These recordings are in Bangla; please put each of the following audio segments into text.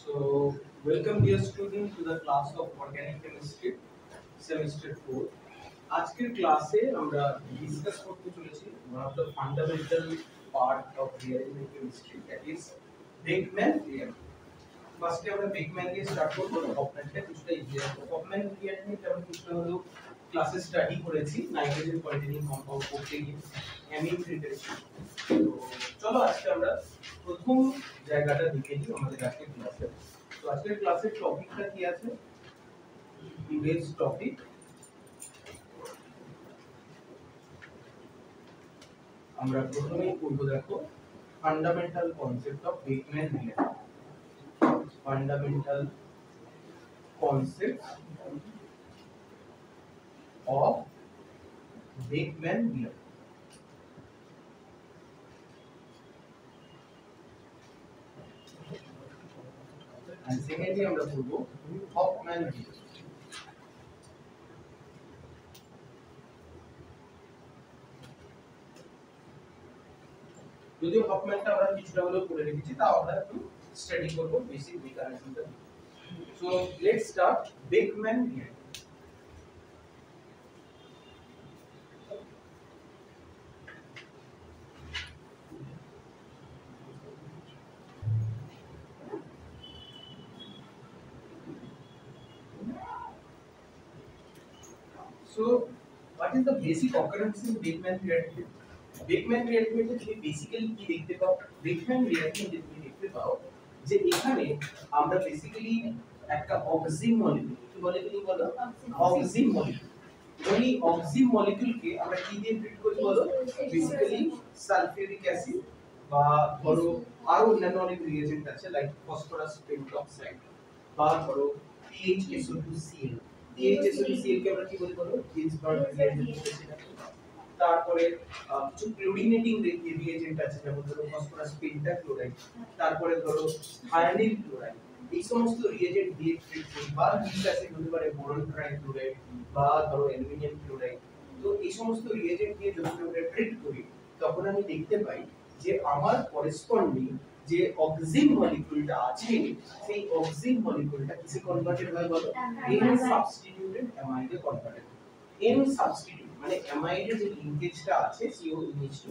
So, welcome dear student to the class of Organic Chemistry, Semester 4. আজকের ক্লাসে আমরা ডিসকাস করতে চলেছি one of the fundamental part of reactive chemistry, that is Beckmann reaction. ফার্স্টে আমরা বেকম্যান দিয়ে স্টার্ট করব, হফম্যানটা কিছুটা ইজি আছে। হফম্যান রিঅ্যাকশন আমরা কিছুটা হলো ক্লাসে স্টাডি করেছি নাইট্রোজেন কন্টেনিং কম্পাউন্ড করতে গিয়ে অ্যামিন ফিল্টারেশন। তো চলো আজকে আমরা প্রথম জায়গাটা দেখে নিই আমাদের আজকের ক্লাসে। তো আজকের ক্লাসের টপিকটা কি আছে? টুডেজ টপিক আমরা প্রথমেই পড়ব, দেখো, fundamental concept of Beckmann reaction. Fundamental concepts of Beckmann reaction. And secondly আমরা পড়ব হফম্যান reaction. যদিও হফম্যানটা আমরা কিছুটা হলেও পড়ে রেখেছি, তাও আমরা একটু স্টাডি করব বেসিক মেকানিজমটা। So let's start Beckmann reaction. So what is the basic occurrence in Beckmann reaction? Beckmann reaction এ তুমি বেসিক্যালি কি দেখতে পাও? Beckmann reaction এ তুমি দেখতে পাও যে এখানে আমরা বেসিক্যালি একটা অক্সিজেন মলিকিউল, কি বলে তুমি বলো? Oxygen molecule. ওই অক্সিজেন মলিকিউলকে আমরা কি দিয়ে ট্রিট করি বলো? বেসিক্যালি সালফিউরিক অ্যাসিড বা ধরো আরো অন্যান্য অনেক রিয়েজেন্ট আছে লাইক ফসফরাস পেন্টক্সাইড বা ধরো PHSO2Cl। PHSO2Cl কে আমরা কি বলি বলো? Ginsberg reagent. তারপরে কিছু ক্লোরিনেটিং রিয়েজেন্ট আছে, যেমন ধরো ফসফরাস পেন্টাক্লোরাইড, তারপরে ধরো থায়ানিল ক্লোরাইড। এই সমস্ত রিয়েজেন্ট দিয়ে ট্রিট করি, বা ইউরিক অ্যাসিড হতে পারে বোরন ট্রাইক্লোরাইড বা ধরো অ্যালুমিনিয়াম ক্লোরাইড। তো এই সমস্ত রিয়েজেন্ট দিয়ে যখন আমরা ট্রিট করি তখন আমি দেখতে পাই যে আমার করেসপন্ডিং যে অক্সিজেন মলিকিউলটা আছে সেই অক্সিজেন মলিকিউলটা কিসে কনভার্টেড হয় বলো? এন সাবস্টিটিউটেড অ্যামাইডে কনভার্টেড। এন সাবস্টিটিউট মানে অ্যামাইডের যে লিংকেজটা আছে CONH2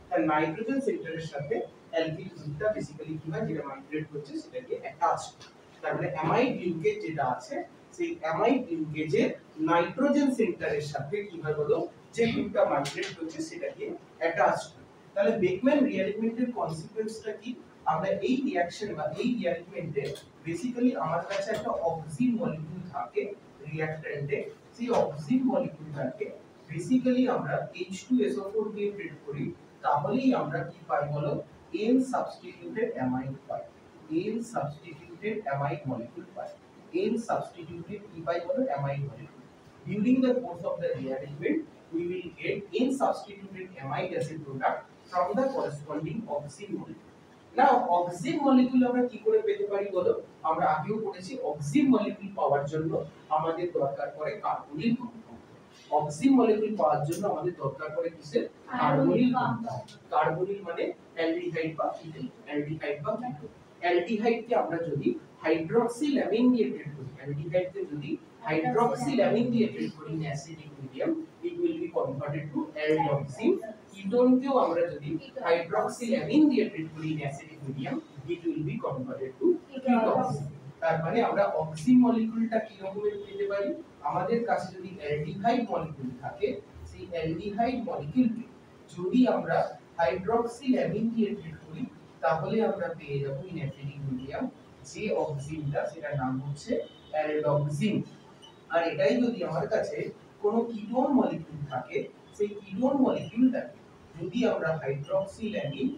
তার নাইট্রোজেন সেন্টারের সাথে অ্যালকিল গ্রুপটা বেসিক্যালি কি হয়, যেটা মাইগ্রেট করছে সেটাকে অ্যাটাচড। তার মানে অ্যামাইড লিংকেজ যেটা আছে সেই অ্যামাইড লিংকেজের নাইট্রোজেন সেন্টারের সাথে কি হয় বলো? যে গ্রুপটা মাইগ্রেট করছে সেটাকে অ্যাটাচড। তাহলে বেকম্যান রিঅ্যারেঞ্জমেন্টের কনসিকোয়েন্সটা কি? আমরা এই রিঅ্যাকশন বা এই রিঅ্যারেঞ্জমেন্টে বেসিক্যালি আমার কাছে একটা অক্সিজেন মলিকিউল থাকে রিঅ্যাক্ট্যান্টে। সেই অক্সিজেন মলিকিউলটাকে বেসিক্যালি আমরা H2SO4 দিয়ে ট্রিট করি, তাহলেই আমরা কি পাই বলো? N সাবস্টিটিউটেড অ্যামাইড পাই। N সাবস্টিটিউটেড অ্যামাইড মলিকিউল পাই। N সাবস্টিটিউটেড কি পাই বলো? Amide molecule. During the course of the rearrangement we will get N substituted amide acid product from the corresponding oxygen molecule. Now oxygen molecule আমরা কি করে পেতে পারি বলো? আমরা আগেও পড়েছি oxygen molecule পাওয়ার জন্য আমাদের দরকার পড়ে কার্বনিল কম্পাউন্ড। অক্সিজেন মলিকিউল পাওয়ার জন্য আমাদের দরকার পড়ে কিসের? Carbonyl compound. কার্বনিল মানে অ্যালডিহাইড বা ইথিন, অ্যালডিহাইড বা কিটোন। অ্যালডিহাইডকে আমরা যদি হাইড্রক্সিল্যামিন দিয়ে ট্রিট করি, অ্যালডিহাইডকে যদি হাইড্রক্সিল্যামিন দিয়ে ট্রিট করি in acidic medium, it will be converted to aldoxime. কিটোনকেও আমরা যদি হাইড্রক্সিল্যামিন দিয়ে ট্রিট করি in acidic medium, it will be converted to ketoxime. তার মানে আমরা অক্সিজেন মলিকিউলটা কি রকমের পেতে পারি? আমাদের কাছে যদি অ্যালডিহাইড মলিকিউল থাকে, সেই অ্যালডিহাইড মলিকিউলকে যদি আমরা হাইড্রক্সিল্যামিন দিয়ে ট্রিট করি তাহলে আমরা পেয়ে যাব ইন অ্যাসিডিক মিডিয়াম যে অক্সিজেনটা, সেটার নাম হচ্ছে অ্যালডক্সিন। আর এটাই যদি আমার কাছে কোনো কিটোন মলিকিউল থাকে, সেই কিটোন মলিকিউলটাকে যদি আমরা হাইড্রক্সিল্যামিন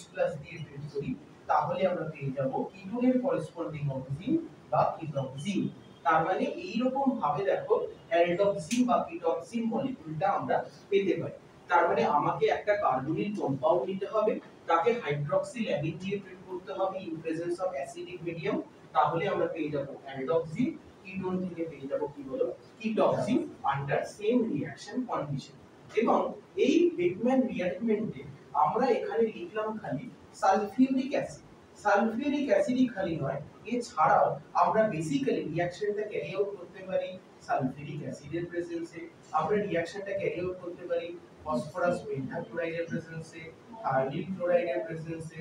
H+ দিয়ে ট্রিট করি তাহলে আমরা পেয়ে যাব কিটোনের করেসপন্ডিং অক্সিজেন বা কিটোক্সিন। তার মানে এই রকম ভাবে দেখো অ্যালডক্সিন বা কিটোক্সিন মলিকিউলটা আমরা পেতে পারি। তার মানে আমাকে একটা কার্বনিল কম্পাউন্ড নিতে হবে, তাকে হাইড্রক্সিল্যামিন দিয়ে ট্রিট করতে হবে in presence of acidic medium, তাহলে আমরা পেয়ে যাব অ্যালডক্সিন। কিটোন থেকে পেয়ে যাব কি বলো? কিটোক্সিন আন্ডার সেম রিঅ্যাকশন কন্ডিশন। এবং এই বেকম্যান রিঅ্যারেঞ্জমেন্টে আমরা এখানে লিখলাম খালি সালফিউরিক অ্যাসিড। সালফিউরিক অ্যাসিডই খালি নয়, এছাড়াও আমরা বেসিক্যালি রিঅ্যাকশনটা ক্যারি আউট করতে পারি সালফিউরিক অ্যাসিডের প্রেজেন্সে, আমরা রিঅ্যাকশনটা ক্যারি আউট করতে পারি ফসফরাস পেন্টাক্লোরাইডের প্রেজেন্সে, থায়োলিন ক্লোরাইডের প্রেজেন্সে,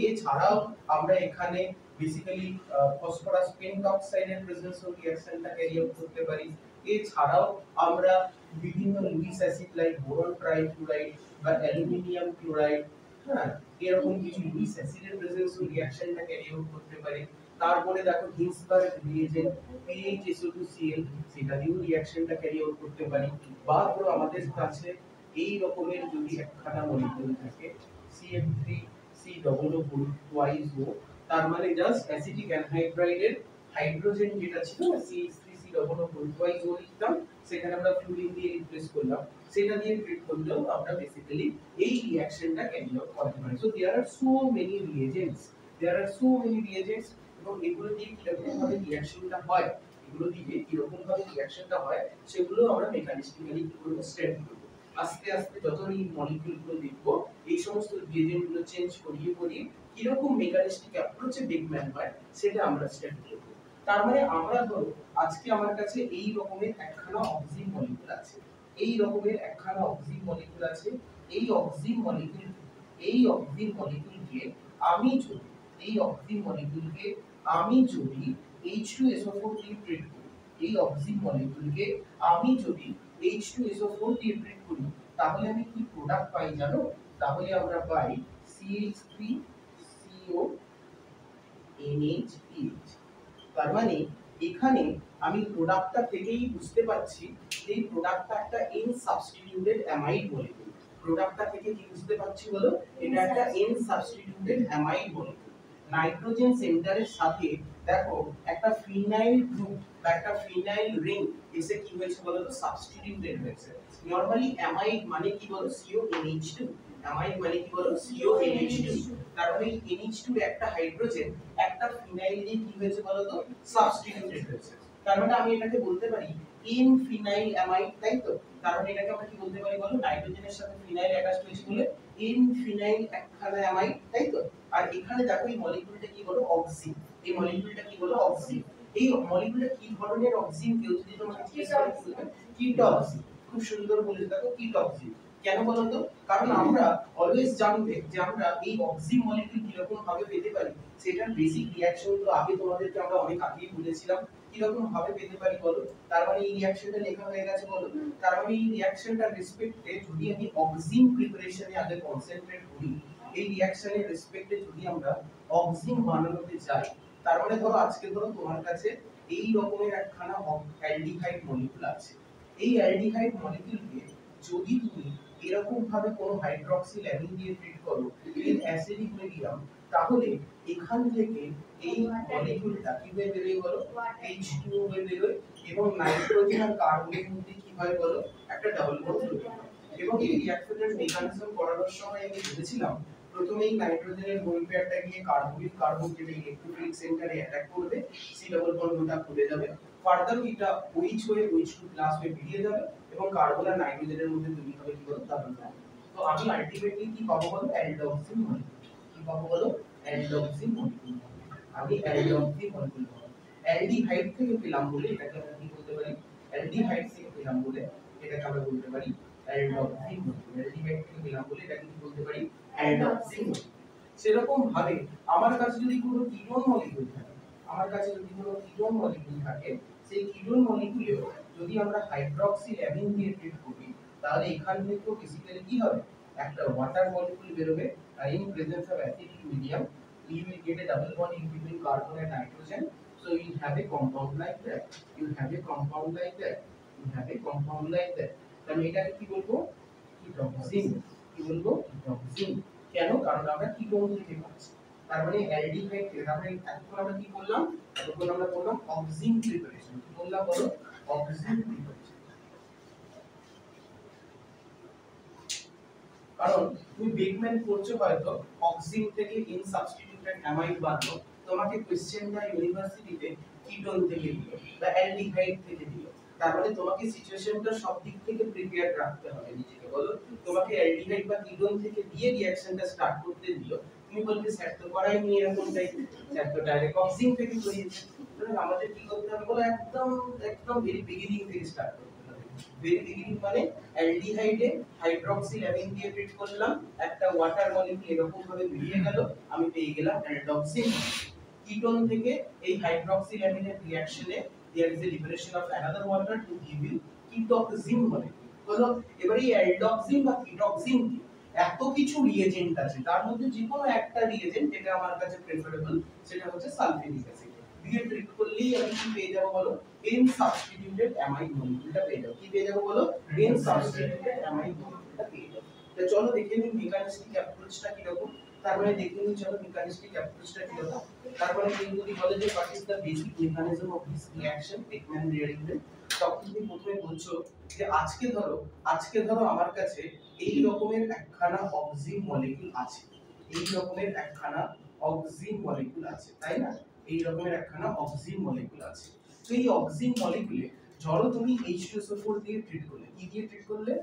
এছাড়াও আমরা এখানে বেসিক্যালি ফসফরাস পেন্টঅক্সাইডের প্রেজেন্সে রিঅ্যাকশনটা ক্যারি আউট করতে পারি। এছাড়াও আমরা বিভিন্ন Luis acid like boron trifluoride বা অ্যালুমিনিয়াম ক্লোরাইড, হ্যাঁ, এরকম কিছু লুইস অ্যাসিডের প্রেজেন্সে রিঅ্যাকশনটা ক্যারি আউট করতে পারি। তারপরে দেখো হিন্সবার্গ রিএজেন্ট PHSO2Cl, সেটা দিয়েও রিঅ্যাকশনটা ক্যারি আউট করতে পারি। বা ধরো আমাদের কাছে এই রকমের যদি একখানা মলিকিউল থাকে CH3COO2, তার মানে জাস্ট অ্যাসিটিক অ্যানহাইড্রাইডের হাইড্রোজেন যেটা ছিল না CH3COO2 লিখতাম, সেখানে আমরা ফ্লুরিন দিয়ে রিপ্লেস করলাম, সেটা দিয়ে ট্রিট করলেও আমরা বেসিক্যালি এই রিঅ্যাকশনটা ক্যারি আউট করতে পারি। So there are so many reagents, এবং এগুলো দিয়ে কিরকম ভাবে রিঅ্যাকশনটা হয়, সেগুলো আমরা মেকানিস্টিক্যালি কি করব, স্টাডি করব। আস্তে আস্তে যত এই মলিকিউলগুলো দেখব, এই সমস্ত রিএজেন্ট গুলো চেঞ্জ করিয়ে কিরকম মেকানিস্টিক অ্যাপ্রোচে বেকম্যান হয়, সেটা আমরা স্টাডি করব। তার মানে আমরা ধরো আজকে আমার কাছে এই রকমের একখানা অক্সিজেন মলিকিউল আছে, এই অক্সিজেন মলিকিউলকে আমি যদি H2SO4 দিয়ে ট্রিট করি, তাহলে আমি কি প্রোডাক্ট পাই জানো? তাহলে আমরা পাই CH3CONH। তার মানে এখানে আমি প্রোডাক্টটা থেকেই বুঝতে পারছি যে এই প্রোডাক্টটা একটা n সাবস্টিটিউটেড অ্যামাইড মলিকিউল। প্রোডাক্টটা থেকে কি বুঝতে পারছি বলো? এটা একটা n substituted amide molecule. Nitrogen সেন্টারের সাথে দেখো একটা ফিনাইল গ্রুপ বা একটা ফিনাইল রিং এসে কি হয়েছে বলো তো, সাবস্টিটিউটেড হয়েছে। নরমালি অ্যামাইড মানে কি বলো, CONH2। অ্যামাইড মানে কি বলো, CONH2। তার মানে NH2 একটা হাইড্রোজেন একটা ফিনাইল দিয়ে কি হয়েছে বলো তো, সাবস্টিটিউটেড হয়েছে। তার মানে আমি এটাকে বলতে পারি n ফিনাইল অ্যামাইড, তাই তো? তার মানে এটাকে আমরা কি বলতে পারি বলো, নাইট্রোজেনের সাথে ফিনাইল অ্যাটাচ হয়েছে বলে n ফিনাইল একখানা অ্যামাইড, তাই তো? আর এখানে দেখো এই মলিকিউলটা কি বলো, অক্সিন। এই মলিকিউলটা কি বলো, অক্সিন। এই মলিকিউলটা কি ধরনের অক্সিন, কেউ যদি তোমাকে জিজ্ঞেস করে বলবে কিটক্সিন। খুব সুন্দর বলেছে দেখো, কিটক্সিন। কেন বলো তো? কারণ আমরা অলওয়েজ জানবে যে আমরা এই অক্সিন মলিকিউল কিরকম ভাবে পেতে পারি, সেটার বেসিক রিঅ্যাকশন তো আগে তোমাদেরকে আমরা অনেক আগেই বলেছিলাম কিরকম ভাবে পেতে পারি বলো। তার মানে এই রিঅ্যাকশনটা লেখা হয়ে গেছে বলো। তার মানে এই রিঅ্যাকশনটার রেসপেক্টে যদি আমি অক্সিন প্রিপারেশনে আগে কনসেন্ট্রেট করি, এই রিঅ্যাকশনের রেসপেক্টে যদি আমরা অক্সিন বানানোতে যাই, তার মানে ধরো আজকে ধরো তোমার কাছে এই রকমের একখানা অ্যালডিহাইড মলিকিউল আছে। এই অ্যালডিহাইড মলিকিউলকে যদি তুমি এরকম ভাবে কোনো হাইড্রক্সিল অ্যামিন দিয়ে ট্রিট করো উইথ অ্যাসিডিক মিডিয়াম, তাহলে এখান থেকে এই মলিকিউলটা কি হয়ে বেরিয়ে বলো, H2O হয়ে বেরোয়, এবং নাইট্রোজেন আর কার্বনের মধ্যে কি হয় বলো, একটা ডাবল বন্ড তৈরি হয়। এবং এই রিঅ্যাকশনের মেকানিজম করানোর সময় আমি বলেছিলাম প্রথমেই নাইট্রোজেনের বোন পেয়ারটা গিয়ে কার্বন যেটা ইলেকট্রোফিলিক সেন্টারে অ্যাটাক করবে, সি ডাবল বন্ডটা খুলে যাবে, ফার্দার এটা OH হয়ে OH2 প্লাস হয়ে বেরিয়ে যাবে, এবং কার্বন আর নাইট্রোজেনের মধ্যে তৈরি হবে কি বলো, ডাবল বন্ড। তো আমি আলটিমেটলি কি পাবো বলো, অ্যালডক্সিন মলিকিউল। কি পাবো বলো, অ্যালডক্সিন মলিকিউল। আমি অ্যালডক্সিন মলিকিউল পাবো। অ্যালডিহাইড থেকে পেলাম বলে এটাকে আমরা কি বলতে পারি, অ্যালডিহাইড থেকে পেলাম বলে এটাকে আমরা বলতে পারি অ্যালডক্সিন মলিকিউল। অ্যালডিহাইড থেকে পেলাম বলে এটাকে কি বলতে পারি, অ্যালডক্সিন মলিকিউল। সেরকম ভাবে আমার কাছে যদি কোনো কিটোন মলিকিউল থাকে, সেই কিটোন মলিকিউলে যদি আমরা হাইড্রক্সিল অ্যামিন দিয়ে ট্রিট করি, তাহলে এখান থেকে বেসিক্যালি কি হবে, একটা ওয়াটার মলিকিউল বের হবে, আর in presence of acidic medium you will get a double bond in between carbon and nitrogen, so you have a compound like that, তাহলে এটাকে কি বলবো, কিটোক্সিন। কি বলবো, কিটোক্সিন। কেন? কারণ আমরা কিটোন থেকে পাচ্ছি। তার মানে অ্যালডিহাইড থেকে আমরা এখন আমরা কি করলাম, তখন আমরা করলাম অক্সিন প্রিপারেশন। কি বললাম বলো, অক্সিন প্রিপারেশন। কারণ তুমি বেকম্যান করছো হয়তো অক্সিন থেকে ইন সাবস্টিটিউটেড অ্যামাইড বানানো, তোমাকে কোশ্চেনটা ইউনিভার্সিটিতে কিটোন থেকে দিল বা অ্যালডিহাইড থেকে দিল, তার মানে তোমাকে সিচুয়েশনটা সব দিক থেকে প্রিপেয়ার রাখতে হবে নিজেকে। বলো, তোমাকে অ্যালডিহাইড বা কিটোন থেকে দিয়ে রিঅ্যাকশনটা স্টার্ট করতে দিল, তুমি বলবে স্যার তো করাই নি এরকম টাইপ, স্যার তো ডাইরেক্ট অক্সিং থেকে করিয়েছে। তাহলে আমাদের কি করতে হবে বলো, একদম একদম ভেরি বিগিনিং থেকে স্টার্ট করতে হবে। ভেরি বিগিনিং মানে অ্যালডিহাইডে হাইড্রক্সিল অ্যামিন দিয়ে ট্রিট করলাম, একটা ওয়াটার মলিকিউল এরকম ভাবে বেরিয়ে গেল, আমি পেয়ে গেলাম অ্যালডক্সিন। কিটোন থেকে এই hydroxyl অ্যামিনের রিঅ্যাকশনে there is a liberation of another water to give you ketoxin molecule। বলো এবারে এই অ্যালডক্সিন বা কিটোক্সিন কি, এত কিছু রিএজেন্ট আছে, তার মধ্যে যে কোনো একটা রিএজেন্ট যেটা আমার কাছে প্রেফারেবল সেটা হচ্ছে সালফিউরিক অ্যাসিড দিয়ে ট্রিট করলেই আমি কি পেয়ে যাব বলো, n সাবস্টিটিউটেড অ্যামাইড মলিকিউলটা পেয়ে যাব। কি পেয়ে যাব বলো, n সাবস্টিটিউটেড অ্যামাইড মলিকিউলটা পেয়ে যাব। তো চলো দেখে নিই মেকানিস্টিক অ্যাপ্রোচটা কি রকম। তারপরে দেখে নিই চলো মেকানিস্টিক অ্যাপ্রোচটা কি রকম। তারপরে কিন্তু যদি বলে যে what is the basic mechanism of this reaction Beckman reaction, তখন তুমি প্রথমে বলছো যে আজকে ধরো আমার কাছে এই রকমের একখানা অক্সিন মলিকিউল আছে, এই রকমের একখানা অক্সিন মলিকিউল আছে, তাই না? এই রকমের একখানা অক্সিন মলিকিউল আছে। তো এই অক্সিন মলিকিউলে ধরো তুমি H2SO4 দিয়ে ট্রিট করলে, কি দিয়ে ট্রিট করলে?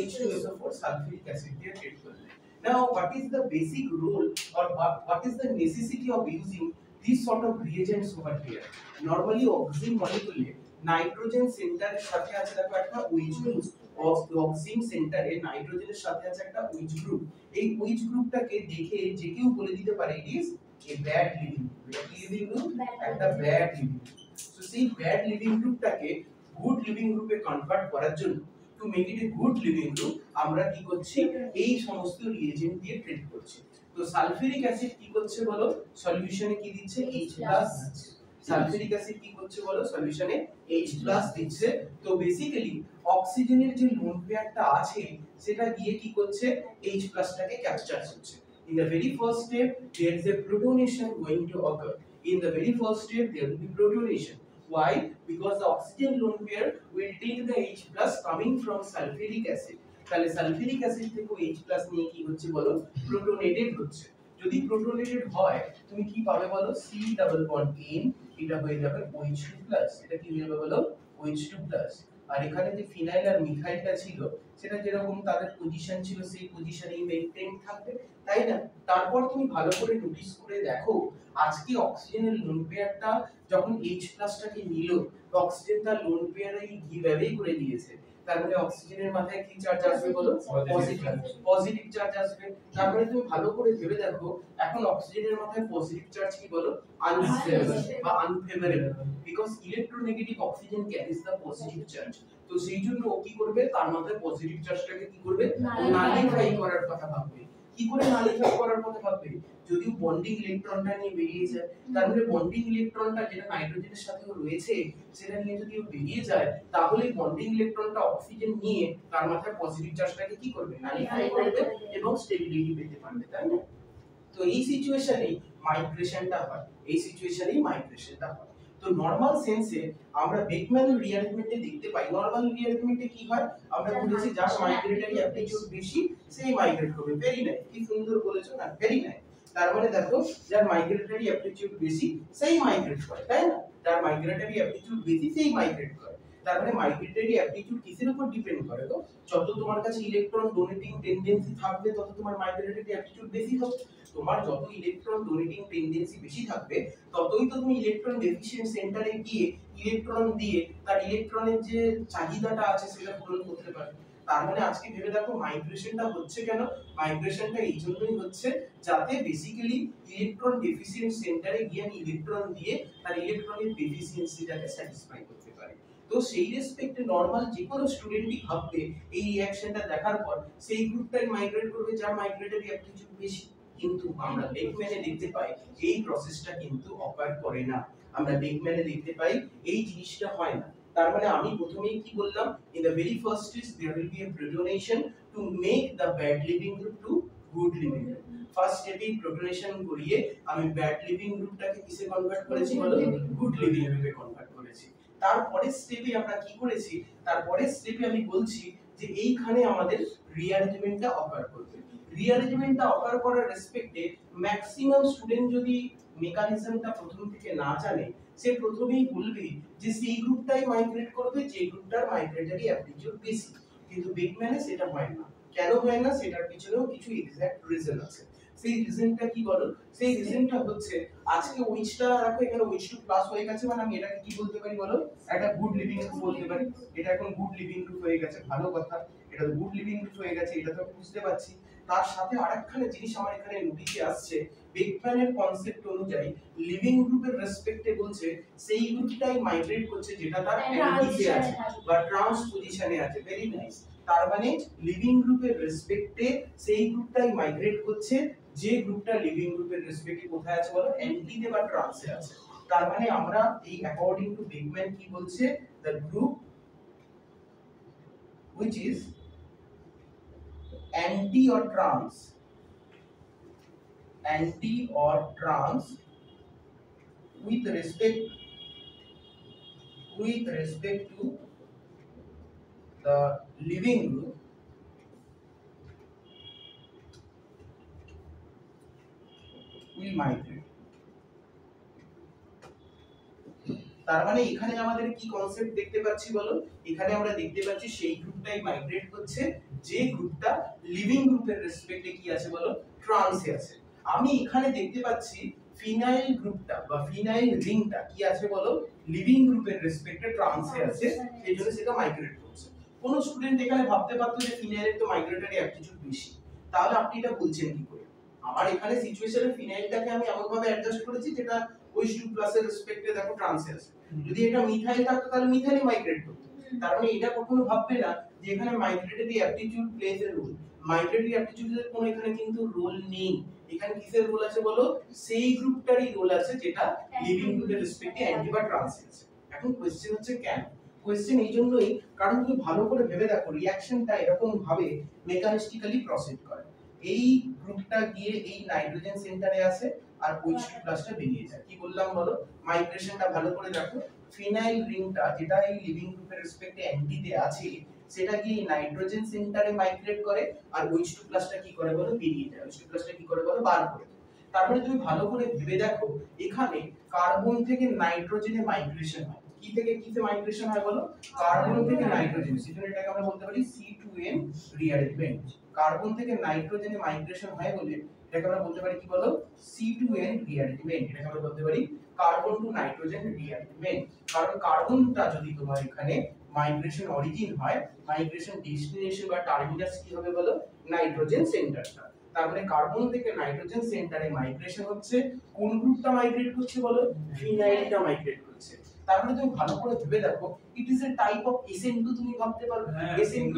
H2SO4 সালফিউরিক অ্যাসিড দিয়ে ট্রিট করলে। Now what is the basic role or what is the necessity of using these sort of reagents over here? Normally oxime molecule nitrogen সেন্টারের সাথে আছে দেখো একটা OH গ্রুপ, অক্সিন সেন্টারে নাইট্রোজেনের সাথে আছে একটা OH গ্রুপ। এই OH গ্রুপটাকে দেখে যে কেউ বলে দিতে পারে ইট is a bad living group, একটা ব্যাড লিভিং গ্রুপ। সো সেই ব্যাড লিভিং গ্রুপটাকে গুড লিভিং গ্রুপে কনভার্ট করার জন্য, to make it a good living group, আমরা কি করছি, এই সমস্ত রিএজেন্ট দিয়ে ট্রিট করছি। তো সালফিউরিক অ্যাসিড কি করছে বলো, সলিউশনে কি দিচ্ছে, H+। সালফিউরিক অ্যাসিড কি করছে বলো, সলিউশনে H+ দিচ্ছে। তো বেসিক্যালি অক্সিজেনের যে লোন পেয়ারটা আছে সেটা গিয়ে কি করছে, H+ টাকে ক্যাপচার করছে। In the very first step there is a protonation going to occur. In the very first step there will be protonation. Why? Because the oxygen lone pair will take the H+ coming from sulfuric acid. তাহলে সালফিউরিক অ্যাসিড থেকে H+ নিয়ে কি হচ্ছে বলো, প্রোটোনেটেড হচ্ছে। যদি প্রোটোনেটেড হয় তুমি কি পাবে বলো, C ডাবল বন্ড N, এটা হয়ে যাবে OH2+, এটা কি হয়ে যাবে বলো, OH2+। আর এখানে যে ফিনাইল আর মিথাইলটা ছিল সেটা যেরকম তাদের পজিশন ছিল সেই পজিশনেই মেইনটেইন থাকবে, তাই না? তারপর তুমি ভালো করে নোটিস করে দেখো, আজকে অক্সিজেনের লোন পেয়ারটা যখন H+ টাকে নিল, অক্সিজেন তার লোন পেয়ারেই গিভঅ্যাওয়ে করে দিয়েছে। তার মানে অক্সিজেনের মাথায় কি চার্জ আসবে বলো, পজিটিভ চার্জ আসবে। তারপরে তুমি ভালো করে ভেবে দেখো, এখন অক্সিজেনের মাথায় পজিটিভ চার্জ কি বলো, আনস্টেবল বা unfavourable, because electronegative oxygen carries the positive charge. তো সেই জন্য ও কি করবে, তার মাথায় পজিটিভ চার্জটাকে কি করবে, নালিফাই করার কথা ভাববে। কি করে নালিফাই করার কথা ভাববে, যদি বন্ডিং ইলেকট্রনটা নিয়ে বেরিয়ে যায়, তার মানে বন্ডিং ইলেকট্রনটা যেটা নাইট্রোজেনের সাথে রয়েছে সেটা নিয়ে যদি ও বেরিয়ে যায়, তাহলে বন্ডিং ইলেকট্রনটা অক্সিজেন নিয়ে তার মাথায় পজিটিভ চার্জটাকে কি করবে, নালিফাই করবে এবং স্টেবিলিটি পেতে পারবে, তাই না? তো এই সিচুয়েশনেই মাইগ্রেশনটা হয়, এই সিচুয়েশনেই মাইগ্রেশনটা হয়। তো নরমাল সেন্সে আমরা বেকম্যান রিঅ্যারেঞ্জমেন্টে দেখতে পাই, নরমাল রিঅ্যারেঞ্জমেন্টে কি হয়, আমরা বলেছি যার মাইগ্রেটরি অ্যাপ্টিটিউড বেশি সেই মাইগ্রেট করবে। ভেরি নাইস, কি সুন্দর বলেছো না, ভেরি নাইস। তার মানে দেখো যার মাইগ্রেটরি অ্যাপ্টিটিউড বেশি সেই মাইগ্রেট করে, তাই না? যার মাইগ্রেটরি অ্যাপ্টিটিউড বেশি সেই মাইগ্রেট করে। তার মানে মাইগ্রেটরি অ্যাপ্টিটিউড কিসের উপর ডিপেন্ড করে, তো যত তোমার কাছে ইলেকট্রন ডোনেটিং টেন্ডেন্সি থাকবে তত তোমার মাইগ্রেটরি অ্যাপ্টিটিউড বেশি হবে। তোমার যত ইলেকট্রন ডোনেটিং টেন্ডেন্সি বেশি থাকবে ততই তো তুমি ইলেকট্রন ডেফিশিয়েন্ট সেন্টারে গিয়ে ইলেকট্রন দিয়ে তার ইলেকট্রনের যে চাহিদাটা আছে সেটা পূরণ করতে পারবে। তার মানে আজকে ভেবে দেখো মাইগ্রেশনটা হচ্ছে কেন, মাইগ্রেশনটা এই জন্যই হচ্ছে যাতে বেসিক্যালি ইলেকট্রন ডেফিশিয়েন্ট সেন্টারে গিয়ে আমি ইলেকট্রন দিয়ে তার ইলেকট্রনের ডেফিসিয়েন্সিটাকে স্যাটিসফাই করতে পারি। তো সেই রেসপেক্টে নরমাল যে কোনো স্টুডেন্টই ভাববে এই রিঅ্যাকশনটা দেখার পর সেই গ্রুপটাই মাইগ্রেট করবে যার মাইগ্রেটরি অ্যাপ্টিটিউড বেশি। কিন্তু আমরা বেকম্যানে দেখতে পাই এই প্রসেসটা কিন্তু অকার করে না, আমরা বেকম্যানে দেখতে পাই এই জিনিসটা হয় না। তার মানে আমি প্রথমেই কি বললাম, in the very first stage there will be a protonation to make the bad living group to good living group। First স্টেপে প্রোটোনেশন করিয়ে আমি ব্যাড লিভিং গ্রুপটাকে কিসে কনভার্ট করেছি বলো, গুড লিভিং গ্রুপে কনভার্ট করেছি। তারপরের স্টেপে আমরা কি করেছি, তারপরের স্টেপে আমি বলছি যে এইখানে আমাদের রিঅ্যারেঞ্জমেন্টটা অকার করবে। রিঅ্যারেঞ্জমেন্টটা অকার করার রেসপেক্টে ম্যাক্সিমাম স্টুডেন্ট যদি মেকানিজমটা প্রথম থেকে না জানে, সে প্রথমেই বলবে যে সেই গ্রুপটাই মাইগ্রেট করবে যে গ্রুপটার মাইগ্রেটরি অ্যাপ্টিটিউড বেশি। কিন্তু বেকম্যানে সেটা হয় না। কেন হয় না সেটার পিছনেও কিছু এক্সাক্ট রিজন আছে। সেই রিজনটা কি বলো? সেই রিজনটা হচ্ছে আজকে উইচটা রাখো এখানে উইচ টু প্লাস হয়ে গেছে, মানে আমি এটাকে কি বলতে পারি বলো? একটা গুড লিভিং গ্রুপ বলতে পারি। এটা এখন গুড লিভিং গ্রুপ হয়ে গেছে, ভালো কথা। এটা তো গুড লিভিং গ্রুপ হয়ে গেছে, এটা তো বুঝতে পারছি। তার সাথে আরেকখানে জিনিস আমার এখানে নোটিশে আসছে, বেকম্যানের কনসেপ্ট অনুযায়ী লিভিং গ্রুপের রেসপেক্টে বলছে সেই গ্রুপটাই মাইগ্রেট করছে যেটা তার অ্যান্টিতে আছে বা ট্রান্স পজিশনে আছে। Very nice. তার মানে লিভিং গ্রুপের রেসপেক্টে সেই গ্রুপটাই মাইগ্রেট করছে যে গ্রুপটা লিভিং গ্রুপের রেসপেক্টে কোথায় আছে বলো? অ্যান্টিতে বা ট্রান্সে আছে। তার মানে আমরা এই অ্যাকর্ডিং টু বেকম্যান কি বলছে? The group which is anti or trans with respect to the living group will migrate. তার মানে এখানে আমাদের কি কনসেপ্ট দেখতে পাচ্ছি বলো? এখানে আমরা দেখতে পাচ্ছি সেই গ্রুপটাই মাইগ্রেট করছে যে গ্রুপটা লিভিং গ্রুপের রেসপেক্টে কি আছে বলো? ট্রান্সে আছে। আমি এখানে দেখতে পাচ্ছি ফিনাইল গ্রুপটা বা ফিনাইল রিংটা কি আছে বলো? লিভিং গ্রুপের রেসপেক্টে ট্রান্সে আছে, সেই জন্য সেটা মাইগ্রেট করছে। কোন স্টুডেন্ট এখানে ভাবতে পারতো যে ফিনাইলের তো মাইগ্রেটরি অ্যাপটিটিউড বেশি, তাহলে আপনি এটা বলছেন কি করে? আমার এখানে সিচুয়েশনে ফিনাইলটাকে আমি এমন ভাবে অ্যাডজাস্ট করেছি যেটা OH2 প্লাসের রেসপেক্টে দেখো ট্রান্সে আছে। যদি এটা মিথাইল থাকতো তাহলে মিথাইলই মাইগ্রেট করতো। তার মানে এটা কখনো ভাববে না যে এখানে migratory aptitude plays a role. Migratory অ্যাপটিটিউডের কোনো এখানে কিন্তু রোল নেই। এখানে কিসের রোল আছে বলো? সেই গ্রুপটারই রোল আছে যেটা লিভিং গ্রুপের রেসপেক্টে অ্যান্টি বা ট্রান্সে আছে। এখন কোশ্চেন হচ্ছে কেন? কোশ্চেন এই জন্যই কারণ তুমি ভালো করে ভেবে দেখো রিঅ্যাকশনটা এরকম ভাবে মেকানিস্টিক্যালি প্রসিড করে। এই গ্রুপটা গিয়ে এই নাইট্রোজেন সেন্টারে আসে আর OH2 প্লাসটা বেরিয়ে যায়। কি বললাম বলো? মাইগ্রেশনটা ভালো করে দেখো। ফিনাইল রিংটা যেটা এই লিভিং গ্রুপের রেসপেক্টে অ্যান্টিতে আছে সেটা গিয়ে নাইট্রোজেন সেন্টারে মাইগ্রেট করে আর OH2 প্লাসটা কি করে বলো? বেরিয়ে যায়। OH2 প্লাসটা কি করে বলো? বার করে। তারপরে তুমি ভালো করে ভেবে দেখো এখানে কার্বন থেকে নাইট্রোজেনে মাইগ্রেশন হয়। কি থেকে কিতে মাইগ্রেশন হয় বলো? কার্বন থেকে নাইট্রোজেন। সেজন্য এটাকে আমরা বলতে পারি C2N রিঅ্যারেঞ্জমেন্ট। কার্বন থেকে নাইট্রোজেনে মাইগ্রেশন হয় বলে এটাকে আমরা বলতে পারি কি বলো? C2N rearrangement. এটাকে আমরা বলতে পারি কার্বন টু নাইট্রোজেন রিঅ্যারেঞ্জমেন্ট। কারণ কার্বনটা যদি তোমার এখানে মাইগ্রেশন অরিজিন হয়, মাইগ্রেশন ডেস্টিনেশন বা টার্মিনাস কি হবে বলো? নাইট্রোজেন সেন্টারটা। তার মানে কার্বন থেকে নাইট্রোজেন সেন্টারে মাইগ্রেশন হচ্ছে। কোন গ্রুপটা মাইগ্রেট করছে বলো? ফিনাইলটা মাইগ্রেট করছে। তার মানে তুমি ভালো করে ভেবে দেখো ইট is a type of SN2 তুমি ভাবতে পারো। SN2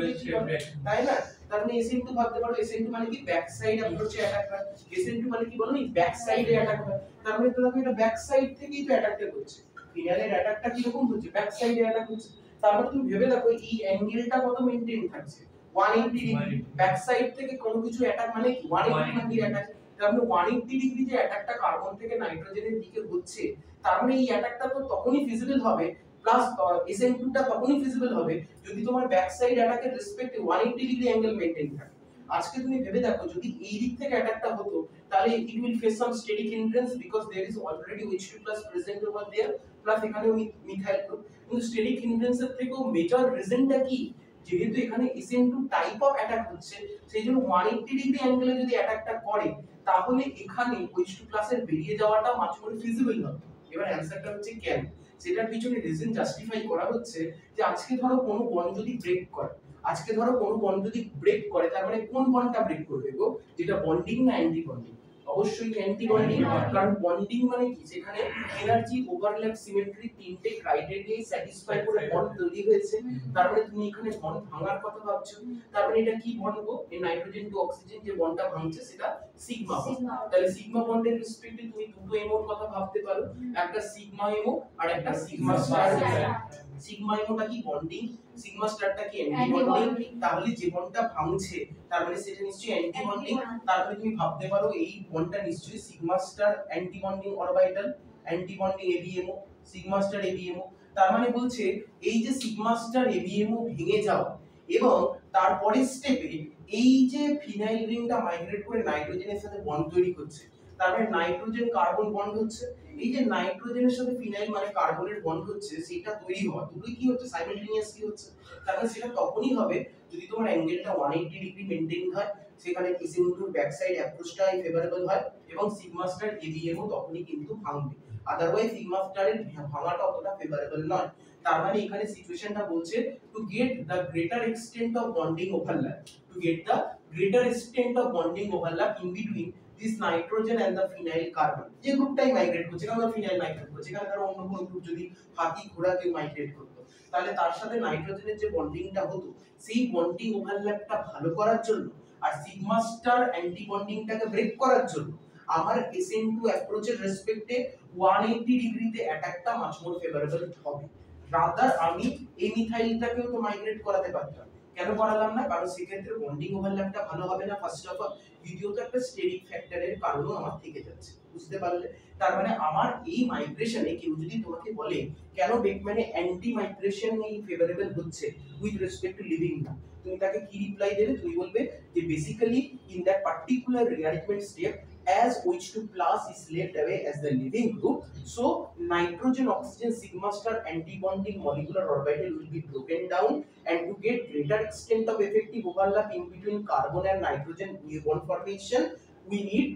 তাই না? তার মানে SN2 ভাবতে পারো। SN2 মানে কি? ব্যাক সাইড অ্যাপ্রোচে অ্যাটাক হয়। SN2 মানে কি বলো? ব্যাক সাইডে অ্যাটাক হয়। তার মানে তো দেখো এটা ব্যাক সাইড থেকেই তো অ্যাটাকটা হচ্ছে। ফিনাইলের অ্যাটাকটা কি রকম হচ্ছে? ব্যাক সাইডে অ্যাটাক হচ্ছে। তারপরে তুমি ভেবে দেখো এই অ্যাঙ্গেলটা কত মেইনটেইন থাকছে? 180 ডিগ্রি। ব্যাক সাইড থেকে কোনো কিছু অ্যাটাক মানে কি? 180 ডিগ্রি অ্যাটাক। তার মানে 180 ডিগ্রি যে অ্যাটাকটা কার্বন থেকে নাইট্রোজেনের দিকে হচ্ছে, তার মানে এই অ্যাটাকটা তো তখনই ফিজিবল হবে প্লাস SN2 টা তখনই ফিজিবল হবে যদি তোমার ব্যাক সাইড অ্যাটাকের রেসপেক্টে 180 ডিগ্রি অ্যাঙ্গেল মেইনটেইন থাকে। আজকে তুমি ভেবে দেখো যদি এই দিক থেকে অ্যাটাকটা হতো তাহলে it will face some steric hindrance because there is already OH2 plus present over there plus এখানেও মিথাইল গ্রুপ। কিন্তু স্টেরিক হিন্ড্রেন্সের থেকেও মেজর রিজনটা কি? যেহেতু এখানে SN2 টাইপ অফ অ্যাটাক হচ্ছে সেইজন্য 180 ডিগ্রি অ্যাঙ্গেলে যদি অ্যাটাকটা করে তাহলে এখানে OH2 প্লাসের বেরিয়ে যাওয়াটা মাছ করে ফিজিবল হবে। এবার অ্যানসারটা হচ্ছে কেন? সেটার পিছনে রিজন জাস্টিফাই করা হচ্ছে যে আজকে ধরো কোনো বন্ড যদি ব্রেক করে, আজকে ধরো কোনো বন্ড যদি ব্রেক করে তার মানে কোন বন্ডটা ব্রেক করবে গো? যেটা বন্ডিং না অ্যান্টি বন্ডিং? অবশ্যই অ্যান্টি বন্ডিং। কারণ বন্ডিং মানে কি? যেখানে এনার্জি ওভারল্যাপ সিমেট্রি তিনটে ক্রাইটেরিয়াই স্যাটিসফাই করে বন্ড তৈরি হয়েছে। তার মানে তুমি এখানে বন্ড ভাঙার কথা ভাবছো। তার মানে এটা কি বন্ড গো? এই নাইট্রোজেন টু অক্সিজেন যে বন্ডটা ভাঙছে সেটা সিগমা বন্ড। তাহলে সিগমা বন্ডের রেসপেক্টে তুমি দুটো এমোর কথা ভাবতে পারো, একটা সিগমা এমো আর একটা সিগমা স্টার। সিগমা এমোটা কি? বন্ডিং। সিগমা স্টারটা কি? Anti bonding. তাহলে যে বন্ডটা ভাঙছে তার মানে সেটা নিশ্চয়ই অ্যান্টি বন্ডিং। তারপরে তুমি ভাবতে পারো এই বন্ডটা নিশ্চয়ই sigma star anti bonding orbital, anti bonding ABMO, sigma star ABMO। তার মানে বলছে এই যে সিগমা স্টার ABMO ভেঙে যাও এবং তারপরের স্টেপে এই যে ফিনাইল রিংটা মাইগ্রেট করে নাইট্রোজেনের সাথে বন্ড তৈরি করছে, তারপরে নাইট্রোজেন কার্বন বন্ড হচ্ছে। এই যে নাইট্রোজেনের সাথে ফিনাইল মানে কার্বনের বন্ড হচ্ছে, সেটা তৈরি হওয়া দুটোই কি হচ্ছে? সাইমালটেনিয়াসলি হচ্ছে। তার মানে সেটা তখনই হবে যদি তোমার অ্যাঙ্গেলটা 180 ডিগ্রি মেইনটেইন হয়। সেখানে SN2 ব্যাক সাইড অ্যাপ্রোচটাই ফেভারেবল হয় এবং সিগমা স্টার ABM ও তখনই কিন্তু ভাঙবে, আদারওয়াইজ সিগমা স্টারের ভাঙাটা অতটা ফেভারেবল নয়। তার মানে এখানে সিচুয়েশনটা বলছে to get the greater extent of bonding overlap, to get the greater extent of bonding overlap in between this nitrogen and the phenyl carbon, যে গ্রুপটাই মাইগ্রেট করছে, কারণ ফিনাইল মাইগ্রেট করছে, কারণ ধরো অন্য কোনো গ্রুপ যদি হাতি ঘোড়া কেউ মাইগ্রেট করতো তাহলে তার সাথে নাইট্রোজেনের যে বন্ডিংটা হতো সেই বন্ডিং ওভারল্যাপটা ভালো করার জন্য আর সিগমা স্টার অ্যান্টি বন্ডিংটাকে ব্রেক করার জন্য আমার SN2 অ্যাপ্রোচের রেসপেক্টে 180 ডিগ্রিতে অ্যাটাকটা মাচ মোর ফেভারেবল হবে। রাদার আমি এই মিথাইলটাকেও তো মাইগ্রেট করাতে পারতাম, কেন করালাম না? কারণ সেক্ষেত্রে বন্ডিং ওভারল্যাপটা ভালো হবে না ফার্স্ট অফ অল, দ্বিতীয়ত একটা স্টেরিক ফ্যাক্টরের কারণও আমার থেকে যাচ্ছে, বুঝতে পারলে? তার মানে আমার এই মাইগ্রেশনে কেউ যদি তোমাকে বলে কেন বেকম্যানে অ্যান্টি মাইগ্রেশন এই ফেভারেবল হচ্ছে উইথ রেসপেক্ট টু লিভিং না, তুমি তাকে কি রিপ্লাই দেবে? তুমি বলবে যে basically in that particular rearrangement step as OH2 plus is left away as the leaving group, so nitrogen oxygen sigma star anti-bonding molecular orbital will be broken down, and to get greater extent of effective overlap in between carbon and nitrogen bond formation we need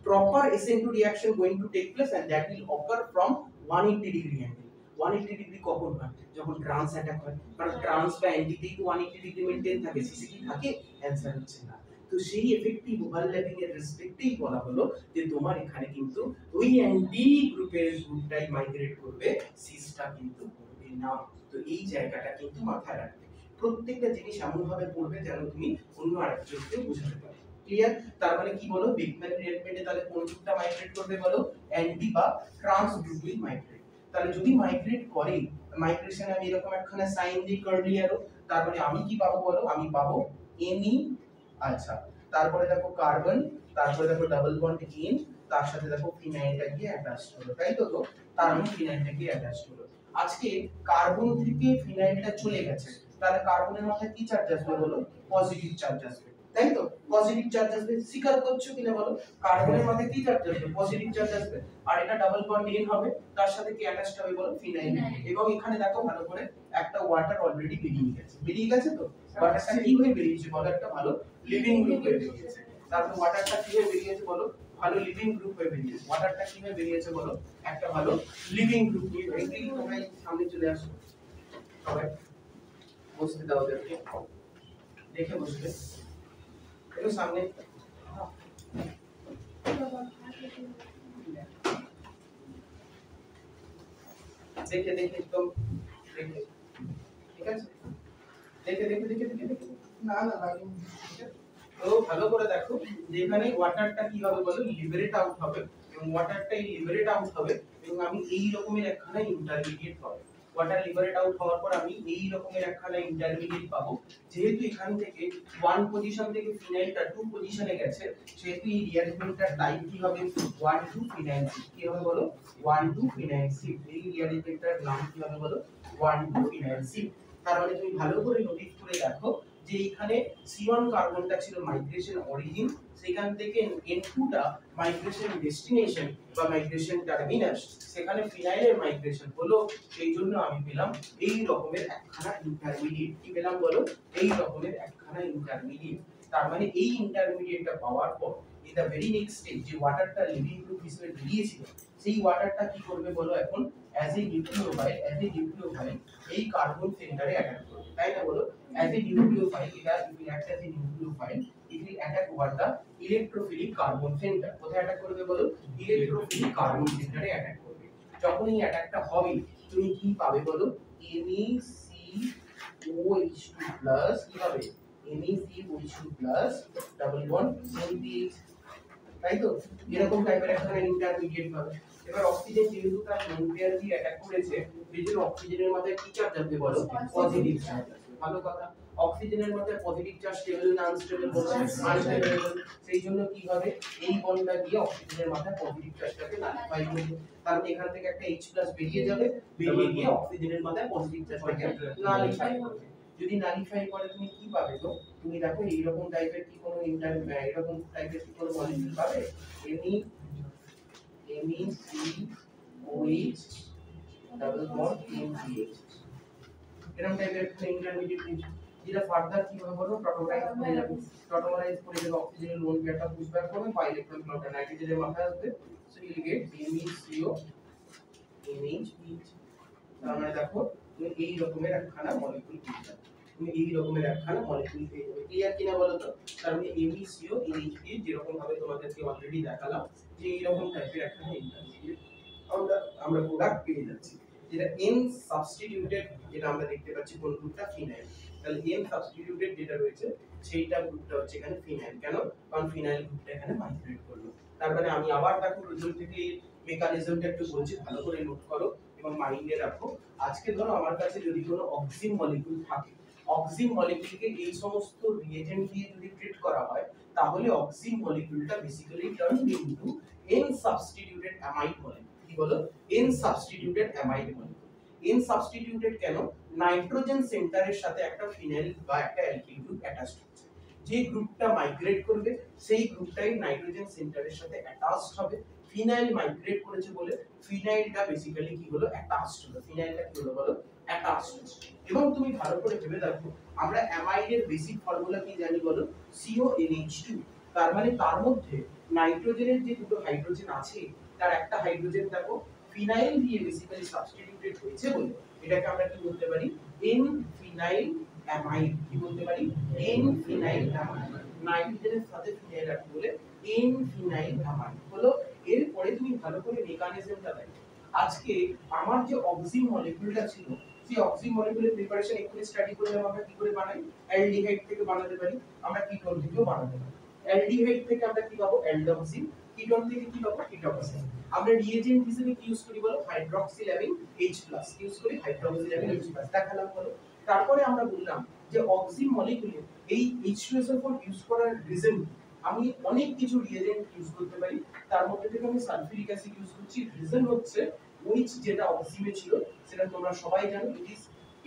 proper SN2 reaction going to take place, and that will occur from 180 degree angle। 180 degree কখন হয়? যখন ট্রান্স অ্যাটাক হয়, কারণ ট্রান্স বা অ্যান্টিতেই তো 180 ডিগ্রি মেইনটেইন থাকে, সিসি কি থাকে? অ্যানসার হচ্ছে না। তো সেই এফেক্টিভ ওভারল্যাপিং এর রেসপেক্টেই বলা হলো যে তোমার এখানে কিন্তু ওই অ্যান্টি গ্রুপের গ্রুপটাই মাইগ্রেট করবে, সিসটা কিন্তু করবে না। তো এই জায়গাটা কিন্তু মাথায় রাখবে, প্রত্যেকটা জিনিস এমন ভাবে পড়বে যেন তুমি অন্য আরেকজনকে বোঝাতে পারো। ক্লিয়ার? তার মানে কি বলো, বেকম্যান রিঅ্যারেঞ্জমেন্টে তাহলে কোন গ্রুপটা মাইগ্রেট করবে বলো? অ্যান্টি বা ট্রান্স গ্রুপ উইল মাইগ্রেট। তাহলে যদি মাইগ্রেট করে, মাইগ্রেশনে আমি এরকম একখানা সাইন দিই কার্লি অ্যারো, তার মানে আমি কি পাবো বলো? আমি পাবো এনি, আচ্ছা তারপরে দেখো কার্বন, তারপরে দেখো ডাবল বন্ড ইন, তার সাথে দেখো ফিনাইলটা গিয়ে অ্যাটাচড হলো, তাই তো? তার মানে ফিনাইলটা গিয়ে অ্যাটাচড হলো। আজকে কার্বন থেকে ফিনাইলটা চলে গেছে, তাহলে কার্বনের মাথায় কি চার্জ আসবে বলো? পজিটিভ চার্জ আসবে, তাই তো? পজিটিভ চার্জ আসবে, স্বীকার করছো কিনা বলো? কার্বনের মাথায় কি চার্জ আসবে? পজিটিভ চার্জ আসবে, আর এটা ডাবল বন্ড ইন হবে, তার সাথে কি অ্যাটাচড হবে বলো? ফিনাইল। এবং এখানে দেখো ভালো করে একটা ওয়াটার অলরেডি বেরিয়ে গেছে তো, ওয়াটারটা কি হয়ে বেরিয়েছে বলো? একটা ভালো লিভিং গ্রুপ হয়ে বেরিয়েছে। তারপর ওয়াটারটা কি হয়ে বেরিয়েছে বলো? ভালো লিভিং গ্রুপ হয়ে বেরিয়েছে। ওয়াটারটা কি হয়ে বেরিয়েছে বলো? একটা ভালো লিভিং গ্রুপ হয়ে বেরিয়েছে। তোমরা সামনে চলে আসো, সবাই বসতে দাও, ওদেরকে দেখে বসবে, একটু সামনে দেখে দেখে একদম দেখে, ঠিক আছে? দেখে দেখে দেখে দেখে দেখে না না লাগে, তো ভালো করে দেখো যেখানে ওয়াটারটা কি হবে বলো? লিবারেট আউট হবে, এবং ওয়াটারটা লিবারেট আউট হবে এবং আমি এই রকমের একখানা ইন্টারমিডিয়েট পাবো। ওয়াটার লিবারেট আউট হওয়ার পর আমি এই রকমের একখানা ইন্টারমিডিয়েট পাবো। যেহেতু এখান থেকে 1 পজিশন থেকে ফিনাইলটা 2 পজিশনে গেছে, সেহেতু এই রিঅ্যারেঞ্জমেন্টটার টাইপ কি হবে? 1 2 ফিনাইল সি। কি হবে বলো? 1 2 ফিনাইল সি। এই রিঅ্যারেঞ্জমেন্টটার নাম কি হবে বলো? 1 2 ফিনাইল সি। তার মানে তুমি ভালো করে নোটিস করে দেখো যে এখানে C1 কার্বনটা ছিল মাইগ্রেশন অরিজিন, সেখান থেকে N2 টা মাইগ্রেশন ডেস্টিনেশন বা মাইগ্রেশন টার্মিনাস, সেখানে ফিনাইলের মাইগ্রেশন হলো, সেই জন্য আমি পেলাম এই রকমের একখানা ইন্টারমিডিয়েট। কি পেলাম বলো? এই রকমের একখানা ইন্টারমিডিয়েট। তার মানে এই ইন্টারমিডিয়েটটা পাওয়ার পর in the very next stage যে ওয়াটারটা লিভিং গ্রুপ হিসেবে বেরিয়েছিল, সেই ওয়াটারটা কি করবে বলো? এখন অ্যাজ এ নিউক্লিওফাইল এই কার্বন সেন্টারে অ্যাটাক করবে, তাই না বলো? as a nucleophile it will act as a nucleophile, it will attack over the electrophilic carbon center। কোথায় অ্যাটাক করবে বলো? ইলেকট্রোফিলিক কার্বন সেন্টারে অ্যাটাক করবে। যখন এই অ্যাটাকটা হবে তুমি কি পাবে বলো? NeCOH2+ কি হবে? NeCOH2+ ডাবল বন্ড NPH, তাই তো? এরকম টাইপের একটা ইন্টারমিডিয়েট পাবে। এবার অক্সিজেন যেহেতু তার লোন পেয়ার দিয়ে অ্যাটাক করেছে, এই জন্য অক্সিজেনের মাথায় কি চার্জ আসবে বলো? পজিটিভ চার্জ আসবে। ভালো কথা, অক্সিজেনের মাথায় পজিটিভ চার্জ স্টেবল না আনস্টেবল বলো? আনস্টেবল। সেই জন্য কি হবে? এই বন্ডটা দিয়ে অক্সিজেনের মাথায় পজিটিভ চার্জটাকে নালিফাই করবে। তার মানে এখান থেকে একটা H+ বেরিয়ে যাবে, বেরিয়ে গিয়ে অক্সিজেনের মাথায় পজিটিভ চার্জটাকে নালিফাই করবে। যদি নালিফাই করে তুমি কি পাবে তো? তুমি দেখো এইরকম টাইপের কি কোনো এরকম টাইপের কি কোনো মলিকিউল পাবে? NeCOH ডাবল বন্ড NPH, এরকম টাইপের একটা ইন্টারমিডিয়েট যেটা ফার্দার কি হবে বলো, টোটালাইজ করে যাবে, টোটালাইজ করে যাবে, অক্সিজেনের লোন পেয়ারটা পুশ ব্যাক করবে, বাই ইলেকট্রন প্লটটা নাইট্রোজেনের মাথায় আসবে, so you will get NH3O NH. তার মানে দেখো তুমি এই রকমের একখানা মলিকিউল পেয়ে যাবে, তুমি এই রকমের একখানা মলিকিউল পেয়ে যাবে। ক্লিয়ার কিনা বলো তো? তার মানে MeCO NH3 যেরকম ভাবে তোমাদেরকে অলরেডি দেখালাম যে এই রকম টাইপের একখানা ইন্টারমিডিয়েট আমরা প্রোডাক্ট পেয়ে যাচ্ছি, যেটা N সাবস্টিটিউটেড, যেটা আমরা দেখতে পাচ্ছি কোন গ্রুপটা, ফিনাইল। তাহলে N সাবস্টিটিউটেড যেটা রয়েছে সেইটা গ্রুপটা হচ্ছে এখানে ফিনাইল। কেন? কারণ ফিনাইল গ্রুপটা এখানে মাইগ্রেট করলো। তার মানে আমি আবার দেখো প্রথম থেকে মেকানিজমটা একটু বলছি, ভালো করে নোট করো এবং মাইন্ডে রাখো। আজকে ধরো আমার কাছে যদি কোনো অক্সিজেন মলিকিউল থাকে, অক্সিজেন মলিকিউলকে এই সমস্ত রিএজেন্ট দিয়ে যদি ট্রিট করা হয়, তাহলে অক্সিজেন মলিকিউলটা basically turn into N substituted amide molecule. কি বলো? N substituted amide molecule. N substituted কেন? নাইট্রোজেন সেন্টারের সাথে একটা ফিনাইল বা একটা অ্যালকিল গ্রুপ অ্যাটাচড হচ্ছে, যে গ্রুপটা মাইগ্রেট করবে সেই গ্রুপটাই নাইট্রোজেন সেন্টারের সাথে অ্যাটাচড হবে। ফিনাইল মাইগ্রেট করেছে বলে ফিনাইলটা বেসিক্যালি কি হলো, অ্যাটাচড হলো। ফিনাইলটা কি হলো বলো? অ্যাটাচড হলো। এবং তুমি ভালো করে ভেবে দেখো, আমরা অ্যামাইডের বেসিক ফর্মুলা কি জানি বলো? CONH2। তার মানে তার মধ্যে নাইট্রোজেনের যে দুটো হাইড্রোজেন আছে, তার একটা হাইড্রোজেন দেখো ফিনাইল দিয়ে বেসিক্যালি সাবস্টিটিউটেড হয়েছে বলে এটাকে আমরা কি বলতে পারি? N phenyl amide. কি বলতে পারি? N phenyl amide. নাইট্রোজেনের সাথে ফিনাইল আছে বলে N ফিনাইল অ্যামাইড হলো। এরপরে তুমি ভালো করে মেকানিজমটা দেখো। আজকে আমার যে অক্সিজেন মলিকিউলটা ছিল, সেই অক্সিজেন মলিকিউলের প্রিপারেশন এক্ষুনি স্টাডি করলাম আমরা কি করে বানাই। অ্যালডিহাইড থেকে বানাতে পারি, আমরা কিটোন থেকেও বানাতে পারি। অ্যালডিহাইড থেকে আমরা কি পাবো? অ্যালডোক্সিন। কিটোন থেকে কি পাবো? কিটোক্সিন। আমরা রিএজেন্ট হিসেবে কি ইউজ করি বলো? হাইড্রক্সিল্যামিন H+ ইউজ করি, হাইড্রক্সিল্যামিন H+। দেখালাম বলো। তারপরে আমরা বললাম যে অক্সিজেন মলিকিউলে এই H2SO4 ইউজ করার রিজন, আমি অনেক কিছু রিএজেন্ট ইউজ করতে পারি, তার মধ্যে থেকে আমি সালফিউরিক অ্যাসিড ইউজ করছি। রিজন হচ্ছে OH যেটা অক্সিজেনে ছিল সেটা তোমরা সবাই জানো, ইট is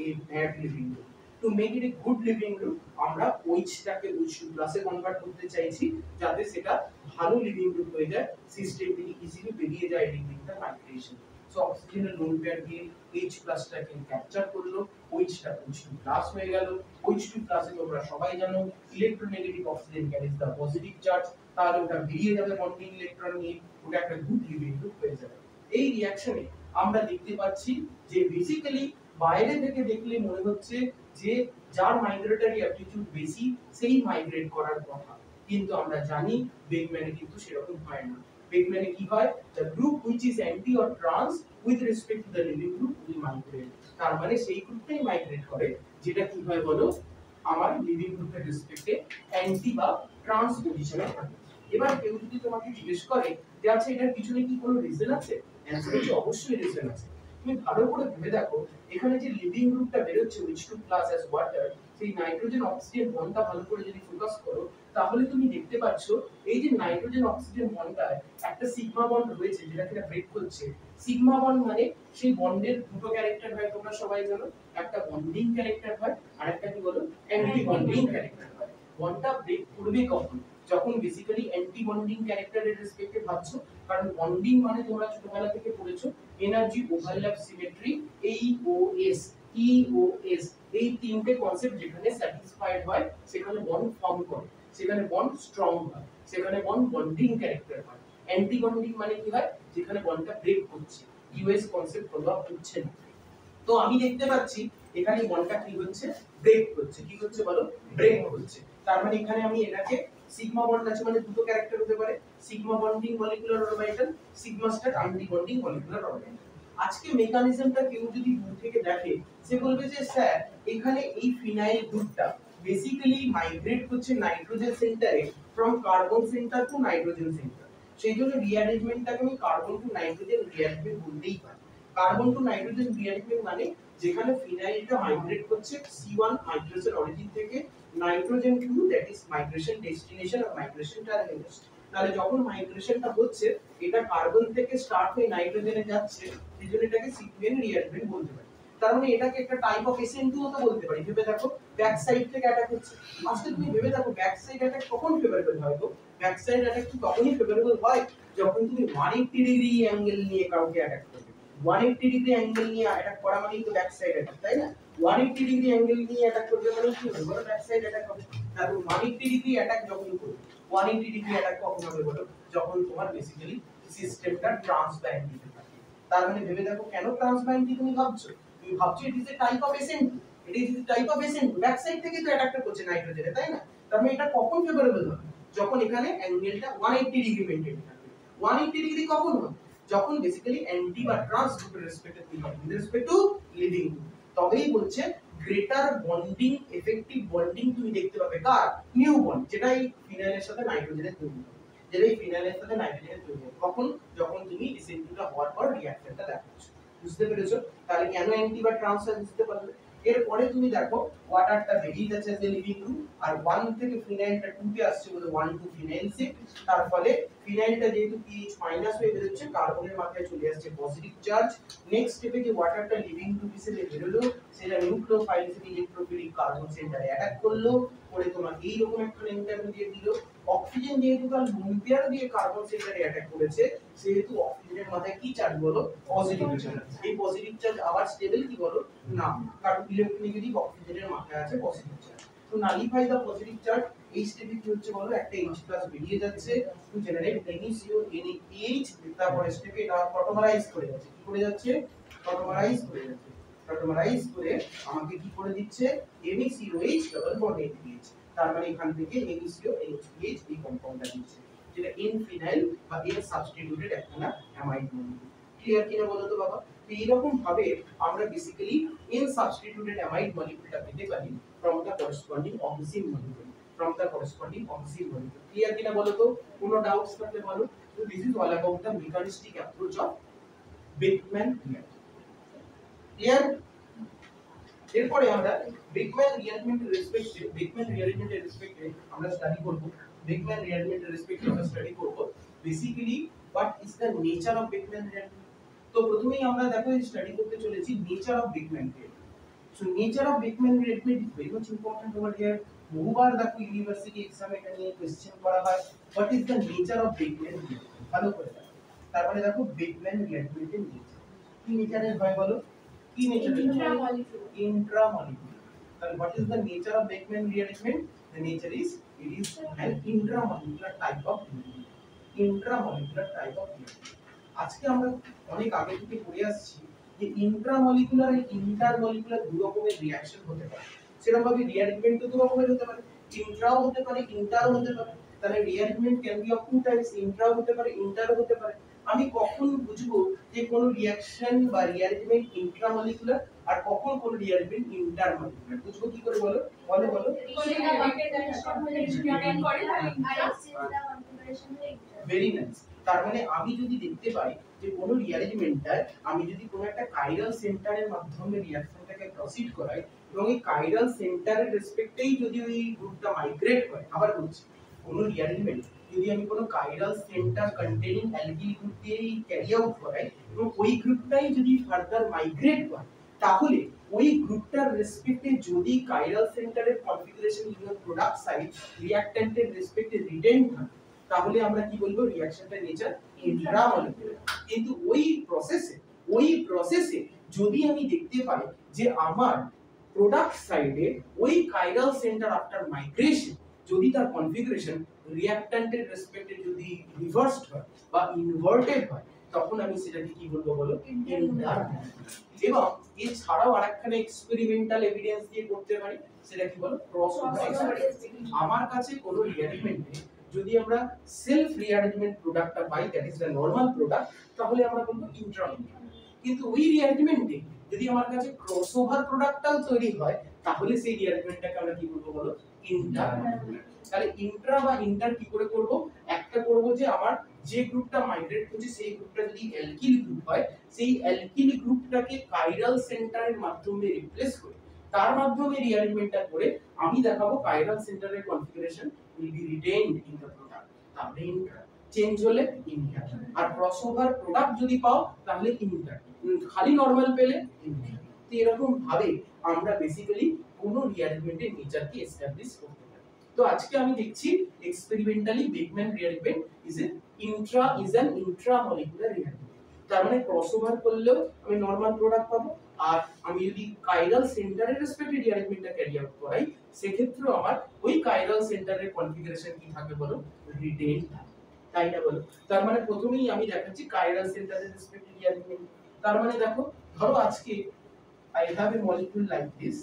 a bad living group. To make it a good living group, আমরা OH-টাকে OH2+ এ কনভার্ট করতে চাইছি, যাতে সেটা ভালো লিভিং গ্রুপ হয়ে যায়, সিস্টেম থেকে ইজিলি বেরিয়ে যায় ডিউরিং দ্য মাইগ্রেশন। সো অক্সিজেনের লোন পেয়ার দিয়ে H+টাকে ক্যাপচার করলো, OH-টা OH2+ হয়ে গেল। OH2+ এ তোমরা সবাই জানো electronegative oxygen carries the positive charge, তাহলে ওটা বেরিয়ে যাবে বন্ডিং ইলেকট্রন নিয়ে, ওটা একটা গুড লিভিং গ্রুপ হয়ে যাবে। এই রিঅ্যাকশনে আমরা দেখতে পাচ্ছি যে বেসিক্যালি বাইরে থেকে দেখলে মনে হচ্ছে যে যার মাইগ্রেটরি অ্যাপটিটিউড বেশি সেই মাইগ্রেট করার কথা, কিন্তু আমরা জানি বেগম্যানে কিন্তু সেরকম হয় না। বেগম্যানে কি হয়? the group which is anti or trans with respect to the living group will migrate। তার মানে সেই গ্রুপটাই মাইগ্রেট করে যেটা কি হয় বলো? আমার লিভিং গ্রুপের রেসপেক্টে অ্যান্টি বা ট্রান্স পজিশনে থাকে। এবার কেউ যদি তোমাকে জিজ্ঞেস করে যে আচ্ছা এটার পিছনে কি কোনো রিজন আছে, অ্যানসার হচ্ছে অবশ্যই রিজন আছে। তুমি ভালো করে ভেবে দেখো, এখানে যে লিভিং গ্রুপটা বের হচ্ছে H2+ as water, সেই নাইট্রোজেন অক্সিজেন বন্ডটা ভালো করে যদি ফোকাস করো, তাহলে তুমি দেখতে পাচ্ছ এই যে নাইট্রোজেন অক্সিজেন বন্ডটায় একটা সিগমা বন্ড রয়েছে যেটা কিনা ব্রেক করছে। সিগমা বন্ড মানে সেই বন্ডের দুটো ক্যারেক্টার হয়, তোমরা সবাই জানো, একটা বন্ডিং ক্যারেক্টার হয় আর একটা কি বলো? অ্যান্টি বন্ডিং ক্যারেক্টার হয়। বন্ডটা ব্রেক করবে কখন? যখন বেসিক্যালি অ্যান্টি বন্ডিং ক্যারেক্টারের রেসপেক্টে ভাবছো, কারণ বন্ডিং মানে তোমরা ছোটবেলা থেকে পড়েছো energy overlap symmetry, EOS EOS, এই তিনটে কনসেপ্ট যেখানে স্যাটিসফাইড হয় সেখানে বন্ড ফর্ম করে, সেখানে বন্ড স্ট্রং হয়, সেখানে বন্ড বন্ডিং ক্যারেক্টার হয়। অ্যান্টি বন্ডিং মানে কি হয়? যেখানে বন্ডটা ব্রেক করছে, ইউএস কনসেপ্ট প্রভাব হচ্ছে না। তো আমি দেখতে পাচ্ছি এখানে বন্ডটা কি হচ্ছে? ব্রেক হচ্ছে। কি হচ্ছে বলো? ব্রেক হচ্ছে। তার মানে এখানে আমি এটাকে সিগমা বন্ড আছে মানে দুটো ক্যারেক্টার হতে পারে, sigma bonding molecular orbital, sigma star anti bonding molecular orbital. আজকে মেকানিজমটা কেউ যদি দূর থেকে দেখে, সে বলবে যে স্যার এখানে এই ফিনাইল গ্রুপটা বেসিক্যালি মাইগ্রেট করছে নাইট্রোজেন সেন্টারে from carbon centre to nitrogen centre, সেই জন্য রিঅ্যারেঞ্জমেন্টটাকে আমি কার্বন টু নাইট্রোজেন রিঅ্যারেঞ্জমেন্ট বলতেই পারি। কার্বন টু নাইট্রোজেন রিঅ্যারেঞ্জমেন্ট মানে যেখানে ফিনাইলটা মাইগ্রেট করছে C1 মাইগ্রেশন অরিজিন থেকে nitrogen to, that is migration destination আর মাইগ্রেশন টার্মিনাস। তাহলে যখন মাইগ্রেশনটা হচ্ছে এটা কার্বন থেকে স্টার্ট হয়ে নাইট্রোজেনে যাচ্ছে, সেজন্য এটাকে সিকুয়েন্ট রিঅ্যারেঞ্জমেন্ট বলতে পারি। তার মানে এটাকে একটা টাইপ অফ SN2 ও তো বলতে পারি। ভেবে দেখো ব্যাক সাইড থেকে অ্যাটাক হচ্ছে। আজকে তুমি ভেবে দেখো ব্যাক সাইড অ্যাটাক কখন ফেভারেবল হয়? তো ব্যাক সাইড অ্যাটাক কি তখনই ফেভারেবল হয় যখন তুমি 180 ডিগ্রি অ্যাঙ্গেল নিয়ে কাউকে অ্যাটাক করবে। 180 ডিগ্রি অ্যাঙ্গেল নিয়ে অ্যাটাক করা মানেই তো ব্যাক সাইড অ্যাটাক, তাই না? 180 ডিগ্রি অ্যাঙ্গেল নিয়ে অ্যাটাক করবে মানে কি হবে বলো? ব্যাক সাইড অ্যাটাক হবে। তারপর 180 ডিগ্রি অ্যাটাক যখন করবে, 180 ডিগ্রি অ্যাটাক কখন হবে বলো? যখন তোমার বেসিক্যালি সিস্টেমটা ট্রান্সপ্যারেন্ট থাকে। তার মানে ভেবে দেখো কেন ট্রান্সপ্যারেন্ট তুমি ভাবছো? তুমি ভাবছো it is a type of SN, it is a type of SN, back side থেকে তো অ্যাটাকটা করছে নাইট্রোজেনে, তাই না? তার মানে এটা কখন ফেভারেবল হবে? যখন এখানে অ্যাঙ্গেলটা 180 ডিগ্রি মেইনটেইন থাকবে। 180 ডিগ্রি কখন হবে? যখন বেসিক্যালি অ্যান্টি বা ট্রান্স গ্রুপের রেসপেক্টে কি হবে, in respect to living group, তবেই বলছে গ্রেটার বন্ডিং, এফেক্টিভ বন্ডিং তুমি দেখতে পাবে কার? নিউ বন্ড, যেটা এই ফিনাইলের সাথে নাইট্রোজেনের তৈরি হবে, যেটা এই ফিনাইলের সাথে নাইট্রোজেনের তৈরি হবে। কখন? যখন তুমি ডিসেন্ট্রিটা হওয়ার পর রিঅ্যাকশনটা দেখাচ্ছ। বুঝতে পেরেছো? তাহলে কেন অ্যান্টি বা ট্রান্স বুঝতে পারলে। এরপরে তুমি দেখো ওয়াটারটা বেরিয়ে যাচ্ছে যে লিভিং গ্রুপ, আর 1 থেকে ফিনাইলটা 2 তে আসছে বলে 1 টু ফিনাইল শিফট। তার ফলে ফিনাইলটা যেহেতু pH মাইনাস হয়ে বেরোচ্ছে, কার্বনের মাত্রায় চলে আসছে পজিটিভ চার্জ। নেক্সট স্টেপে যে ওয়াটারটা লিভিং গ্রুপ হিসেবে বেরোলো, সেটা নিউক্লিওফাইল থেকে ইলেকট্রোফিলিক কার্বন সেন্টারে অ্যাটাক করলো, করে তোমার এই রকম একটা ইন্টারমিডিয়েট দিল। অক্সিজেন যেহেতু তার লোন পেয়ার দিয়ে কার্বন সেন্টারে অ্যাটাক করেছে, সেহেতু অক্সিজেনের মাথায় কি চার্জ বলো? Positive charge. এই পজিটিভ চার্জ আবার স্টেবল কি বলো? না, কারণ ইলেকট্রোনেগেটিভ অক্সিজেনের মাথায় আছে পজিটিভ চার্জ। তো নালিফাই দা পজিটিভ চার্জ। এই স্টেপে কি হচ্ছে বলো? একটা H+ বেরিয়ে যাচ্ছে টু জেনারেট NaCO NaH। তারপরে স্টেপে এটা টটোমারাইজ করে যাচ্ছে। কি করে যাচ্ছে? টটোমারাইজ করে যাচ্ছে। টটোমারাইজ করে আমাকে কি করে দিচ্ছে? NaCOH double bond NH। তার মানে এখান থেকে NaCO NH এই কম্পাউন্ডটা দিচ্ছে, যেটা ইনফিনাইল বা এর সাবস্টিটিউটেড একটা অ্যামাইড মলিকিউল। ক্লিয়ার কিনা বলো তো বাবা? তো এইরকম ভাবে আমরা বেসিক্যালি ইন সাবস্টিটিউটেড অ্যামাইড মলিকিউলটা পেতে পারি from the corresponding oxime molecule, from the corresponding oxime molecule. Clear কিনা বলো তো? কোনো ডাউটস থাকলে বলো। তো this is all about the mechanistic approach of Beckmann reaction. Clear? এরপরে আমরা বেকম্যান রিঅ্যারেঞ্জমেন্টের রেসপেক্টে আমরা স্টাডি করব। বেকম্যান রিঅ্যারেঞ্জমেন্টের রেসপেক্টে আমরা স্টাডি করব basically what is the nature of Beckman rearrangement. তো প্রথমেই আমরা দেখো স্টাডি করতে চলেছি nature of Beckman rearrangement. So nature of Beckman rearrangement is very much important over here. বহুবার দেখো ইউনিভার্সিটি এক্সামে এটা নিয়ে কোশ্চেন করা হয়, what is the nature of Beckman rearrangement. ভালো করে দেখো। তারপরে দেখো বেকম্যান রিঅ্যারেঞ্জমেন্টের নেচার কি নেচারের হয় বলো? কি নেচারের? Intramolekular. তাহলে what is the nature of Beckmann rearrangement? The nature is it is an intramolecular type of rearrangement. Intramolecular type of rearrangement. আজকে আমরা অনেক আগে থেকে পড়ে আসছি যে ইন্ট্রামলিকুলার আর ইন্টারমলিকুলার দুই রকমের রিঅ্যাকশন হতে পারে। সেরকম ভাবে রিঅ্যারেঞ্জমেন্ট তো দুই রকমের হতে পারে, ইন্ট্রাও হতে পারে, ইন্টারও হতে পারে। তাহলে rearrangement can be of two types, ইন্ট্রাও হতে পারে, ইন্টারও হতে পারে। আমি কখন বুঝবো যে কোন রিঅ্যাকশন বা রিঅ্যারেঞ্জমেন্ট ইন্ট্রামলিকুলার আর কখন কোন রিঅ্যারেঞ্জমেন্ট ইন্টারমলিকুলার? বুঝবো কি করে বলো? বলো বলো। Very nice. তার মানে আমি যদি দেখতে পাই যে কোন রিঅ্যারেঞ্জমেন্টটা আমি যদি কোন একটা কাইরাল সেন্টারের মাধ্যমে রিঅ্যাকশনটাকে প্রসিড করাই এবং এই কাইরাল সেন্টারের রেসপেক্টেই যদি ওই গ্রুপটা মাইগ্রেট করে, আবার বলছি কোন রিঅ্যারেঞ্জমেন্ট যদি আমি কোনো chiral centre containing alkyl group দিয়েই ক্যারি আউট করাই এবং ওই গ্রুপটাই যদি ফার্দার মাইগ্রেট করে, তাহলে ওই গ্রুপটার রেসপেক্টে যদি কাইরাল সেন্টারের কনফিগারেশন ইউনিয়ন প্রোডাক্ট সাইড রিঅ্যাকট্যান্টের রেসপেক্টে রিটেইন থাকে, তাহলে আমরা কি বলবো? রিঅ্যাকশনটার নেচার ইন্ট্রামলিকুলার। কিন্তু ওই প্রসেসে যদি আমি দেখতে পাই যে আমার প্রোডাক্ট সাইডে ওই কাইরাল সেন্টার আফটার মাইগ্রেশন যদি তার কনফিগারেশন রিঅ্যাকট্যান্টের রেসপেক্টে যদি রিভার্সড হয় বা ইনভার্টেড হয়, তখন আমি সেটাকে কি বলবো বলো? ইন্টারমলিকুলার। এবং এছাড়াও আরেকখানে এক্সপেরিমেন্টাল এভিডেন্স দিয়ে করতে পারি, সেটা কি বলো? Cross over. আমার কাছে কোনো রিঅ্যারেঞ্জমেন্টে যদি আমরা সেলফ রিঅ্যারেঞ্জমেন্ট প্রোডাক্টটা পাই, that is the normal product, তাহলে আমরা বলবো ইন্ট্রামলিকুলার। কিন্তু ওই রিঅ্যারেঞ্জমেন্টে যদি আমার কাছে ক্রসওভার প্রোডাক্টটাও তৈরি হয়, তাহলে সেই রিঅ্যারেঞ্জমেন্টটাকে আমরা কি বলবো বলো? ইন্টারমলিকুলার। তাহলে ইন্ট্রা বা ইন্টার কি করে করব? একটা করব যে আমার যে গ্রুপটা মাইগ্রেট করছে সেই গ্রুপটা যদি অ্যালকিল গ্রুপ হয়, সেই অ্যালকিল গ্রুপটাকে কাইরাল সেন্টারের মাধ্যমে রিপ্লেস করে তার মাধ্যমে রিঅ্যারেঞ্জমেন্টটা করে আমি দেখাবো কাইরাল সেন্টারের configuration will be retained in the product. তাহলে ইন্ট্রা, চেঞ্জ হলে ইন্টার। আর ক্রসওভার প্রোডাক্ট যদি পাও তাহলে ইন্টার, খালি নরমাল পেলে ইন্টার। তো এরকম ভাবে আমরা বেসিক্যালি কোন রিঅ্যারেঞ্জমেন্টের নেচারকে এস্টাবলিশ করতে পারি। তো আজকে আমি দেখছি experimentally Beckmann rearrangement is an intramolecular rearrangement. তো তার মানে ক্রসওভার করলেও আমি নরমাল প্রোডাক্ট পাবো, আর আমি যদি কাইরাল সেন্টারের রেসপেক্টিভ রিঅ্যারেঞ্জমেন্টটা ক্যারি আউট করাই সেক্ষেত্রে আমার ওই কাইরাল সেন্টারের কনফিগারেশন কি থাকবে বলো, রিটেইন থাকে, তাই না বলো? তার মানে প্রথমেই আমি দেখাচ্ছি কাইরাল সেন্টারের রেসপেক্টিভ রিঅ্যারেঞ্জমেন্ট। তার মানে দেখো, ধরো আজকে I have a molecule like this,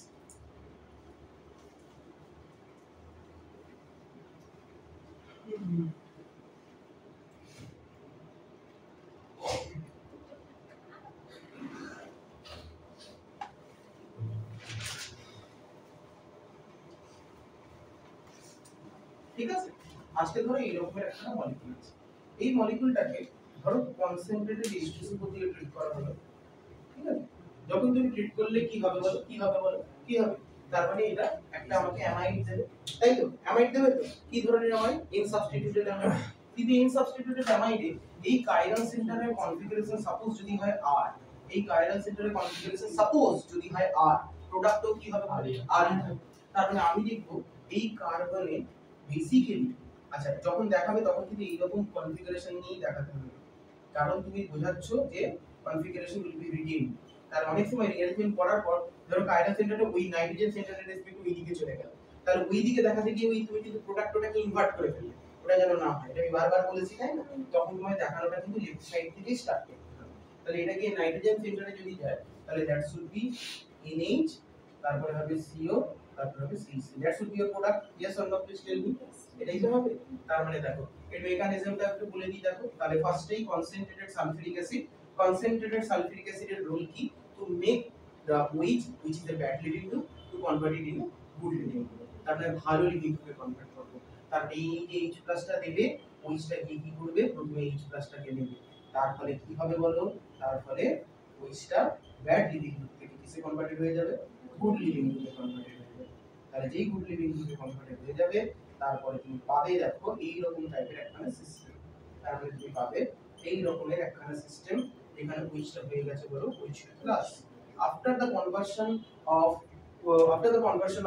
ঠিক আছে? আজকে ধরো এইরকমের একটা মলিকিউল আছে, এই মলিকিউলটাকে ধরো কনসেন্ট্রেটেড H2 দিয়ে ট্রিট করা হলো, ঠিক আছে? যখন তুমি ট্রিট করলে কি হবে বলো, কি হবে বলো, কি হবে? তার মানে এটা একটা আমাকে অ্যামাইড দেবে, তাই তো? অ্যামাইড দেবে তো, কি ধরনের অ্যামাইড? In substituted amide. কিন্তু ইন সাবস্টিটিউটেড অ্যামাইডে এই কাইরাল সেন্টারের কনফিগারেশন সাপোজ যদি হয় R, এই কাইরাল সেন্টারের কনফিগারেশন সাপোজ যদি হয় R, প্রোডাক্টও কি হবে? R ই হবে। তার মানে আমি দেখব এই কার্বনে বেসিক্যালি, আচ্ছা যখন দেখাবে তখন কিন্তু এইরকম কনফিগারেশন নিয়েই দেখাতে হবে, কারণ তুমি বোঝাচ্ছ যে কনফিগারেশন উইল বি রিডিউড। তার অনেক সময় রিঅ্যারেঞ্জমেন্ট করার পর ধরো কাইরাল সেন্টারটা ওই নাইট্রোজেন সেন্টারের রেসপেক্টিভ ওই দিকে চলে গেল, তাহলে ওই দিকে দেখাতে গিয়ে ওই তুমি কিন্তু প্রোডাক্টটাকে ইনভার্ট করে ফেললে, ওটা যেন না হয়, এটা আমি বারবার বলেছি তাই না? তখন তোমায় দেখানোটা কিন্তু লেফট সাইড থেকে স্টার্ট করতে হবে। তাহলে এটা গিয়ে নাইট্রোজেন সেন্টারে যদি যায় তাহলে দ্যাট শুড বি NH, তারপরে হবে CO, তারপরে হবে CC, that should be your product. Yes or no, please tell me. এটাই তো হবে। তার মানে দেখো এর মেকানিজমটা একটু বলে দিই, দেখো তাহলে ফার্স্টেই concentrated sulphuric acid, concentrated sulphuric অ্যাসিডের রোল কি, to make the OH which is a bad leading group to convert it into good leading group, তার মানে ভালো লিডিং গ্রুপে কনভার্ট করব। তারপরে এই যে H প্লাসটা দেবে, OH-টা গিয়ে কি করবে, প্রথমে H প্লাসটাকে নেবে, তার ফলে কি হবে বলো, তার ফলে OH-টা ব্যাড লিডিং গ্রুপ থেকে কিসে কনভার্টেড হয়ে যাবে, গুড লিডিং গ্রুপে কনভার্টেড হয়ে যাবে। তাহলে যেই গুড লিডিং গ্রুপে কনভার্টেড হয়ে যাবে তারপরে তুমি পাবে দেখো এই রকম টাইপের একখানা সিস্টেম, তার মানে তুমি পাবে এই রকমের একখানা সিস্টেম, এখানে OH-টা হয়ে গেছে বলো OH2 plus. after the conversion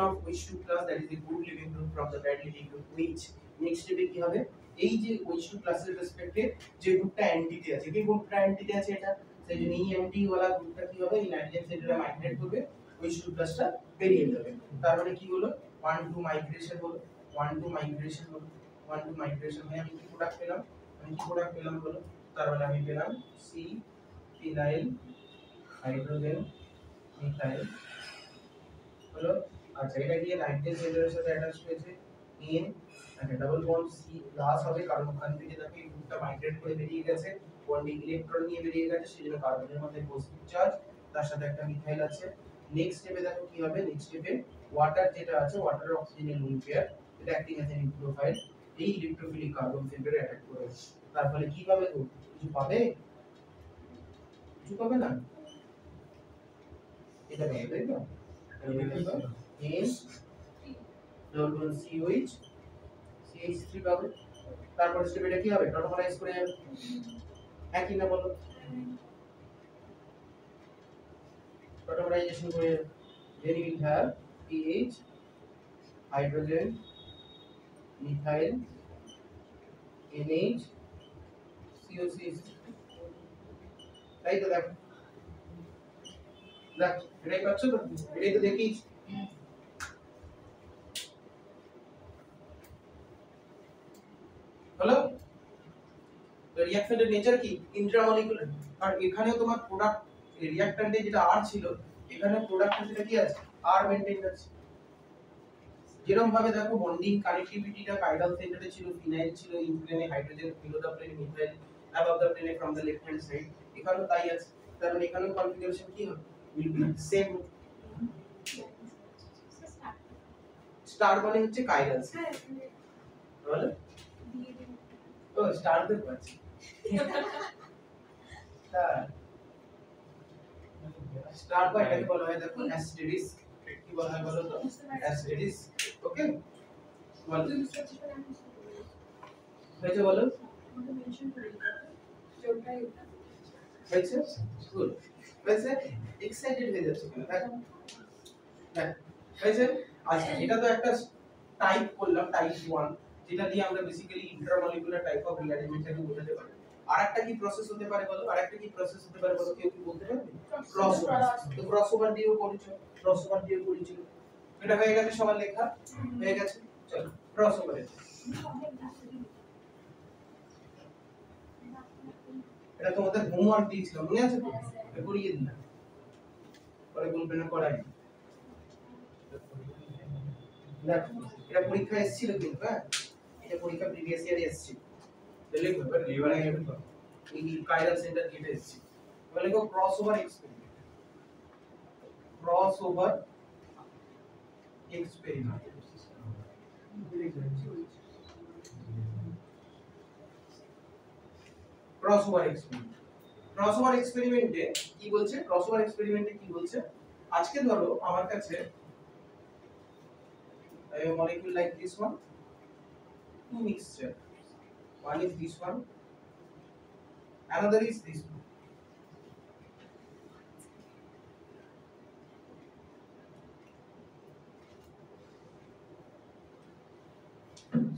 of OH2 plus, that is the good living group from the bad living group, which next স্টেপে কি হবে, এই যে OH2 plus এর রেসপেক্টে যে গ্রুপটা অ্যান্টিতে আছে, কি গ্রুপটা অ্যান্টিতে আছে এটা, সেই জন্য এই অ্যান্টি ওয়ালা গ্রুপটা কি হবে, এই নাইট্রোজেন সেন্টারে মাইগ্রেট করবে, OH2 প্লাসটা বেরিয়ে যাবে। তার মানে কি হলো, 1 2 মাইগ্রেশন হলো, 1 2 মাইগ্রেশন হলো, 1 2 মাইগ্রেশন হয়ে আমি কি প্রোডাক্ট পেলাম, আমি কি প্রোডাক্ট পেলাম বলো, তার মানে আমি পেলাম C ফিনাইল হাইড্রোজেন মিথাইল হলো। আচ্ছা এটা গিয়ে নাইট্রোজেন সেন্টারের সাথে অ্যাটাচ হয়েছে, N একটা ডাবল বন্ড C প্লাস হবে, কারণ ওখান থেকে দেখো এই গ্রুপটা মাইগ্রেট করে বেরিয়ে গেছে, বন্ডে ইলেকট্রন নিয়ে বেরিয়ে গেছে, সেজন্য কার্বনের মধ্যে পজিটিভ চার্জ, তার সাথে একটা মিথাইল আছে। নেক্সট স্টেপে দেখো কি হবে, নেক্সট স্টেপে ওয়াটার যেটা আছে, ওয়াটার অক্সিজেনের লুন পেয়ার, এটা অ্যাক্টিং অ্যাজ এন ইলেকট্রোফাইল, এই ইলেকট্রোফিলিক কার্বন সেন্টারে অ্যাটাক করে, তার ফলে কি পাবে, তো কিছু পাবে, কিছু পাবে না, এটা পাবে তাই তো, N ডবল COH CH3 পাবে। তারপর স্টেপ এটা কি হবে, টটোমারাইজ করে যাবে, একই না বলো, টটোমারাইজেশন করে, then we have PH hydrogen methyl NH COCH, তাই তো দেখো, দেখ এটাই পাচ্ছ তো, এটাই তো দেখিস। হলো, তো রিঅ্যাকশনের নেচার কি, ইন্ট্রামলিকুলার, আর এখানেও তোমার প্রোডাক্ট রিঅ্যাকট্যান্টে যেটা R ছিল, এখানে প্রোডাক্টে যেটা কি আছে, R মেইনটেইন আছে। যেরকম ভাবে দেখো বন্ডিং কানেক্টিভিটিটা কাইরাল সেন্টারে ছিল, ফিনাইল ছিল ইন প্লেনে, hydrogen below the plane, methyl above the প্লেনে from the left hand side, এখানেও তাই আছে। তার মানে এখানেও কনফিগারেশন কি হবে, উইল বি সেম। স্টার মানে হচ্ছে কাইরাল, বলে ও স্টার দেখো আছে স্টার বা এটাকে বলা হয় দেখো অ্যাস্টেরিস্ক, কি বলা হয় বলো তো, অ্যাস্টেরিস্ক। ওকে বলো হয়েছে, বলো হয়েছে, গুড হয়েছে, এক্সাইটেড হয়ে যাচ্ছে কেন, দেখো দেখ হয়েছে। আচ্ছা এটা তো একটা টাইপ করলাম, টাইপ 1, যেটা দিয়ে আমরা বেসিক্যালি ইন্টারমলিকুলার টাইপ অফ রিঅ্যারেঞ্জমেন্টটাকে বোঝাতে পারি। আরেকটা কি প্রসেস হতে পারে বলো, আরেকটা কি প্রসেস হতে পারে বলো, কেউ কি বলতে পারবে? ক্রসওভার। তো ক্রসওভার দিয়েও পরিচয়, ক্রসওভার দিয়েও পরিচয়। এটা হয়ে গেছে সবার লেখা হয়ে গেছে। চলো ক্রসওভারে এটা তোমাদের হোমওয়ার্ক দিয়েছিল মনে আছে তো? করিয়ে দিলাম, পরে বলবে না করাই। দেখো এটা পরীক্ষা এসেছিল কিন্তু, হ্যাঁ এটা পরীক্ষা প্রিভিয়াস ইয়ারে এসেছিল। তাহলে ব্যাপার লেবারে এই কাইরাল সেন্টার থেকে এসেছিল। বলে গো crossover experiment, crossover experiment. Crossover experiment, crossover এক্সপেরিমেন্টে কি বলছে? ক্রসওভার এক্সপেরিমেন্টে কি বলছে? আজকে ধরো আমার কাছে a molecule like this one, two mixture, one is this one, another is this one.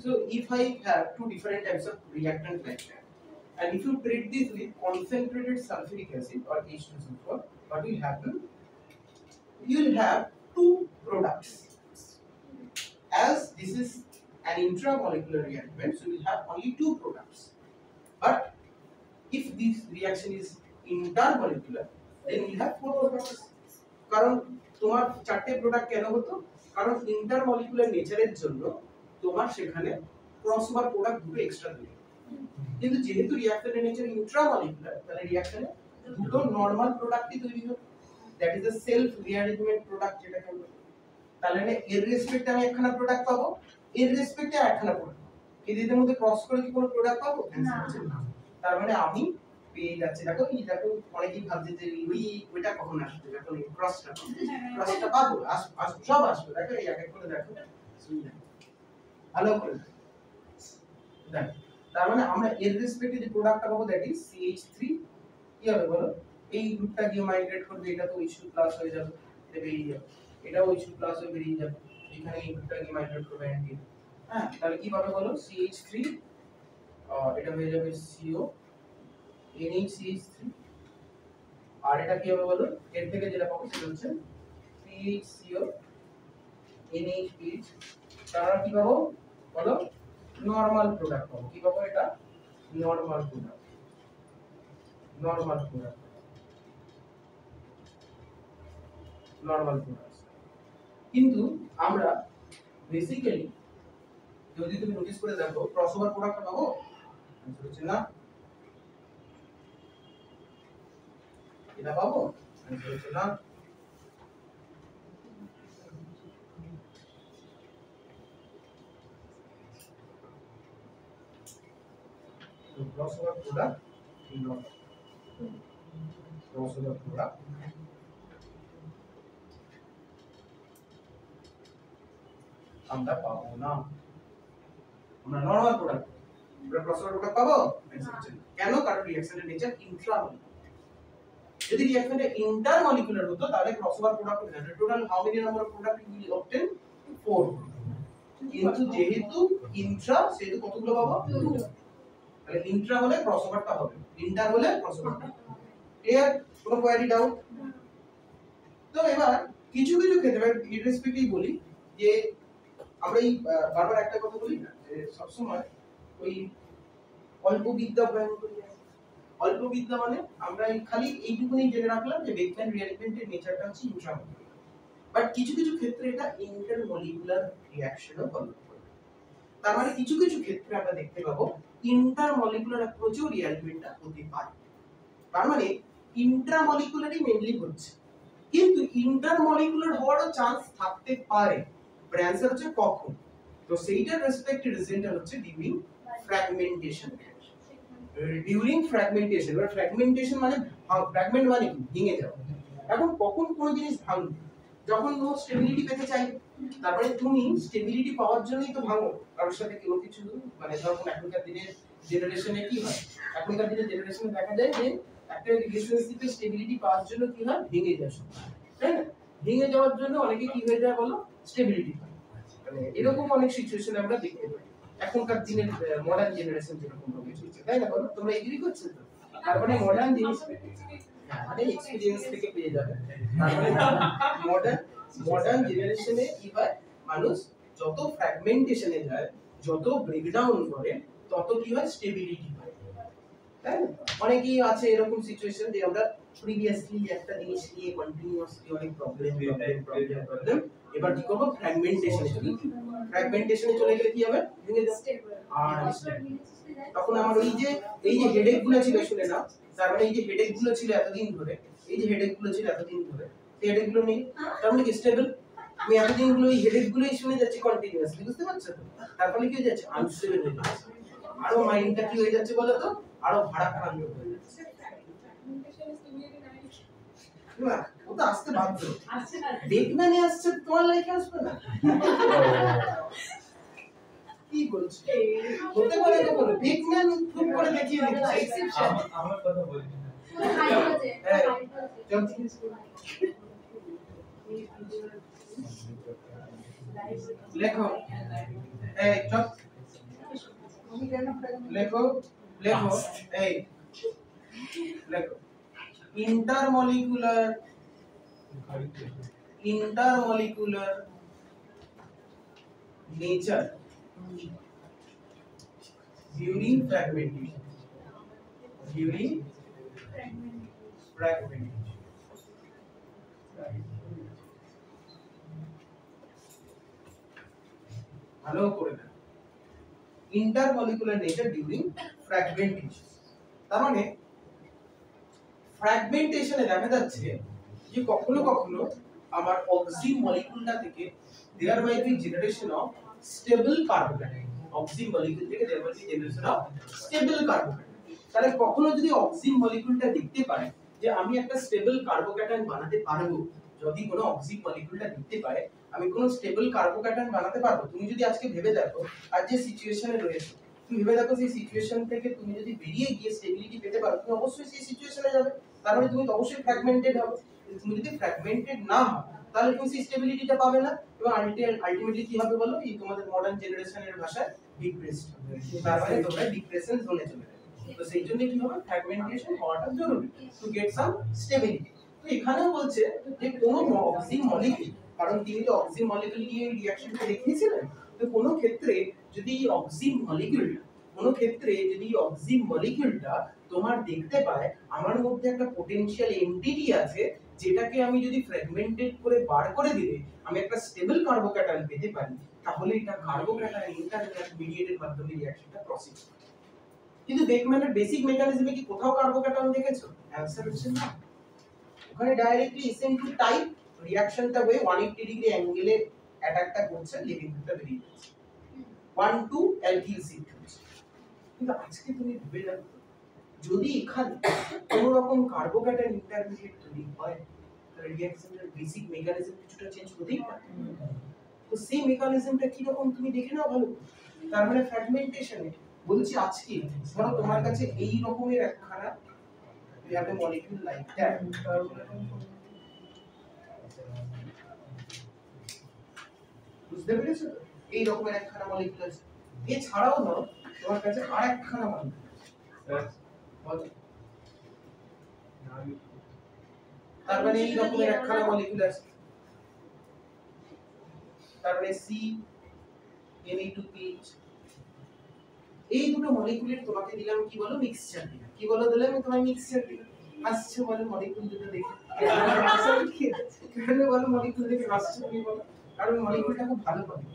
So if I have two different types of reactant like that, and if you treat this with concentrated sulfuric acid or H2SO4, what will happen? You will have two products. As this is an intramolecular reactant, so we will have only two products. But if this reaction is intermolecular, then we will have four products. কারণ তোমার চারটে প্রোডাক্ট কেন হতো? কারণ ইন্টারমলিকুলার নেচারের জন্য তোমার সেখানে ক্রসওভার প্রোডাক্ট দুটো এক্সট্রা দিবে। কিন্তু যেহেতু রিঅ্যাকশনের নেচার ইন্ট্রামলিকুলার, তাহলে রিঅ্যাকশনে দুটো নরমাল প্রোডাক্টই তৈরি হবে। That is the self rearrangement product যেটাকে বলে। তাহলে এর রেসপেক্টে আমি একখানা প্রোডাক্ট পাবো, এর রেসপেক্টে একখানা প্রোডাক্ট। এই দুটোর মধ্যে ক্রস করে কি কোনো প্রোডাক্ট পাবো? না। তার মানে আমি পেয়ে যাচ্ছি। দেখো এই দেখো অনেকেই ভাবছে যে ওইটা কখন আসবে, যখন এই ক্রসটা পাবো আসবে সব আসবে। দেখো এই এক এক করে দেখো ভালো করে দেখো। তার মানে আমরা এর রেসপেক্টে যে প্রোডাক্টটা পাবো দ্যাট ইজ CH3 কি হবে বলো? এই গ্রুপটা গিয়ে মাইগ্রেট করবে, এটা তো H2 প্লাস হয়ে যাবে, এটা বেরিয়ে যাবে, এটাও H2 প্লাস হয়ে বেরিয়ে যাবে, এখানে এই গ্রুপটা গিয়ে মাইগ্রেট করবে অ্যান্টিন। হ্যাঁ তাহলে কি পাবে বলো? CH3 এটা হয়ে যাবে CO NaCH3, আর এটা কি হবে বলো? এর থেকে যেটা পাবো সেটা হচ্ছে CHCO NaPH। তারা কি পাবো বলো? নরমাল প্রোডাক্ট পাবো। কি পাবো? এটা normal product, normal product, normal product. কিন্তু আমরা বেসিক্যালি যদি তুমি নোটিস করে দেখো ক্রসওভার প্রোডাক্ট পাবো হচ্ছে না, এটা পাবো হচ্ছে না। crossover product not crossover product আমরা পাবো না, আমরা নরমাল প্রোডাক্ট, আমরা ক্রসওভার প্রোডাক্ট পাবো কেন? কারণ রিঅ্যাকশনের নেচার ইন্ট্রামলিকুলার। যদি রিঅ্যাকশনটা ইন্টারমলিকুলার হতো তাহলে ক্রসওভার প্রোডাক্ট হতো না। Total how many number of product will be obtain? 4। কিন্তু যেহেতু ইন্ট্রা সেহেতু কতগুলো পাবো? 2। তাহলে ইন্ট্রা হলে ক্রসওভারটা হবে, ইন্টার হলে ক্রসওভারটা। ক্লিয়ার? কোনো কোয়ারি ডাউট? তো এবার কিছু কিছু ক্ষেত্রে ইররেসপেক্টিভ বলি যে আমরা এই বারবার একটা কথা বলি না যে সব সময় ওই অল্প বিদ্যা প্রয়োগ করি। অল্প বিদ্যা মানে আমরা খালি এইটুকুনি জেনে রাখলাম যে বেকম্যান রিঅ্যারেঞ্জমেন্টের নেচারটা হচ্ছে ইন্ট্রামলিকুলার, বাট কিছু কিছু ক্ষেত্রে এটা ইন্টারমলিকুলার রিঅ্যাকশনও ফলো করে। তার মানে কিছু কিছু ক্ষেত্রে আমরা দেখতে পাবো ইন্টারমলিকুলার অ্যাপ্রোচেও রিঅ্যারেঞ্জমেন্টটা হতে পারে। তার মানে ইন্ট্রামলিকুলারই মেইনলি হচ্ছে, কিন্তু ইন্টারমলিকুলার হওয়ারও চান্স থাকতে পারে। বাট অ্যানসার হচ্ছে কখন? তো সেইটার রেসপেক্টে রিজনটা হচ্ছে ডিউরিং ফ্র্যাগমেন্টেশন। ডিউরিং ফ্র্যাগমেন্টেশন, এবার ফ্র্যাগমেন্টেশন মানে ফ্র্যাগমেন্ট মানে কি? ভেঙে যাওয়া। এখন কখন কোন জিনিস ভাঙবে? যখন ও স্টেবিলিটি পেতে চাইবে। তারপরে তুমি স্টেবিলিটি পাওয়ার জন্যই তো ভাঙো কারোর সাথে কোনো কিছু, মানে ধরো এখনকার দিনের জেনারেশনে কি হয়? এখনকার দিনের জেনারেশনে দেখা যায় যে একটা রিলেশনশিপে স্টেবিলিটি পাওয়ার জন্য কি হয়? ভেঙে যায় সব, তাই না? ভেঙে যাওয়ার জন্য অনেকে কি হয়ে যায় বলো? স্টেবিলিটি পায়। মানে এরকম অনেক সিচুয়েশন আমরা দেখতে পাই। এখনকার দিনের মডার্ন জেনারেশন যেরকম ভাবে চলছে, তাই না? বলো, তোমরা এগ্রি করছো তো? তার মানে মডার্ন জিনিস মানে এক্সপেরিয়েন্স থেকে পেয়ে যাবে। তার মানে মডার্ন জেনারেশনে কি হয়, মানুষ যত ফ্র্যাগমেন্টেশনে যায়, যত ব্রেকডাউন করে, তত কি হয়, স্টেবিলিটি হয়, তাই না? অনেকেই আছে এরকম সিচুয়েশন যে আমরা প্রিভিয়াসলি একটা জিনিস নিয়ে কন্টিনিউয়াসলি অনেক প্রবলেম, এবার কি করব, ফ্র্যাগমেন্টেশনে চলে গেলে কি হবে, ভেঙে যাবে। আর তখন আমার এই যে হেডেক গুলো ছিল, শুনে না, তার মানে এই যে হেডেক গুলো ছিল এতদিন ধরে, এই যে হেডেক গুলো ছিল এতদিন ধরে, এই হেডেক গুলো নেই, তার মানে কি স্টেবল। আমি এতদিন গুলো এই হেডেক গুলোই শুনে যাচ্ছি কন্টিনিউয়াসলি, বুঝতে পারছো তো? তার ফলে কি হয়ে যাচ্ছে, আনস্টেবল হয়ে যাচ্ছে, আরো মাইন্ডটা কি হয়ে যাচ্ছে বলো তো, আরো ভাড়াক্রান্ত হয়ে যাচ্ছে। না, ও তো আসতে বাধ্য, বেকম্যানে আসছে, তোমার লাইফে আসবে না? কি বলছো, হতে পারে কখনো? বেকম্যান প্রুভ করে দেখিয়ে দিচ্ছে, এক্সেপশন। আমার কথা বলি লেখো, এই চপ লেখো, লেখো, এই লেখো, intermolecular nature during fragmentation. ভালো করে না, intermolecular nature during fragmentation, তার মানে ফ্র্যাগমেন্টেশনে দেখা যাচ্ছে যে কখনো কখনো আমার অক্সিন মলিকিউলটা থেকে thereby be generation of stable carbocation, oxime molecule থেকে thereby be generation of stable carbocation. তাহলে কখনো যদি অক্সিন মলিকিউলটা দেখতে পায় যে আমি একটা স্টেবল কার্বোক্যাটায়ন বানাতে পারবো, যদি কোনো অক্সিন মলিকিউলটা দেখতে পায় আমি কোনো স্টেবল কার্বোক্যাটায়ন বানাতে পারবো, তুমি যদি আজকে ভেবে দেখো আর যে সিচুয়েশনে রয়েছে, তুমি ভেবে দেখো সেই সিচুয়েশন থেকে তুমি যদি বেরিয়ে গিয়ে স্টেবিলিটি পেতে পারো, তুমি অবশ্যই সেই সিচুয়েশনে যাবে, তার মানে তুমি তো অবশ্যই ফ্র্যাগমেন্টেড হবে। তুমি যদি ফ্র্যাগমেন্টেড না হও তাহলে তুমি সেই স্টেবিলিটিটা পাবে না, এবং আলটিমেটলি কি হবে বলো, এই তোমাদের মডার্ন জেনারেশনের ভাষায় ডিপ্রেসড হবে, তার মানে তোমরা ডিপ্রেশন জোনে চলে যাবে। তো সেই জন্য কি হবে, ফ্র্যাগমেন্টেশন হওয়াটা জরুরি টু গেট সাম স্টেবিলিটি। তো এখানেও বলছে যে কোনো অক্সিন মলিকিউল, কারণ তিনি তো অক্সিন মলিকিউল নিয়ে রিঅ্যাকশনটা দেখিয়েছিলেন, তো কোনো ক্ষেত্রে যদি অক্সিন মলিকিউলটা তোমার দেখতে পায় আমার মধ্যে একটা পটেনশিয়াল এন্টিটি আছে, যেটাকে আমি যদি ফ্র্যাগমেন্টেড করে বার করে দিলে আমি একটা স্টেবল কার্বোক্যাটায়ন পেতে পারি, তাহলে এটা কার্বোক্যাটায়ন ইন্টারমিডিয়েটের মাধ্যমে রিঅ্যাকশনটা প্রসিড করে। কিন্তু বেকম্যানের বেসিক মেকানিজমে কি কোথাও কার্বোক্যাটায়ন দেখেছো? অ্যানসার হচ্ছে না। ওখানে ডাইরেক্টলি এসএন টু টাইপ রিঅ্যাকশনটা হয়ে 180 ডিগ্রি অ্যাঙ্গেলে অ্যাটাকটা করছে, লিভিং গ্রুপটা বেরিয়ে যাচ্ছে, 1 2 অ্যালকিল সিট হচ্ছে। কিন্তু আজকে তুমি ভেবে দেখো, যদি এখানে কোনো রকম কার্বোক্যাটায়ন ইন্টারমিডিয়েট তৈরি হয়, তাহলে রিঅ্যাকশনের বেসিক মেকানিজম কিছুটা চেঞ্জ হতেই পারে। তো সেই মেকানিজমটা কি রকম তুমি দেখে নাও ভালো। তার মানে ফ্র্যাগমেন্টেশনে বলছি আজকে ধরো তোমার কাছে এই রকমের একখানা একটা মলিকিউল লাইক দ্যাট, বুঝতে পেরেছো? এই রকমের একখানা মলিকিউল আছে, এছাড়াও ধরো তোমার কাছে আরেকখানা মলিকিউল আছে, তার মানে এই রকমের একখানা মলিকিউল আছে, তার মানে সি Na2PH, এই দুটো মলিকিউলের তোমাকে দিলাম কি বলো, মিক্সচার দিলাম। কি বলো দিলাম তোমায়, মিক্সচার দিলাম। আসছে বলে মলিকিউল দুটো দেখে কেন বলো মলিকিউল দেখে আসছে তুমি বলো, কারণ মলিকিউলটা খুব ভালো পাবে,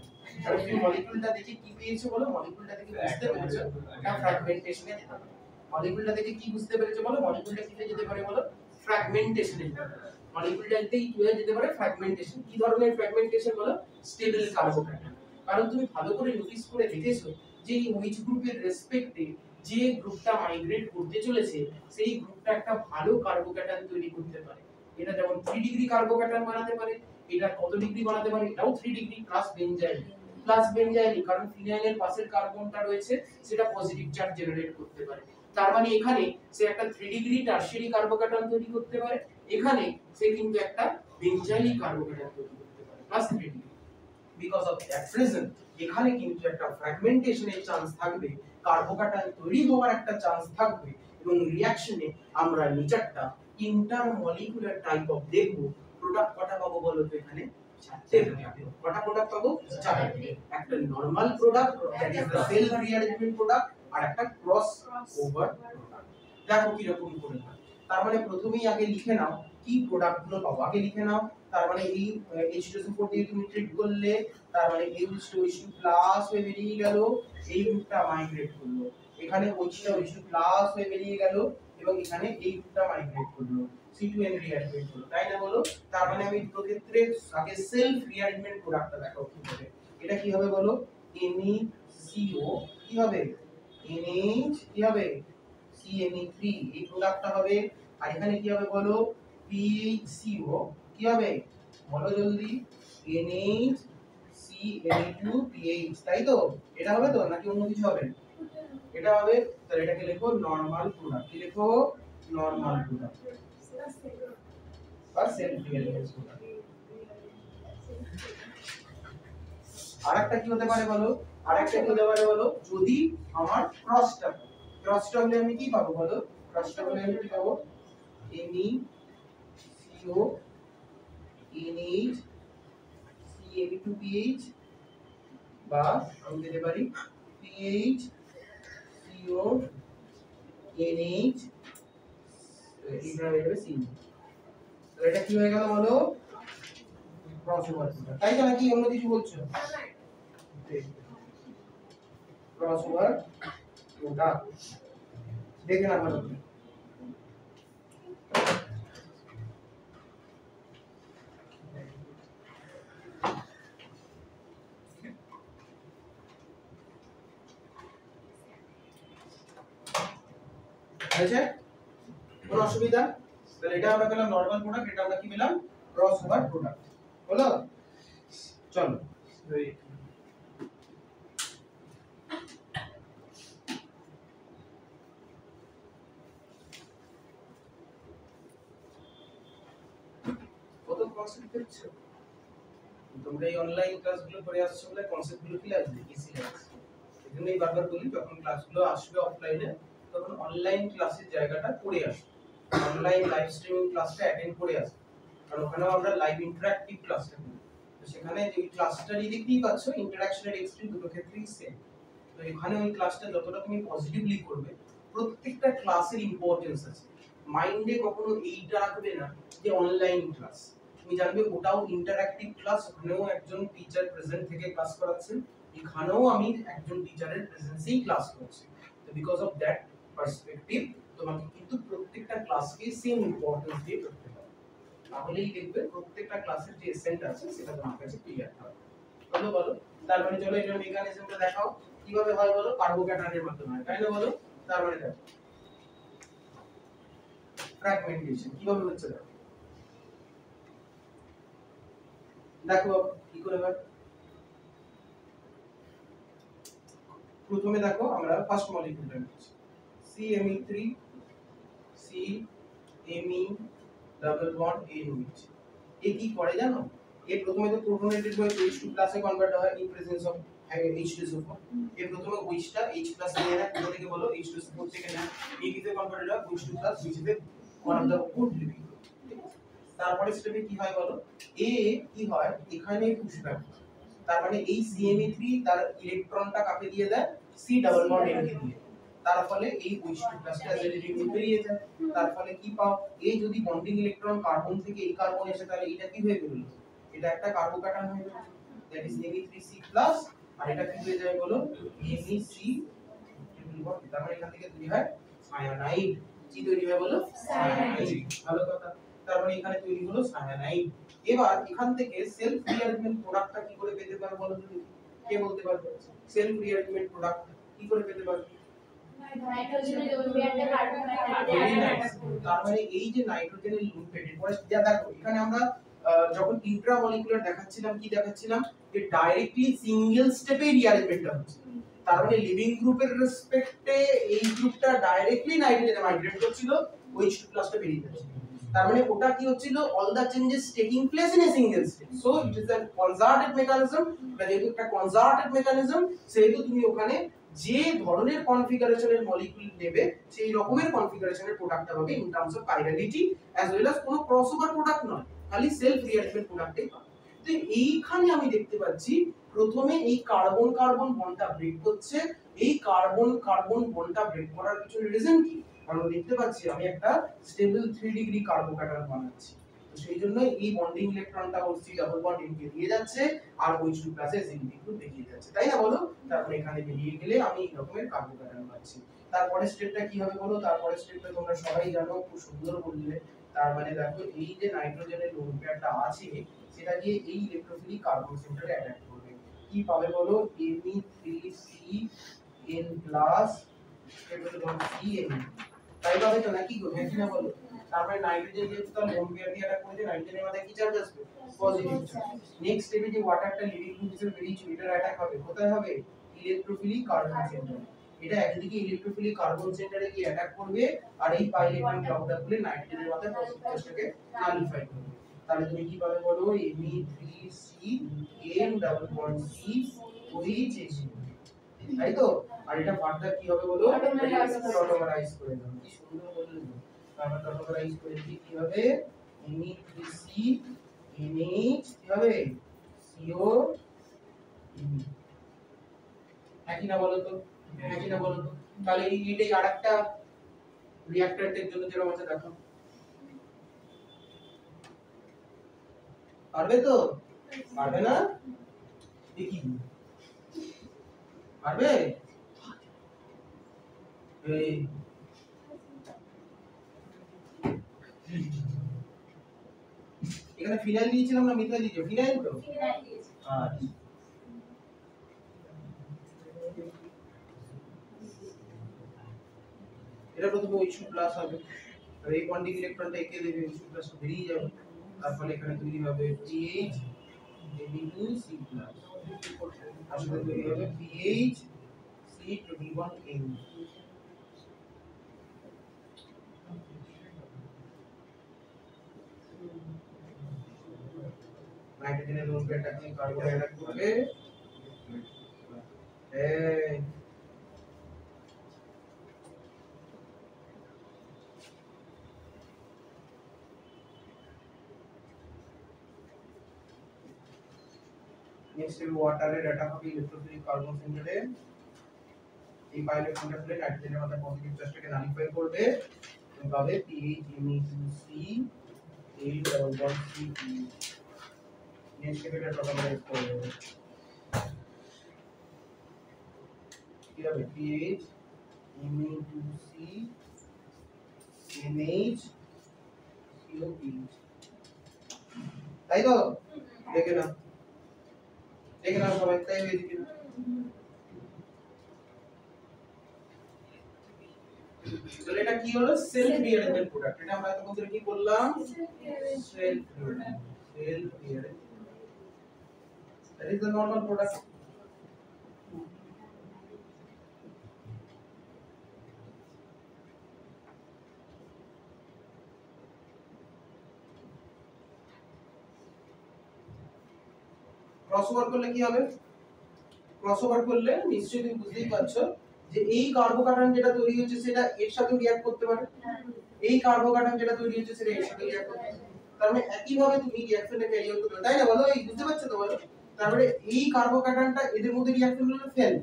কারণ তুমি মলিকিউলটা দেখে কি পেয়েছো বলো, মলিকিউলটা দেখে বুঝতে পেরেছো এটা ফ্র্যাগমেন্টেশনে যেতে পারে। মলিকিউলটা দেখে কি বুঝতে পেরেছো বলো, মলিকিউলটা কিভাবে যেতে পারে বলো, ফ্র্যাগমেন্টেশনে যেতে পারে। মলিকিউলটাতেই কিভাবে যেতে পারে, ফ্র্যাগমেন্টেশন। কি ধরনের ফ্র্যাগমেন্টেশন বলো, স্টেবল কার্বোক্যাটায়ন। কারণ তুমি ভালো করে নোটিস করে দেখেছো যে ওইচ গ্রুপের রেসপেক্টে যে গ্রুপটা মাইগ্রেট করতে চলেছে সেই গ্রুপটা একটা ভালো কার্বোক্যাটায়ন তৈরি করতে পারে। এটা যেমন 3 ডিগ্রি কার্বোক্যাটায়ন বানাতে পারে, এটা কত ডিগ্রি বানাতে পারে, এটাও 3 ডিগ্রি প্লাস বেনজাইল, কারণ ফিনাইলের পাশের কার্বনটা রয়েছে সেটা পজিটিভ চার্জ জেনারেট করতে পারে। তার মানে এখানে সে একটা 3 ডিগ্রি টারশিয়ারি কার্বোক্যাটায়ন তৈরি করতে পারে, এখানে সে কিন্তু একটা বেনজাইলিক কার্বোক্যাটায়ন তৈরি করতে পারে plus 3 degree. Because of that reason এখানে কিন্তু একটা ফ্র্যাগমেন্টেশনের চান্স থাকবে, কার্বোক্যাটায়ন তৈরি হওয়ার একটা চান্স থাকবে, এবং রিঅ্যাকশনে আমরা নিচারটা ইন্টারমলিকুলার টাইপ অফ দেখব। প্রোডাক্ট কটা পাবো বলো তো এখানে? চারটে। কটা প্রোডাক্ট পাবো? চারটে। একটা normal product that is the self rearrangement product, আর একটা ক্রস ওভার প্রোডাক্ট। দেখো কি রকম করে হয়। তার মানে প্রথমেই আগে লিখে নাও কি প্রোডাক্ট গুলো পাবো, আগে লিখে নাও। তার মানে এই H2SO4 দিয়ে তুমি ট্রিট করলে, তার মানে H2H2 প্লাস হয়ে বেরিয়ে গেল, এই গ্রুপটা মাইগ্রেট করলো, এখানে OH2 প্লাস হয়ে বেরিয়ে গেল, এবং এখানে এই গ্রুপটা মাইগ্রেট করলো, C2N রিঅ্যারেঞ্জমেন্ট হলো, তাই না বলো? তার মানে আমি দুটো ক্ষেত্রে আগে সেলফ রিঅ্যারেঞ্জমেন্ট প্রোডাক্টটা দেখো কি হবে। এটা কি হবে বলো? NeCO কি হবে? NH কি হবে? CNE3 এই প্রোডাক্টটা হবে। আর এখানে কি হবে বলো? PHCO কি হবে বলো জলদি? NHCN2PH, তাই তো? এটা হবে তো নাকি অন্য কিছু হবে? এটা হবে। তাহলে এটাকে লেখো নরমাল প্রোডাক্ট। কি লেখো? নরমাল প্রোডাক্ট বা সেলফ রিঅ্যারেঞ্জড প্রোডাক্ট। আরেকটা কি হতে পারে বলো? আরেকটা কি হতে পারে বলো? যদি আমার ক্রসটা হলে আমি কি পাবো বলো? ক্রসটা হলে আমি কি পাবো? NeCO NH CN2PH, বা আমি দিতে পারি PHCO NH এটা হয়ে যাবে CN। তাহলে এটা কি হয়ে গেল বলো? ক্রস ওভার প্রোডাক্ট, তাই তো নাকি অন্য কিছু বলছো? ক্রস ওভার প্রোডাক্ট দেখে না ভালো করে। হয়েছে? কোনো অসুবিধা? তাহলে এটা আমরা পেলাম নরমাল প্রোডাক্ট, এটা আমরা কি পেলাম? Cross over product. হলো? চলো কত কনসেপ্ট দেখছো? তোমরা এই অনলাইন ক্লাসগুলো করে আসছো বলে কনসেপ্টগুলো কি লাগবে? ইজি লাগছে। এজন্যই বারবার বলি যখন ক্লাসগুলো আসবে অফলাইনে তখন অনলাইন ক্লাসের জায়গাটা করে আসো, অনলাইন লাইভ স্ট্রিমিং ক্লাসটা অ্যাটেন্ড করে আসো, কারণ ওখানেও আমরা লাইভ ইন্টারঅ্যাক্টিভ ক্লাসটা করি। তো সেখানে যে ক্লাসটারই দেখতেই পাচ্ছ ইন্টারঅ্যাকশনের এক্সট্রিম দুটো ক্ষেত্রেই সেম। তো এখানে ওই ক্লাসটা যতটা তুমি পজিটিভলি করবে, প্রত্যেকটা ক্লাসের ইম্পর্টেন্স আছে। মাইন্ডে কখনো এইটা রাখবে না যে অনলাইন ক্লাস, তুমি জানবে ওটাও ইন্টারঅ্যাক্টিভ ক্লাস, ওখানেও একজন টিচার প্রেজেন্ট থেকে ক্লাস করাচ্ছেন, এখানেও আমি একজন টিচারের প্রেজেন্সেই ক্লাস করছি। তো বিকজ অফ দ্যাট পার্সপেক্টিভ তোমাকে কিন্তু প্রত্যেকটা ক্লাসকে সেম ইম্পর্টেন্স দিয়ে করতে হবে, তাহলেই দেখবে প্রত্যেকটা ক্লাসের যে এসেন্স আছে সেটা তোমার কাছে ক্লিয়ার হবে। বলো বলো। তারপরে চলো এটার মেকানিজমটা দেখাও কিভাবে হয় বলো? কার্বোক্যাটায়নের মাধ্যমে, তাই না বলো? তারপরে দেখো ফ্র্যাগমেন্টেশন কিভাবে হচ্ছে দেখো। দেখো কি করে হয়। প্রথমে দেখো আমরা ফার্স্ট মলিকিউলটা নিচ্ছি CMe3 CMe double bond NH। এ কি করে জানো? এ প্রথমে তো প্রোটোনেটেড হয়ে H2 প্লাসে কনভার্ট হয় ইন প্রেজেন্স অফ H2SO4। এ প্রথমে OH টা H প্লাস নিয়ে নেয়, কোথা থেকে বলো? H2SO4 থেকে নেয়। এ কিতে কনভার্টেড হয় H2 plus, which is one of the good living group। তারপরে স্টেপে কি হয় বলো? এ কি হয় এখানে পুশব্যাক, তার মানে এই CMe3 তার ইলেকট্রনটা কাকে দিয়ে দেয়? C ডাবল বন্ড N কে দিয়ে। তার ফলে এই OH2 প্লাসটা রিমুভ বেরিয়ে যায়। তার ফলে কি পাও? এই যদি বন্ডিং ইলেকট্রন কার্বন থেকে এই কার্বন এসে তাহলে এটা কি হয়ে গেল? এটা একটা কার্বোক্যাটায়ন হয়ে গেল, দ্যাট ইজ Ne3C+, আর এটা কি হয়ে যায় বলো? NeC triple bond. তার মানে এখান থেকে তৈরি হয় সায়ানাইড। কি তৈরি হয় বলো? সায়ানাইড। ভালো কথা। তার মানে এখানে তৈরি হলো সায়ানাইড। এবার এখান থেকে সেলফ রিঅ্যারেঞ্জমেন্ট প্রোডাক্টটা কি করে পেতে পারবো বলো তো? কে বলতে পারবে? সেলফ রিঅ্যারেঞ্জমেন্ট প্রোডাক্ট কি করে পেতে পারবে? নাইট্রোজেনের লুপেটে কার্বন তার মানে এই যে নাইট্রোজেনের লুপেটে পরে দেখো এখানে আমরা যখন ইন্ট্রামলিকুলার দেখাচ্ছিলাম কি দেখাচ্ছিলাম যে ডাইরেক্টলি সিঙ্গেল স্টেপে রিঅ্যারেঞ্জমেন্টটা হচ্ছে। তার মানে লিভিং গ্রুপের রেসপেক্টে এই গ্রুপটা ডাইরেক্টলি নাইট্রোজেনে মাইগ্রেট করছিল, OH2 প্লাসটা বেরিয়ে যাচ্ছে। তার মানে ওটা কি হচ্ছিল all the changes taking place in a single state, so it is a concerted mechanism, যেহেতু একটা concerted mechanism সেহেতু তুমি ওখানে যে ধরনের কনফিগারেশনের মলিকিউল নেবে সেই রকমের কনফিগারেশনের প্রোডাক্টটা হবে in terms of chirality as well as কোনো ক্রসওভার প্রোডাক্ট নয়, খালি সেলফ রিঅ্যারেঞ্জমেন্ট প্রোডাক্টই পাবে। তো এইখানে আমি দেখতে পাচ্ছি প্রথমে এই কার্বন কার্বন বন্ডটা ব্রেক হচ্ছে, এই কার্বন কার্বন বন্ডটা ব্রেক করার পিছনে রিজন কি? কারণ দেখতে পাচ্ছি আমি একটা স্টেবল 3 ডিগ্রি কার্বোক্যাটায়ন বানাচ্ছি, তো সেই জন্য এই বন্ডিং ইলেকট্রনটা OC ডাবল বন্ড এনকে দিয়ে যাচ্ছে আর OH2 প্লাসে ZD গ্রুপ বেরিয়ে যাচ্ছে, তাই না বলো? তারপরে এখানে বেরিয়ে গেলে আমি এই রকমের কার্বোক্যাটায়ন পাচ্ছি। তারপরে স্টেপটা কি হবে বলো? তারপরে স্টেপটা তোমরা সবাই জানো, খুব সুন্দর বললে। তার মানে দেখো এই যে নাইট্রোজেনের লোন পেয়ারটা আছে সেটা দিয়ে এই ইলেকট্রোফিলিক কার্বন সেন্টারে অ্যাটাক করবে, কি পাবে বলো? Me3CN+ CN, তাই পাবে তো নাকি গো? হ্যাঁ কি না বলো? তারপরে নাইট্রোজেন যেহেতু তার লোন পেয়ার দিয়ে অ্যাটাক করেছে, নাইট্রোজেনের মাথায় কি চার্জ আসবে? Positive charge. নেক্সট স্টেপে যে ওয়াটারটা লিভিং গ্রুপ হিসেবে বেরিয়েছে এটার অ্যাটাক হবে কোথায় হবে? ইলেকট্রোফিলিক কার্বন সেন্টারে। এটা একদিকে ইলেকট্রোফিলিক কার্বন সেন্টারে গিয়ে অ্যাটাক করবে আর এই পাই ইলেকট্রন ক্লাউডটা খুলে নাইট্রোজেনের মাথায় পজিটিভ চার্জটাকে নালিফাই করবে। তাহলে তুমি কি পাবে বলো? Me3CN double bond C OH, তাই তো? আর এটা ফার্দার কি হবে বলো? অটোমারাইজ করে দাও। কি সুন্দর বললে। তারপর অটোমারাইজ করে দিই কি হবে? Me3CNH কি হবে? CO একই না বলো তো? একই না বলো তো? তাহলে এইটাই আরেকটা রিঅ্যাক্টরের জন্য যেরকম আছে দেখো, পারবে তো? পারবে না? দেখি পারবে? এই এখানে ফিনাইল দিয়েছিলাম না মিথাইল দিয়েছো? ফিনাইল তো? আচ্ছা এটা প্রথমে OH2 প্লাস হবে আর এই বন্ডিং ইলেকট্রনটা একে দেবে, OH2 প্লাস বেরিয়ে যাবে, তার ফলে এখানে তৈরি হবে PH Mn2C+, আসলে তৈরি হবে PH C21N। নাইট্রোজেনের লোন পেয়ারটাকে কার্বন অ্যাটাক করবে, এই নেক্সট ওয়াটারের অ্যাটাক হবে ইলেকট্রোফিলিক কার্বন সেন্টারে, এই পাই ইলেকট্রনটা খুলে নাইট্রোজেনের মাথায় পজিটিভ চার্জটাকে নালিফাই করবে, তুমি পাবে PHME2C এই ডাবল বন্ড CP। নেক্সট এটা অটোমারাইজ করবে, কি হবে? PHME2C NH COPH, তাই তো? দেখে না দেখে না সবাই, তাই হয়েছে কিনা? তাহলে এটা কি হলো? Self rearrangement product. এটা আমরা তখন কি বললাম? Self rearrangement, that is the normal product. Crossover করলে কি হবে? ক্রসওভার করলে নিশ্চয়ই তুমি বুঝতেই পারছো যে এই কার্বোক্যাটায়ন যেটা তৈরি হচ্ছে সেটা এর সাথে রিঅ্যাক্ট করতে পারে, এই কার্বোক্যাটায়ন যেটা তৈরি হচ্ছে সেটা এর সাথে রিঅ্যাক্ট করতে পারে, তার মানে একই ভাবে তুমি রিঅ্যাকশনটা ক্যারি আউট করতে পারো, তাই না বলো? এই বুঝতে পারছো তো বলো? তারপরে এই কার্বোক্যাটায়নটা এদের মধ্যে রিঅ্যাকশন হলে ফেল,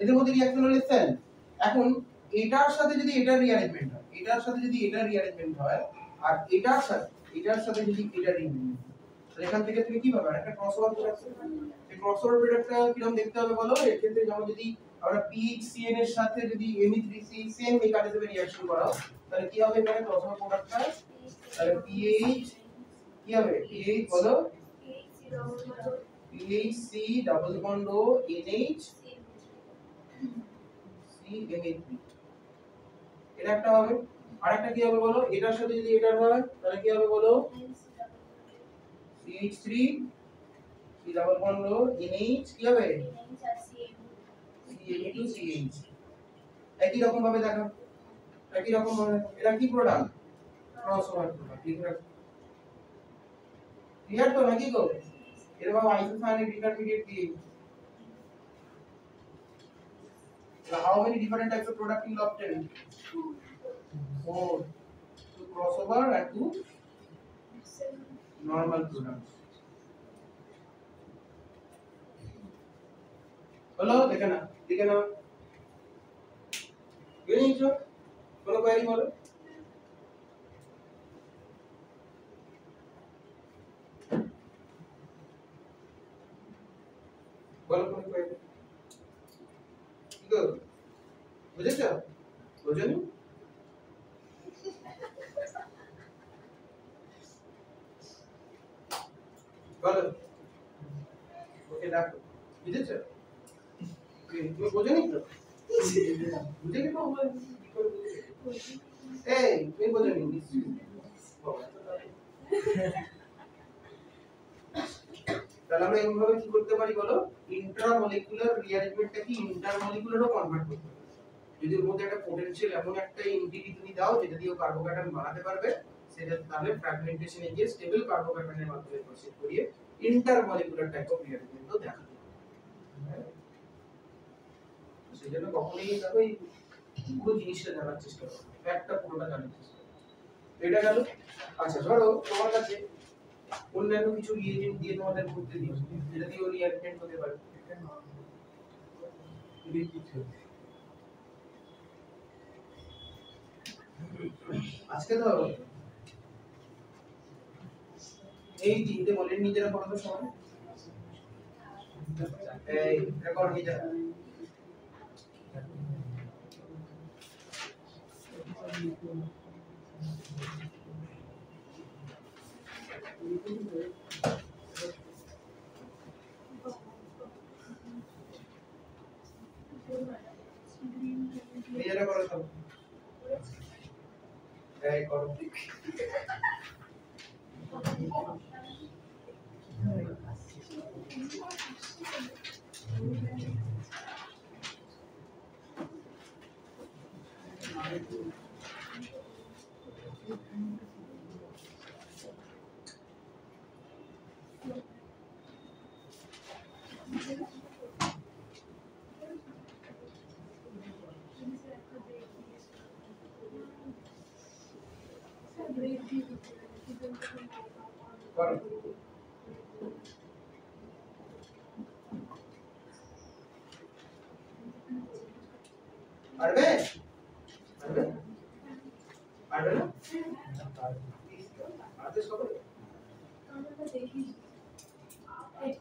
এদের মধ্যে রিঅ্যাকশন হলে ফেল। এখন এটার সাথে যদি এটার রিঅ্যারেঞ্জমেন্ট হয়, এটার সাথে যদি এটার রিঅ্যারেঞ্জমেন্ট হয় আর এটার সাথে যদি এটার রিঅ্যারেঞ্জমেন্ট, তাহলে এখান থেকে তুমি কি পাবে? একটা ক্রসওভার প্রোডাক্ট। এই ক্রসওভার প্রোডাক্টটা কিরকম দেখতে হবে বলো? এর ক্ষেত্রে যেমন যদি আমরা PHCN এর সাথে যদি Me3C সেম মেকানিজমে রিঅ্যাকশন করাও তাহলে কি হবে এখানে ক্রসওভার প্রোডাক্টটা? তাহলে PH কি হবে? PH বলো? PHC double bond O NH CNH3, এটা একটা হবে। আরেকটা কি হবে বলো? এটার সাথে যদি এটার হয় তাহলে কি হবে বলো? CH3 C double bond O NH কি হবে? CH2CH। একই রকম ভাবে দেখো, একই রকম ভাবে এটা কি প্রোডাক্ট? crossover product clear তো নাকি গো এরকম isocyanate intermediate কি how many different types of product you will obtain 4 two crossover and two normal products হলো দেখে না বুঝেছো কোনো কোয়েরি বলো বলো কোনো কোয়েরি কি গো বুঝেছো বুঝেনি বলো ওকে দেখো বুঝেছো তুমি বোঝেনি তো বুঝে কি পাবো এই তুমি বোঝেনি তাহলে আমরা এইভাবে কি করতে পারি বলো ইন্ট্রামলিকুলার রিঅ্যারেঞ্জমেন্টটাকে ইন্টারমলিকুলারও কনভার্ট করতে পারি যদি ওর মধ্যে একটা পোটেনশিয়াল এমন একটা এন্টিটি তুমি দাও যেটা দিয়ে কার্বোক্যাটায়ন বানাতে পারবে সেটা তাহলে ফ্র্যাগমেন্টেশনে গিয়ে স্টেবল কার্বোক্যাটায়নের মাধ্যমে প্রসেস করিয়ে ইন্টারমলিকুলার টাইপ অফ রিঅ্যারেঞ্জমেন্টও দেখাতে পারবে সেজন্য কখনোই দেখো এই পুরো জিনিসটা জানার চেষ্টা করো ফ্যাক্টটা পুরোটা জানার চেষ্টা করো এটা গেল আচ্ছা ধরো তোমার কাছে অন্যান্য কিছু রিএজেন্ট দিয়ে তোমাদের করতে দিই যেটা দিয়ে রিঅ্যাক্টেন্ট হতে পারে আজকে ধরো এই তিনটে মলের নিজেরা করো তো সবাই এই রেকর্ড নিজেরা নিজেরা করো সব এই করো পারবে পারবে পারবে না আদেশ হবে আমরা দেখি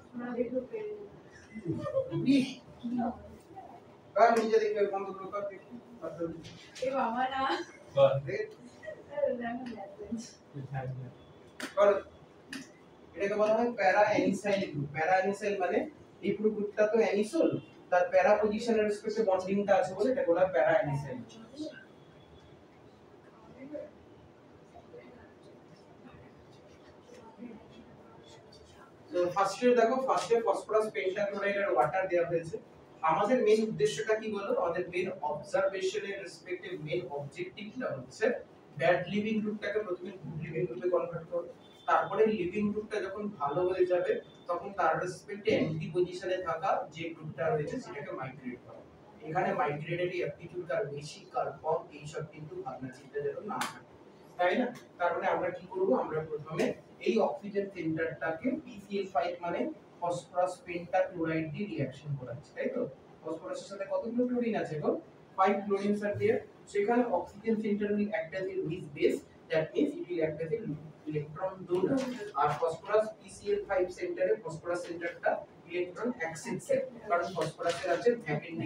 আমরা দেখো পেরে কার নিজে দেখবে বন্ধ করো কার দেখি এ বাবা না কর এটাকে বলা হয় প্যারা অ্যানিসাইল গ্রুপ প্যারা অ্যানিসাইল মানে এই পুরো গ্রুপটা তো অ্যানিসোল তার প্যারা পজিশনের রেসপেক্টে বন্ডিংটা আছে বলে এটা বলা হয় প্যারা অ্যানিসাইল তো ফার্স্টে দেখো ফার্স্টে ফসফরাস পেন্টাক্লোরাইড আর ওয়াটার দেওয়া হয়েছে আমাদের মেইন উদ্দেশ্যটা কি বলো আমাদের মেইন অবজারভেশনের রেসপেক্টে মেইন অবজেক্টিভটা হচ্ছে ব্যাড লিভিং গ্রুপটাকে প্রথমে গুড লিভিং গ্রুপে কনভার্ট করো তারপরে লিভিং গ্রুপটা যখন ভালো হয়ে যাবে তখন তার রেসপেক্টে অ্যান্টি পজিশনে থাকা যে গ্রুপটা রয়েছে সেটাকে মাইগ্রেট করো এখানে মাইগ্রেটেরই অ্যাপটিটিউড কার বেশি কার কম এই সব কিন্তু ভাবনা চিন্তা যেন না থাকে তাই না তার মানে আমরা কি করব আমরা প্রথমে এই অক্সিজেন সেন্টারটাকে PCl5 মানে ফসফরাস পেন্টাক্লোরাইড দিয়ে রিঅ্যাকশন করাচ্ছি তাই তো ফসফরাসের সাথে কতগুলো ক্লোরিন আছে গো 5 chlorines are there সেখানে oxygen centre will act as a Lewis base that means it will act as a electron donor আর ফসফরাস PCl5 সেন্টারে ফসফরাস সেন্টারটা ইলেকট্রন অ্যাক্সেপ্টর কারণ ফসফরাসের আছে ভ্যাকেন্ট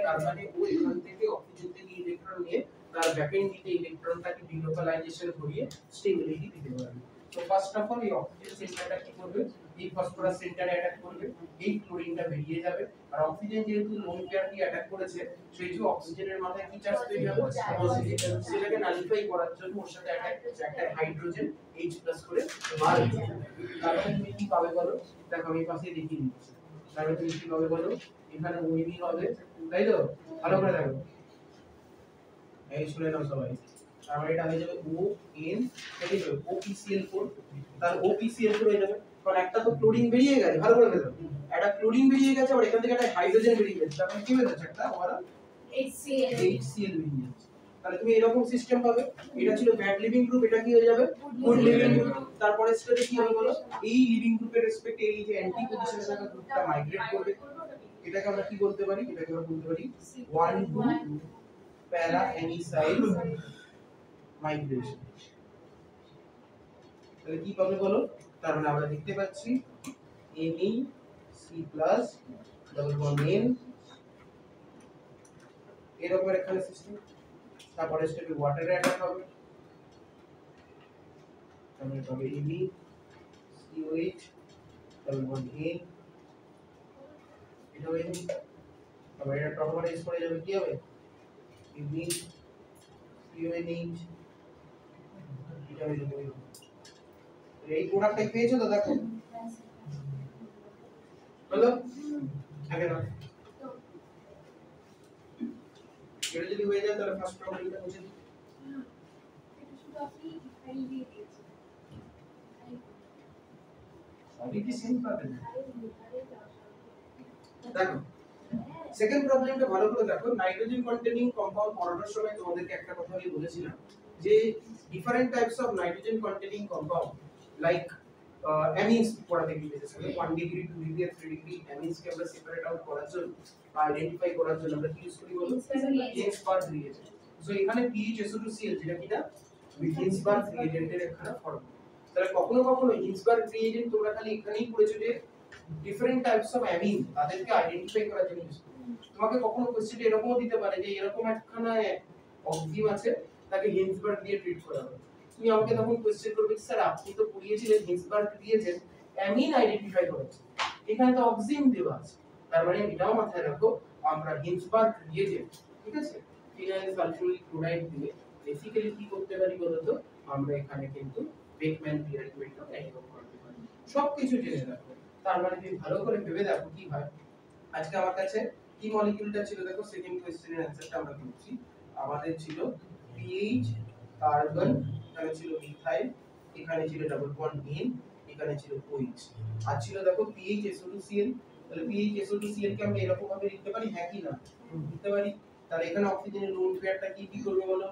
তার মানে ওই এখান থেকে অক্সিজেন থেকে ইলেকট্রন নিয়ে তার ভ্যাকেন্ট ইলেকট্রনটাকে ডিলোকালাইজেশন করিয়ে স্টেবিলিটি দিতে পারবে তো ফার্স্ট অফ অল এই অক্সিজেন সেন্টারটা কি করবে এই ফসফরাস সেন্টারে অ্যাটাক করবে এই ক্লোরিনটা বেরিয়ে যাবে আর অক্সিজেন যেহেতু লোন পেয়ার দিয়ে অ্যাটাক করেছে সেই যে অক্সিজেনের মাথায় কি চার্জ তৈরি হবে পজিটিভ সেটাকে নালিফাই করার জন্য ওর সাথে অ্যাটাক একটা হাইড্রোজেন H+ করে বার হয়ে যাবে তারপরে তুমি কি পাবে বলো দেখো আমি পাশে দেখিয়ে দিচ্ছি তারপরে তুমি কি পাবে বলো এখানে ওইবি হবে তাই তো ভালো করে দেখো এই শুনে নাও সবাই তার মানে এটা হয়ে যাবে ON, এটা কি হবে OPCl4, তার OPCl4 হয়ে যাবে। কারণ একটা তো ক্লোরিন বেরিয়ে গেছে, ভালো করে দেখো একটা ক্লোরিন বেরিয়ে গেছে, আর এখান থেকে একটা হাইড্রোজেন বেরিয়ে গেছে, তার মানে কি হয়ে যাচ্ছে একটা ওভারঅল HCl বেরিয়ে যাচ্ছে। তাহলে তুমি এরকম সিস্টেম পাবে। এটা ছিল ব্যাড লিভিং গ্রুপ, এটা কি হয়ে যাবে গুড লিভিং গ্রুপ। তারপরে স্টেজে কি হবে বলো, এই লিভিং গ্রুপের রেসপেক্টে এই যে অ্যান্টি পজিশনে থাকা গ্রুপটা মাইগ্রেট করবে, এটাকে আমরা কি বলতে পারি, এটাকে আমরা বলতে পারি 1,2 প্যারা অ্যানিসাইল মাইগ্রেশন। তাহলে কি পাবে বলো, তার মানে আমরা দেখতে পাচ্ছি NeC+ ডাবল বন্ড N, এরকম এখানে সিস্টেম। তারপরে স্টেপে ওয়াটারে অ্যাটাক হবে, তাহলে পাবে NeCOH ডাবল বন্ড N, এটা হয়ে যাবে। তারপরে এটা টটোমারাইজ করে যাবে, কি হবে NeCONH, এটা হয়ে যাবে। এই প্রোডাক্টটা পেয়েছো তো, দেখো হলো আগে না, এটা যদি হয়ে যায় তাহলে ফার্স্ট প্রবলেমটা বুঝে দিই। এটা শুধু আপনি ফাইল দিয়ে দিয়েছেন। সবই কি সেম পাবেন। দেখো সেকেন্ড প্রবলেমটা ভালো করে দেখো, নাইট্রোজেন কন্টেনিং কম্পাউন্ড পড়ানোর সময় তোমাদেরকে একটা কথা আমি বলেছিলাম যে different types of nitrogen containing compound like amines পড়াতে গিয়ে বিশেষ করে 1 ডিগ্রি 2 ডিগ্রি 3 ডিগ্রি অ্যামিনস কে আমরা সেপারেট আউট করার জন্য বা আইডেন্টিফাই করার জন্য আমরা কি ইউজ করি বলো, হিন্সবার্গ রিএজেন্ট। সো এখানে PHSO2Cl যেটা কিনা হিন্সবার্গ রিএজেন্টের একটা ফর্ম। তাহলে কখনো কখনো হিন্সবার্গ রিএজেন্ট তোমরা খালি এখানেই পড়েছো যে ডিফারেন্ট টাইপস অফ অ্যামিন তাদেরকে আইডেন্টিফাই করার জন্য ইউজ করি। তোমাকে কখনো কোশ্চেনটা এরকমও দিতে পারে যে এরকম একখানা অক্সিম আছে, তাকে হিন্সবার্গ দিয়ে ট্রিট করা হবে। তুমি আমাকে তখন কোশ্চেন করবে স্যার আপনি তো পড়িয়েছিলেন হিন্সবার্গ দিয়েছেন অ্যামিন আইডেন্টিফাই করেছেন, এখানে তো অক্সিম দেওয়া আছে, তার মানে এটাও মাথায় রাখো আমরা হিন্সবার্গ দিয়েছেন, ঠিক আছে, ফিনাইল সালফিউরিক ক্লোরাইড দিয়ে বেসিক্যালি কি করতে পারি বলতো, আমরা এখানে কিন্তু বেকম্যান রিঅ্যারেঞ্জমেন্টটা অ্যাপ্লাই করতে পারি। সবকিছু জেনে রাখো, তার মানে তুমি ভালো করে ভেবে দেখো কি হয়। আজকে আমার কাছে কি মলিকিউলটা ছিল দেখো, সেকেন্ড কোশ্চেনের অ্যানসারটা আমরা করছি। আমাদের ছিল PH কার্বন, এখানে ছিল মিথাইল, এখানে ছিল ডাবল বন্ড N, এখানে ছিল OH, আর ছিল দেখো PHSO2Cl। তাহলে PHSO2Cl কে আমরা এরকম ভাবে লিখতে পারি, হ্যাঁ কি না লিখতে পারি। তাহলে এখানে অক্সিজেনের লোন পেয়ারটা কি করবে বলো,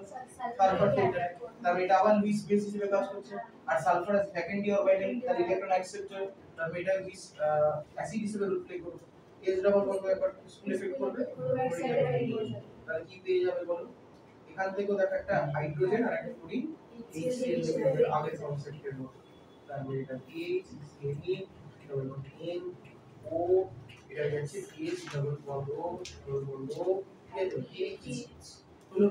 সালফার টেট্রা, তাহলে এটা আবার লুইস বেস হিসেবে কাজ করছে, আর সালফার আছে সেকেন্ডারি অরবিটাল, তাহলে ইলেকট্রন অ্যাকসেপ্টর, তাহলে এটা লুইস অ্যাসিড হিসেবে রোল প্লে করবে। এস ডাবল বন্ড একবার স্কুল এফেক্ট করবে, তাহলে কি পেয়ে যাবে বলো, এখান থেকেও দেখো একটা হাইড্রোজেন আর একটা ক্লোরিন HCl এর আগের কনসেপ্টের মতো। তাহলে এটা PH CN double bond N O, এটা যাচ্ছে PH double bond O double bond O, এই তো PH হলো।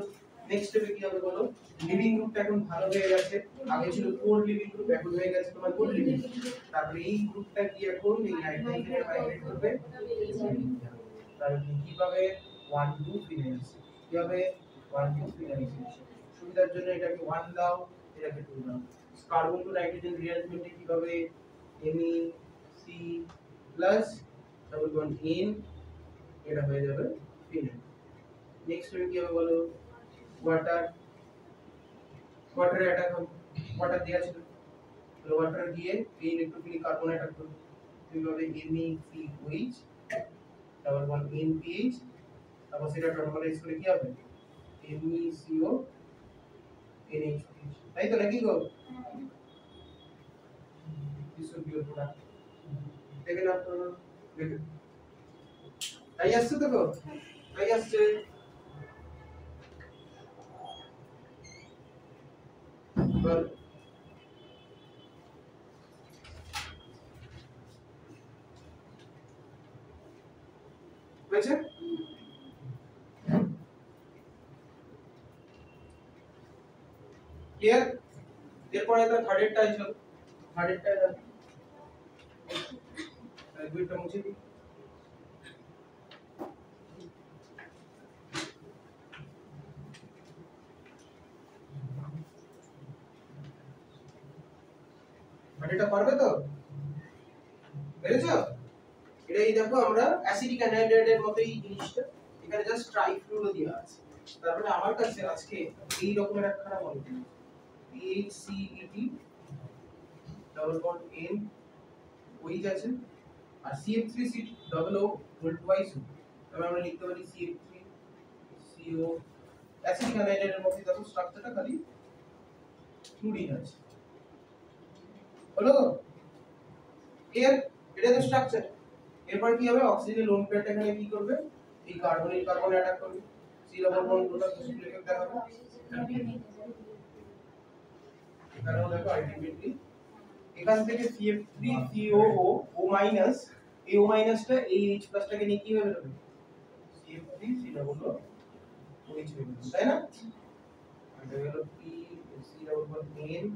নেক্সট স্টেপে কি হবে বলো, লিভিং গ্রুপটা এখন ভালো হয়ে গেছে, আগে ছিল কোর লিভিং গ্রুপ, এখন হয়ে গেছে তোমার গুড লিভিং। তারপরে এই গ্রুপটা কি এখন এই নাইট্রোজেনে মাইগ্রেট করবে, তাহলে কি পাবে 1,2 ফিনাইল, কি হবে 1,2 ফিনাইল। সুবিধার জন্য এটাকে 1 দাও, এটাকে 2 দাও। কার্বন টু নাইট্রোজেন রিঅ্যারেঞ্জমেন্টে কি পাবে, NeC+ ডাবল বন্ড N, এটা হয়ে যাবে ফিনাইল। নেক্সট কি হবে বলো, ওয়াটার, ওয়াটারে অ্যাটাক হবে, ওয়াটার দেয়া ছিল, তাহলে ওয়াটার দিয়ে এই ইলেকট্রোফিলিক কার্বন অ্যাটাক করবে, এইভাবে NeCOH ডাবল বন্ড NPH, তারপর সেটা টটোমারাইজ করে কি হবে NeCO NH, তাই তো নাকি গো, this will be your product. দেখেন আপনারা দেখেন তাই আসছে তো গো, তাই আসছে। বল বুঝছেন, ক্লিয়ার। এরপরে তো থার্ডেরটা ছিল, থার্ডেরটা দুইটা মুছে দিই। এটা পারবে তো, বুঝেছো? এটা এই দেখো আমরা অ্যাসিডিক অ্যানহাইড্রাইডের মতই জিনিসটা, এখানে জাস্ট ট্রাইফ্লুরো দেওয়া আছে। তারপরে আমার কাছে আজকে এই রকমের একখানা molecule HCET double bond N H আছে আর CF3 double O whole twice তবে আমরা লিখতে পারি CF3 CO অ্যাসিডিক অ্যানাইডের মধ্যে দেখো স্ট্রাকচারটা খালি ফ্লুরিন আছে হলো এর এটা তো স্ট্রাকচার এরপর কি হবে অক্সিজেনের লোন পেয়ারটা এখানে কি করবে এই কার্বনিল কার্বন অ্যাটাক করবে সি ডাবল বন্ড টোটাল সিস্টেমে দেখাবো এখানেও দেখো আলটিমেটলি এখান থেকে CF3COO O মাইনাস এই O মাইনাসটা এই H প্লাসটাকে নিয়ে কি হবে CF3C ডাবল O OH হবে তাই না আর এটা হলো P C double bond N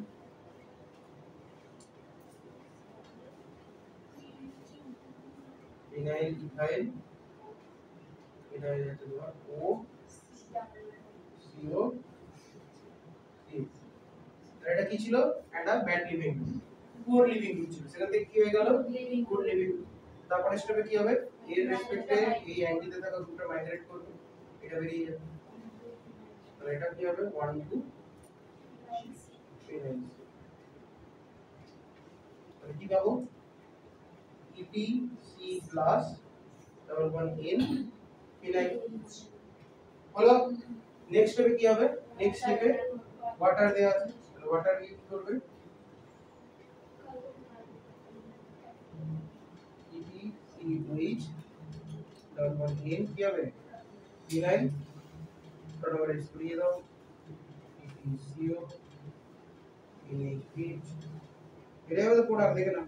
phenyl ethyl এটা হয়ে যাচ্ছে তোমার O CO এটা কি ছিল একটা bad living poor living group ছিল সেখান থেকে কি হয়ে গেল গুড লিভিং তারপরে স্টেপে কি হবে এর রেসপেক্টে এই অ্যান্টিতে থাকা গ্রুপটা মাইগ্রেট করবে এটা বেরিয়ে যাবে তাহলে এটা কি হবে 1 2 3 তাহলে কি পাবো EPC plus double bond N phenyl হলো নেক্সট স্টেপে কি হবে নেক্সট স্টেপে ওয়াটার দেয়া আছে ওয়াটার কি করবে EPCOH ডাবল বন্ড N কি হবে ফিনাইল ফটোবার স্প্রে দাও EPCO NH এটা হবে প্রোডাক্ট দেখে না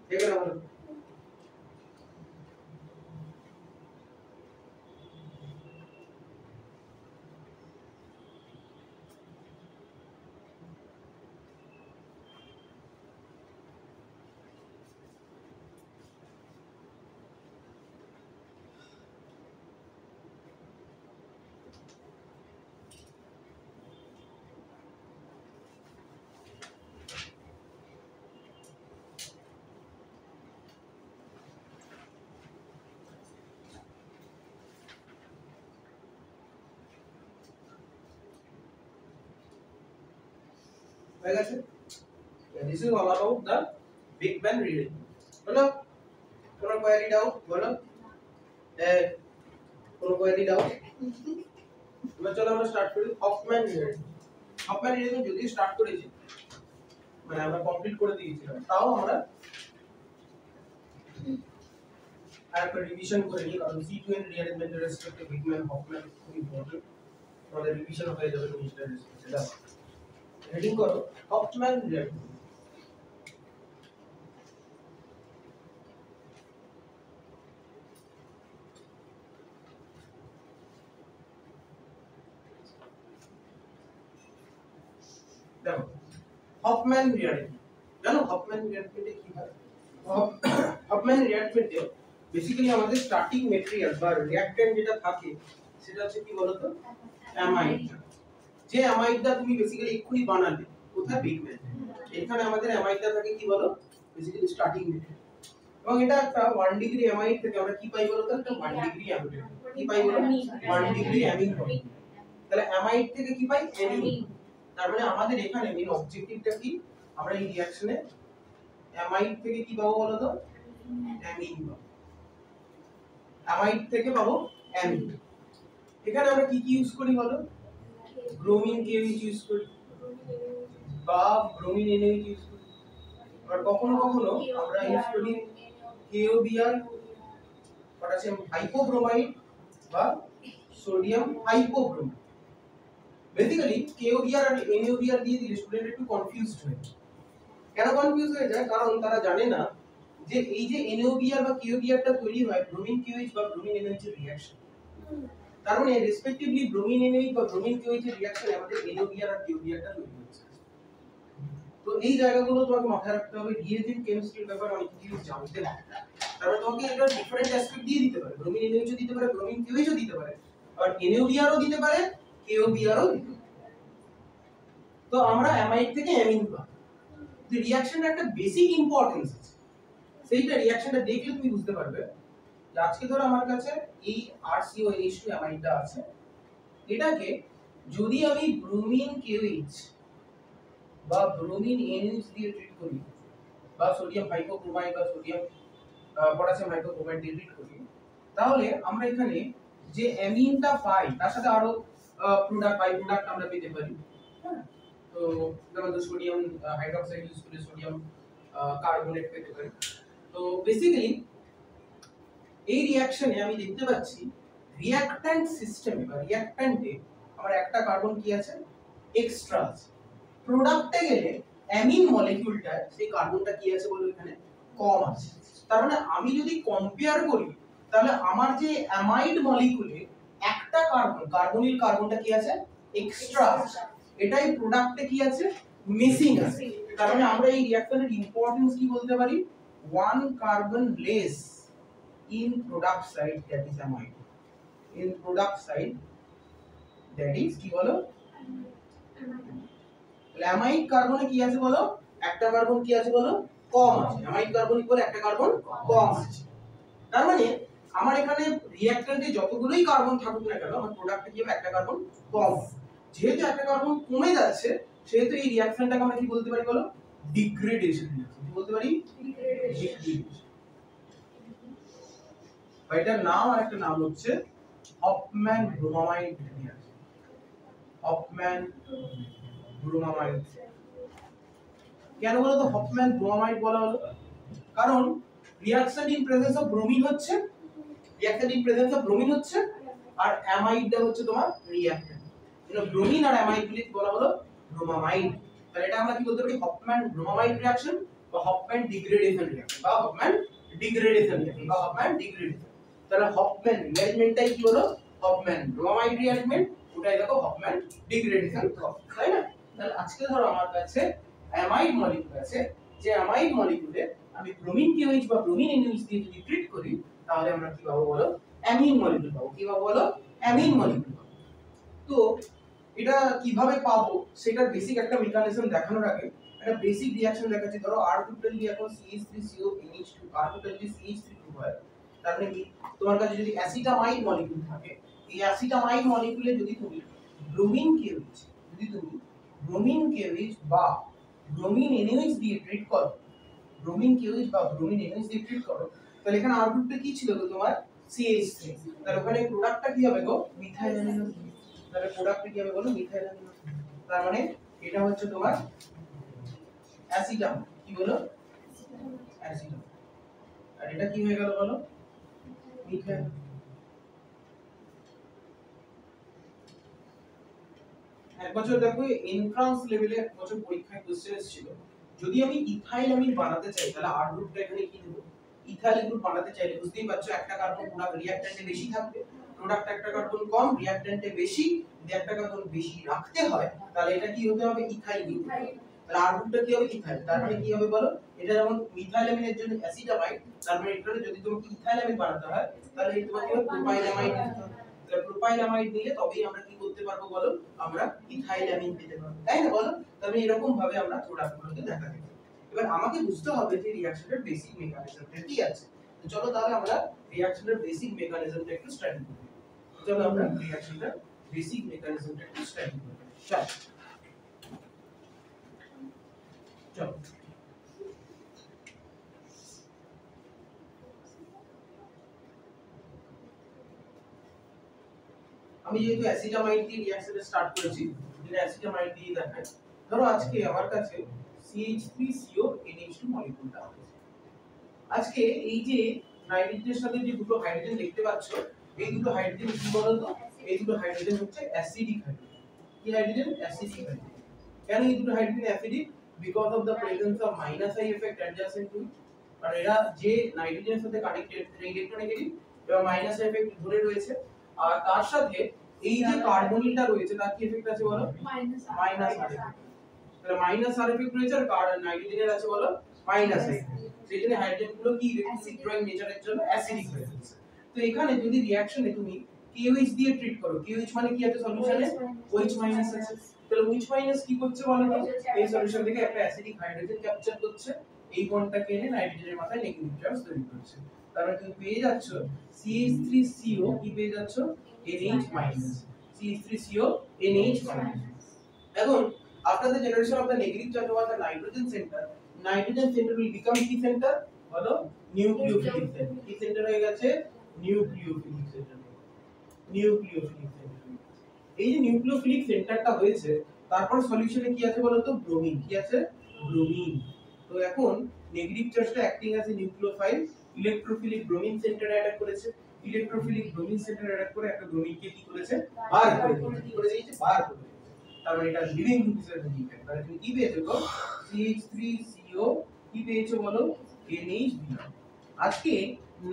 দেখে না বলো হয়ে গেছে this is all about the big bang reaction বলো কোনো কোয়েরি ডাউট বলো কোনো কোয়েরি ডাউট এবার চলো আমরা স্টার্ট করি হফম্যান রিলেশন যদি স্টার্ট করেছি মানে আমরা কমপ্লিট করে দিয়েছিলাম তাও আমরা আরেকটা রিভিশন করে নিই কারণ C2N রিঅ্যারেঞ্জমেন্টের রেসপেক্টে বিগম্যান হফম্যান খুব ইম্পর্টেন্ট আমাদের রিভিশন হয়ে যাবে জিনিসটা রেসপেক্টে দাও হেডিং করো হফম্যান রিঅ্যারেঞ্জমেন্ট দেখো হফম্যান রিঅ্যারেঞ্জমেন্ট জানো হফম্যান রিঅ্যারেঞ্জমেন্টে কি হয় হফম্যান রিঅ্যারেঞ্জমেন্টে বেসিক্যালি আমাদের স্টার্টিং ম্যাটেরিয়াল বা রিঅ্যাকট্যান্ট যেটা থাকে সেটা হচ্ছে কি বলতো অ্যামাইড যে অ্যামাইডটা তুমি বেসিক্যালি এক্ষুনি বানালে কোথায় বিগম্যান এখানে আমাদের অ্যামাইডটা থাকে কি বলো বেসিক্যালি স্টার্টিং ম্যাটেরিয়াল এবং এটা একটা 1 ডিগ্রি অ্যামাইড থেকে আমরা কি পাই বলতো একটা 1 ডিগ্রি অ্যামিড কি পাই বলো 1 ডিগ্রি অ্যামিন পাই তাহলে অ্যামাইড থেকে কি পাই অ্যামিন তার মানে আমাদের এখানে মেইন অবজেক্টিভটা কি আমরা এই রিঅ্যাকশনে অ্যামাইড থেকে কি পাবো বলো তো অ্যামিন পাবো অ্যামাইড থেকে পাবো অ্যামিন এখানে আমরা কি কি ইউজ করি বলো ব্রোমিন KOH ইউজ করি বা ব্রোমিন NaOH ইউজ করি আর কখনো কখনো আমরা ইউজ করি KOBr পটাশিয়াম হাইপোব্রোমাইড বা সোডিয়াম হাইপোব্রোমাইড বেসিক্যালি KOBr আর NaOBr দিয়ে দিলে স্টুডেন্ট একটু কনফিউজড হয় কেন কনফিউজ হয়ে যায় কারণ তারা জানে না যে এই যে NaOBr বা KOBr টা তৈরি হয় ব্রোমিন KOH বা ব্রোমিন NaOH এর রিঅ্যাকশন তার মানে রেসপেক্টিভলি ব্রোমিন NaOH বা ব্রোমিন KOH এর রিঅ্যাকশনে আমাদের NaOBr আর KOBr টা তৈরি হচ্ছে তো এই জায়গাগুলো তোমাকে মাথায় রাখতে হবে রিএজেন্ট কেমিস্ট্রির ব্যাপারে অনেক কিছু জানতে হবে তারপরে তোমাকে এটা ডিফারেন্ট অ্যাসপেক্ট দিয়ে দিতে পারে ব্রোমিন NaOH দিতে পারে ব্রোমিন KOH দিতে পারে আর NaOBr ও দিতে পারে KOBr ও দিতে পারে তো আমরা অ্যামাইড থেকে অ্যামিন পাই তো রিঅ্যাকশনের একটা বেসিক ইম্পর্টেন্স আছে সেইটা রিঅ্যাকশনটা দেখলে তুমি বুঝতে পারবে যে আজকে ধরো আমার কাছে এই RCOH2 অ্যামাইডটা আছে, এটাকে যদি আমি ব্রোমিন KOH বা ব্রোমিন NH দিয়ে ট্রিট করি বা সোডিয়াম হাইপোক্রোমাইড বা সোডিয়াম পটাশিয়াম হাইপোক্রোমাইড দিয়ে ট্রিট করি, তাহলে আমরা এখানে যে অ্যামিনটা পাই তার সাথে আরো বাই প্রোডাক্ট আমরা পেতে পারি। হ্যাঁ, তো যেমন সোডিয়াম হাইড্রোক্সাইড ইউজ করে সোডিয়াম কার্বনেট পেতে পারি। তো বেসিক্যালি এই রিঅ্যাকশনে আমি দেখতে পাচ্ছি রিঅ্যাকট্যান্ট সিস্টেমে বা রিঅ্যাকট্যান্টে আমার একটা কার্বন কি আছে, এক্সট্রা আছে। প্রোডাক্টে গেলে অ্যামিন মলিকিউলটা সেই কার্বনটা কি আছে বলো এখানে কম আছে। তার মানে আমি যদি কম্পেয়ার করি তাহলে আমার যে অ্যামাইড মলিকিউলে একটা কার্বনিল কার্বনটা কি আছে, এক্সট্রা আছে, এটাই প্রোডাক্টে কি আছে, মিসিং আছে। তার মানে আমরা এই রিঅ্যাকশনের ইম্পর্টেন্স কি বলতে পারি, one carbon less in product side, that is amide, in product side that is কি বলো, অ্যামাইড কার্বনে কি আছে বলো, একটা কার্বন কি আছে বলো, কম আছে। অ্যামাইড কার্বন ইকুয়াল একটা কার্বন কম আছে। তার মানে আমার এখানে রিঅ্যাকট্যান্টে যতগুলোই কার্বন থাকুক না কেন আমার প্রোডাক্টে কি হবে, একটা কার্বন কম। যেহেতু একটা কার্বন কমে যাচ্ছে সেহেতু এই রিঅ্যাকশনটাকে আমরা কি বলতে পারি বলো, ডিগ্রেডেশন রিঅ্যাকশন। কি বলতে পারি, ডিগ্রেডেশন। এটার নাম আর একটা নাম হচ্ছে Hofmann bromamide reaction. Hofmann bromamide কেন বলো তো হফম্যান ব্রোমামাইড বলা হলো, কারণ reaction in presence of bromine হচ্ছে, reaction in presence of bromine হচ্ছে, আর অ্যামাইডটা হচ্ছে তোমার রিঅ্যাকট্যান্ট। মানে ব্রোমিন আর অ্যামাইড গুলি বলা হলো ব্রোমামাইড। তাহলে এটা আমরা কি বলতে পারি, হফম্যান ব্রোমামাইড রিঅ্যাকশন বা হফম্যান ডিগ্রেডেশন রিঅ্যাকশন বা হফম্যান ডিগ্রেডেশন রিঅ্যাকশন বা হফম্যান ডিগ্রেডেশন। তাহলে হফম্যান রিঅ্যারেঞ্জমেন্টটাই কি হলো, হফম্যান ব্রোমামাইড রিঅ্যারেঞ্জমেন্ট, ওটাই দেখো হফম্যান ডিগ্রেডেশন, তাই না? তাহলে আজকে ধরো আমার কাছে অ্যামাইড মলিকিউল আছে, যে অ্যামাইড মলিকিউলে আমি ব্রোমিন KOH বা ব্রোমিন NH দিয়ে যদি ট্রিট করি তাহলে আমরা কি পাবো বলো, অ্যামিন মলিকিউল পাবো। কি পাবো বলো, অ্যামিন মলিকিউল পাবো। তো এটা কিভাবে পাবো সেটার বেসিক একটা মেকানিজম দেখানোর আগে একটা বেসিক রিঅ্যাকশন দেখাচ্ছি। ধরো R টোটাল দিয়ে এখন CH3CO NH2, R টোটাল দিয়ে CH3 হয়, তার মানে কি তোমার কাছে যদি অ্যাসিটামাইড মলিকিউল থাকে, এই অ্যাসিটামাইড মলিকিউলে যদি তুমি ব্রোমিন KOH, যদি তুমি ব্রোমিন KOH বা ব্রোমিন NH দিয়ে ট্রিট করো, ব্রোমিন KOH বা ব্রোমিন NH দিয়ে ট্রিট করো, তাহলে এখানে R গ্রুপটা কি ছিল গো তোমার, CH3। তাহলে ওখানে প্রোডাক্টটা কি হবে গো, মিথাইল অ্যামিনো। তাহলে প্রোডাক্টটা কি হবে বলো, মিথাইল অ্যামিনো। তার মানে এটা হচ্ছে তোমার অ্যাসিটাম, কি বলো, অ্যাসিটাম। আর এটা কি হয়ে গেল বলো, মিথাইল। এক বছর দেখো এন্ট্রান্স লেভেলে এক বছর পরীক্ষায় কোশ্চেন এসেছিল, যদি আমি ইথাইল অ্যামিন বানাতে চাই তাহলে আর গ্রুপটা এখানে কি দেব, ইথাইল গ্রুপ বানাতে চাইলে বুঝতেই পারছো একটা কার্বন প্রোডাক্ট রিঅ্যাকট্যান্টে বেশি থাকবে, প্রোডাক্ট একটা কার্বন কম রিঅ্যাকট্যান্টে বেশি, যদি একটা কার্বন বেশি রাখতে হয় তাহলে এটা কি হতে হবে, ইথাইল গ্রুপ। তাহলে আর গ্রুপটা কি হবে, ইথাইল। তার মানে কি হবে বলো, এটা যেমন মিথাইল অ্যামিনের জন্য অ্যাসিটামাইড, তার মানে এটাতে যদি তোমাকে ইথাইল অ্যামিন বানাতে হয় তাহলে তোমাকে প্রোপাইল অ্যামাইড দিতে হবে। তাহলে প্রোপাইল অ্যামাইড দিলে তবেই আমরা কি করতে পারবো বলো, আমরা ইথাইল অ্যামিন পেতে পারবো, তাই না বলো? তবে এরকম ভাবে আমরা প্রোডাক্টগুলোকে দেখাতে পারি। এবার আমাকে বুঝতে হবে যে রিঅ্যাকশনের বেসিক মেকানিজমটা কি আছে। তো চলো তাহলে আমরা রিঅ্যাকশনের বেসিক মেকানিজমটা একটু স্টাডি করি। চলো আমরা রিঅ্যাকশনের বেসিক মেকানিজমটা একটু স্টাডি করি। চলো চলো আমি যেহেতু অ্যাসিটামাইড দিয়ে রিঅ্যাকশনটা স্টার্ট করেছি, এটা অ্যাসিটামাইড দিয়ে দেখাই। ধরো আজকে আমার কাছে CH3CO NH2 মলিকিউলটা আছে। আজকে এই যে নাইট্রোজেনের সাথে যে দুটো হাইড্রোজেন দেখতে পাচ্ছ, এই দুটো হাইড্রোজেন কি বলো তো, এই দুটো হাইড্রোজেন হচ্ছে অ্যাসিডিক হাইড্রোজেন। কি হাইড্রোজেন, অ্যাসিডিক হাইড্রোজেন। কেন এই দুটো hydrogen acidic, because of the presence of -I effect adjacent to it. আর এরা যে নাইট্রোজেনের সাথে কানেক্টেড ইলেকট্রোনেগেটিভ এবং -I এফেক্ট ধরে রয়েছে, আর তার সাথে এই যে কার্বনিলটা রয়েছে তার কি এফেক্ট আছে বলো, মাইনাস আর এফেক্ট। তাহলে মাইনাস আর এফেক্ট রয়েছে আর নাইট্রোজেনের আছে বলো মাইনাস আই। সেই জন্য হাইড্রোজেন গুলো কি ইলেকট্রোনিক নেচারের জন্য অ্যাসিডিক হয়ে যাচ্ছে। তো এখানে যদি রিঅ্যাকশনে তুমি KOH দিয়ে ট্রিট করো, KOH মানে কি আছে সলিউশনে, OH মাইনাস আছে। তাহলে OH মাইনাস কি করছে বলো তো, এই সলিউশন থেকে একটা অ্যাসিডিক হাইড্রোজেন ক্যাপচার করছে, এই বন্ডটাকে এনে নাইট্রোজেনের মাথায় নেগেটিভ চার্জ তৈরি করছে। তাহলে তুমি পেয়ে যাচ্ছ CH3CO কি পেয়ে যাচ্ছ NH minus CH3CO NH minus. এখন after the generation of the negative charge over the nitrogen center will become কি center বলো নিউক্লিওফিলিক সেন্টার। কি সেন্টার হয়ে গেছে নিউক্লিওফিলিক সেন্টার। নিউক্লিওফিলিক সেন্টার এই যে নিউক্লিওফিলিক সেন্টারটা হয়েছে তারপর সলিউশনে কি আছে বলো তো ব্রোমিন। কি আছে ব্রোমিন। তো এখন নেগেটিভ চার্জটা acting as a nucleophile electrophilic bromine সেন্টারে অ্যাটাক করেছে। ইলেকট্রোফিলিক ব্রোমিন সেন্টারে অ্যাটাক করে একটা ব্রোমিনকে কি করেছে বার করে দিয়েছে। কি করে দিয়েছে বার করে দিয়েছে। তারপর এটা লিভিং গ্রুপ হিসেবে ইফেক্ট তাহলে তুমি কি পেয়েছো গো CH3CO কি পেয়েছো বলো NH। আজকে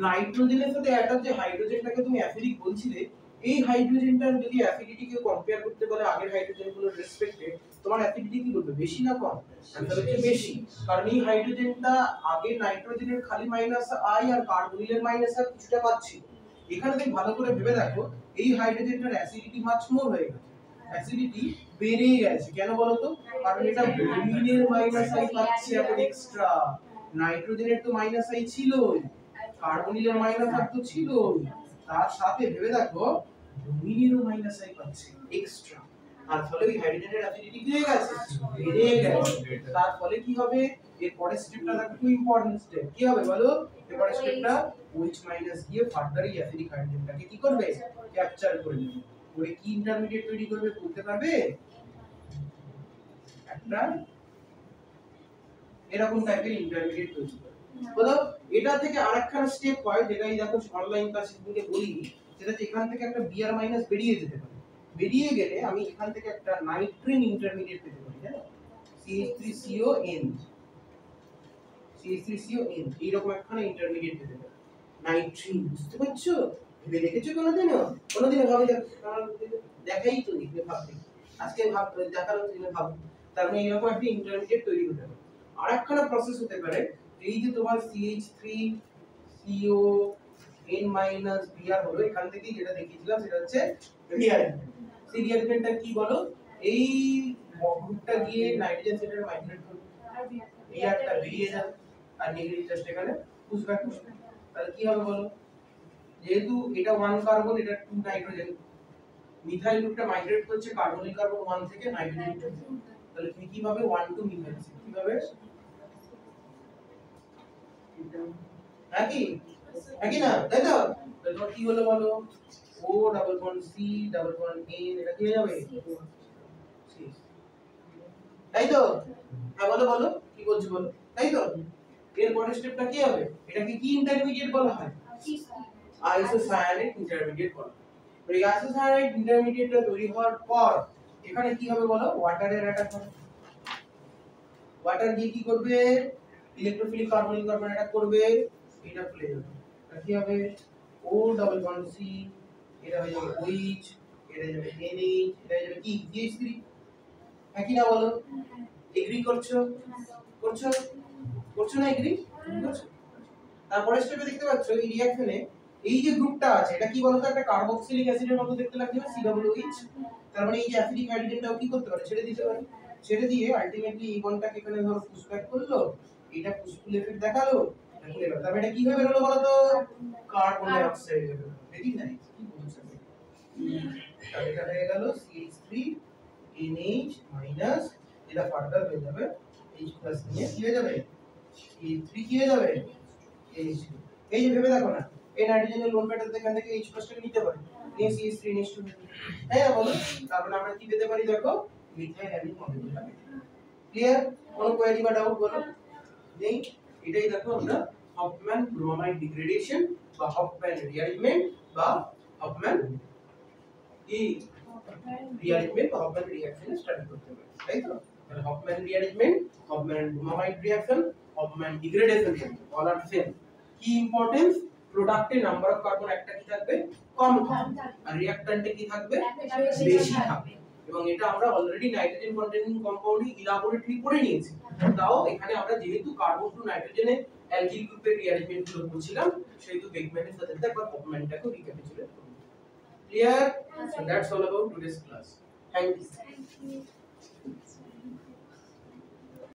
নাইট্রোজেনের সাথে অ্যাটাচ যে হাইড্রোজেনটাকে তুমি অ্যাসিডিক বলছিলে এই হাইড্রোজেনটার যদি অ্যাসিডিটিকে কম্পেয়ার করতে বলে আগের হাইড্রোজেনগুলোর রেসপেক্টে তোমার অ্যাসিডিটি কি বলবে বেশি না কম? অ্যান্সার হচ্ছে বেশি। কারণ এই হাইড্রোজেনটা আগে নাইট্রোজেনের খালি মাইনাস আই আর কার্বনিলের মাইনাস আর কিছুটা পাচ্ছিল। এখানে তুমি ভালো করে ভেবে দেখো এই হাইড্রোজেনটার অ্যাসিডিটি মাছ মোর হয়ে গেছে। অ্যাসিডিটি বেড়ে গেছে কেন বলো তো? কারণ এটা ব্রোমিনের মাইনাস আই পাচ্ছে এখন এক্সট্রা। নাইট্রোজেনের তো মাইনাস আই ছিলই, কার্বনিলের মাইনাস আই তো ছিলই, তার সাথে ভেবে দেখো ব্রোমিনেরও মাইনাস আই পাচ্ছে এক্সট্রা। তার ফলে ওই হাইড্রোজেনের অ্যাসিডিটি কি হয়ে গেছে বেড়ে গেছে। তার ফলে কি হবে এর পরের স্টেপটা দেখো খুব ইম্পর্টেন্ট স্টেপ। কি হবে বলো এর পরের স্টেপটা OH মাইনাস দিয়ে ফার্দার এই অ্যাসিডিক হাইড্রোজেনটাকে কি করবে ক্যাপচার করে নেবে। ওরে কি ইন্টারমিডিয়েট তৈরি করবে বলতে পারবে? একটা এরকম টাইপের ইন্টারমিডিয়েট তৈরি করবে। বলো এটা থেকে আরেকখানা স্টেপ হয় যেটা এই দেখো অনলাইন ক্লাসে থেকে বলি সেটা হচ্ছে এখান থেকে একটা Br মাইনাস বেরিয়ে যেতে পারে। বেরিয়ে গেলে আমি এখান থেকে একটা নাইট্রিন ইন্টারমিডিয়েট পেতে পারি জানো CH3CON CH3CON এইরকম একখানা ইন্টারমিডিয়েট পেতে পারি নাইট্রিন। বুঝতে পারছো? ভেবে দেখেছো কোনোদিনও? কোনোদিনও ভাবে দেখাই তো দেখবে ভাববে আজকে ভাব দেখার জন্য ভাব। তার মানে এরকম একটা ইন্টারমিডিয়েট তৈরি হতে পারে। আরেকখানা প্রসেস হতে পারে এই যে তোমার CH3CON Br হলো এখান থেকে যেটা দেখিয়েছিলাম সেটা হচ্ছে রিঅ্যারেঞ্জমেন্ট। সেই রিঅ্যারেঞ্জমেন্টটা কি বলো এই গ্রুপটা গিয়ে নাইট্রোজেন সেন্টারে মাইগ্রেট করবে Brটা বেরিয়ে যাবে আর নেগেটিভ চার্জটা এখানে পুশ ব্যাক করবে। তাহলে কি হবে বলো যেহেতু এটা 1 কার্বন এটা 2 নাইট্রোজেন মিথাইল গ্রুপটা মাইগ্রেট করছে কার্বনিল কার্বন 1 থেকে নাইট্রোজেন 2 তাহলে তুমি কিভাবে 1 2 মিথাইল কিভাবে একই একই না তাই তো? তাহলে কি হলো বলো O double bond C double bond N এটা কি হয়ে যাবে তাই তো? হ্যাঁ বলো বলো কি বলছো বলো তাই তো? এর পরের স্টেপটা কি হবে? এটাকে কি ইন্টারমিডিয়েট বলা হয়? আইসোসায়ানিক ইন্টারমিডিয়েট বলা হয়। এই আইসোসায়ানিক ইন্টারমিডিয়েটটা তৈরি হওয়ার পর এখানে কি হবে বলো ওয়াটারের অ্যাটাক হবে। ওয়াটার গিয়ে কি করবে ইলেকট্রোফিলিক কার্বনিল কার্বন অ্যাটাক করবে এটা খুলে যাবে। আর কি হবে O ডাবল বন্ড C এটা হয়ে যাবে OH এটা হয়ে যাবে NH এটা হয়ে যাবে কি CH3 একই না বলো? এগ্রি করছো করছো করছো না এগ্রি করছো? তারপরে স্টেপে দেখতে পাচ্ছ এই রিঅ্যাকশনে এই যে গ্রুপটা আছে এটা কি বলতো একটা কার্বক্সিলিক অ্যাসিডের মতো দেখতে লাগছে না COOH। তার মানে এই যে অ্যাসিডিক হাইড্রোজেনটাও কি করতে পারে ছেড়ে দিতে পারে। ছেড়ে দিয়ে আলটিমেটলি এই বন্ডটাকে এখানে ধরো পুশ ব্যাক করলো এটা পুশ-পুল এফেক্ট দেখালো খুলে গেল। তারপরে এটা কি হয়ে বেরোলো বলো তো কার্বন ডাই অক্সাইড হয়ে গেল। ভেরি নাইস কি বলছো তাহলে এটা হয়ে গেল CH3 NH মাইনাস এটা ফার্দার হয়ে যাবে H প্লাস নিয়ে কি হয়ে যাবে CH3 কি হয়ে যাবে H2। এই যে ভেবে দেখো না এই নাইট্রোজেনের লোন প্যাটার্ন এখান থেকে H প্লাসটাকে নিতে পারে নিয়ে CH3 NH2 তাই না বলো? তারপরে আমরা কি পেতে পারি দেখো মিথাইল অ্যামিন মলিকিউলটা ক্লিয়ার? কোনো কোয়েরি বা ডাউট বলো নেই? এটাই দেখো আমরা হফম্যান ব্রোমাইড ডিগ্রেডেশন বা হফম্যান রিঅ্যারেঞ্জমেন্ট বা হফম্যান রিঅ্যারেঞ্জমেন্ট বা হফম্যান রিঅ্যাকশন স্টাডি করতে পারি তাই তো? তাহলে Hofmann rearrangement Hofmann bromide reaction Hofmann degradation all are same. কি ইম্পর্টেন্স প্রোডাক্টে নাম্বার অফ কার্বন একটা কি থাকবে কম থাকবে আর রিঅ্যাকট্যান্টে কি থাকবে বেশি থাকবে। এবং এটা আমরা অলরেডি নাইট্রোজেন কন্টেনিং কম্পাউন্ডে ইলাবোরেটলি করে নিয়েছি। তাও এখানে আমরা যেহেতু কার্বন টু নাইট্রোজেনে অ্যালকিল গ্রুপের রিঅ্যারেঞ্জমেন্ট গুলো করছিলাম সেহেতু বেকম্যানের সাথে একবার হফম্যানটাকে রিক্যাপিচুলেট করব। Clear? So that's all about today's class. Thank you.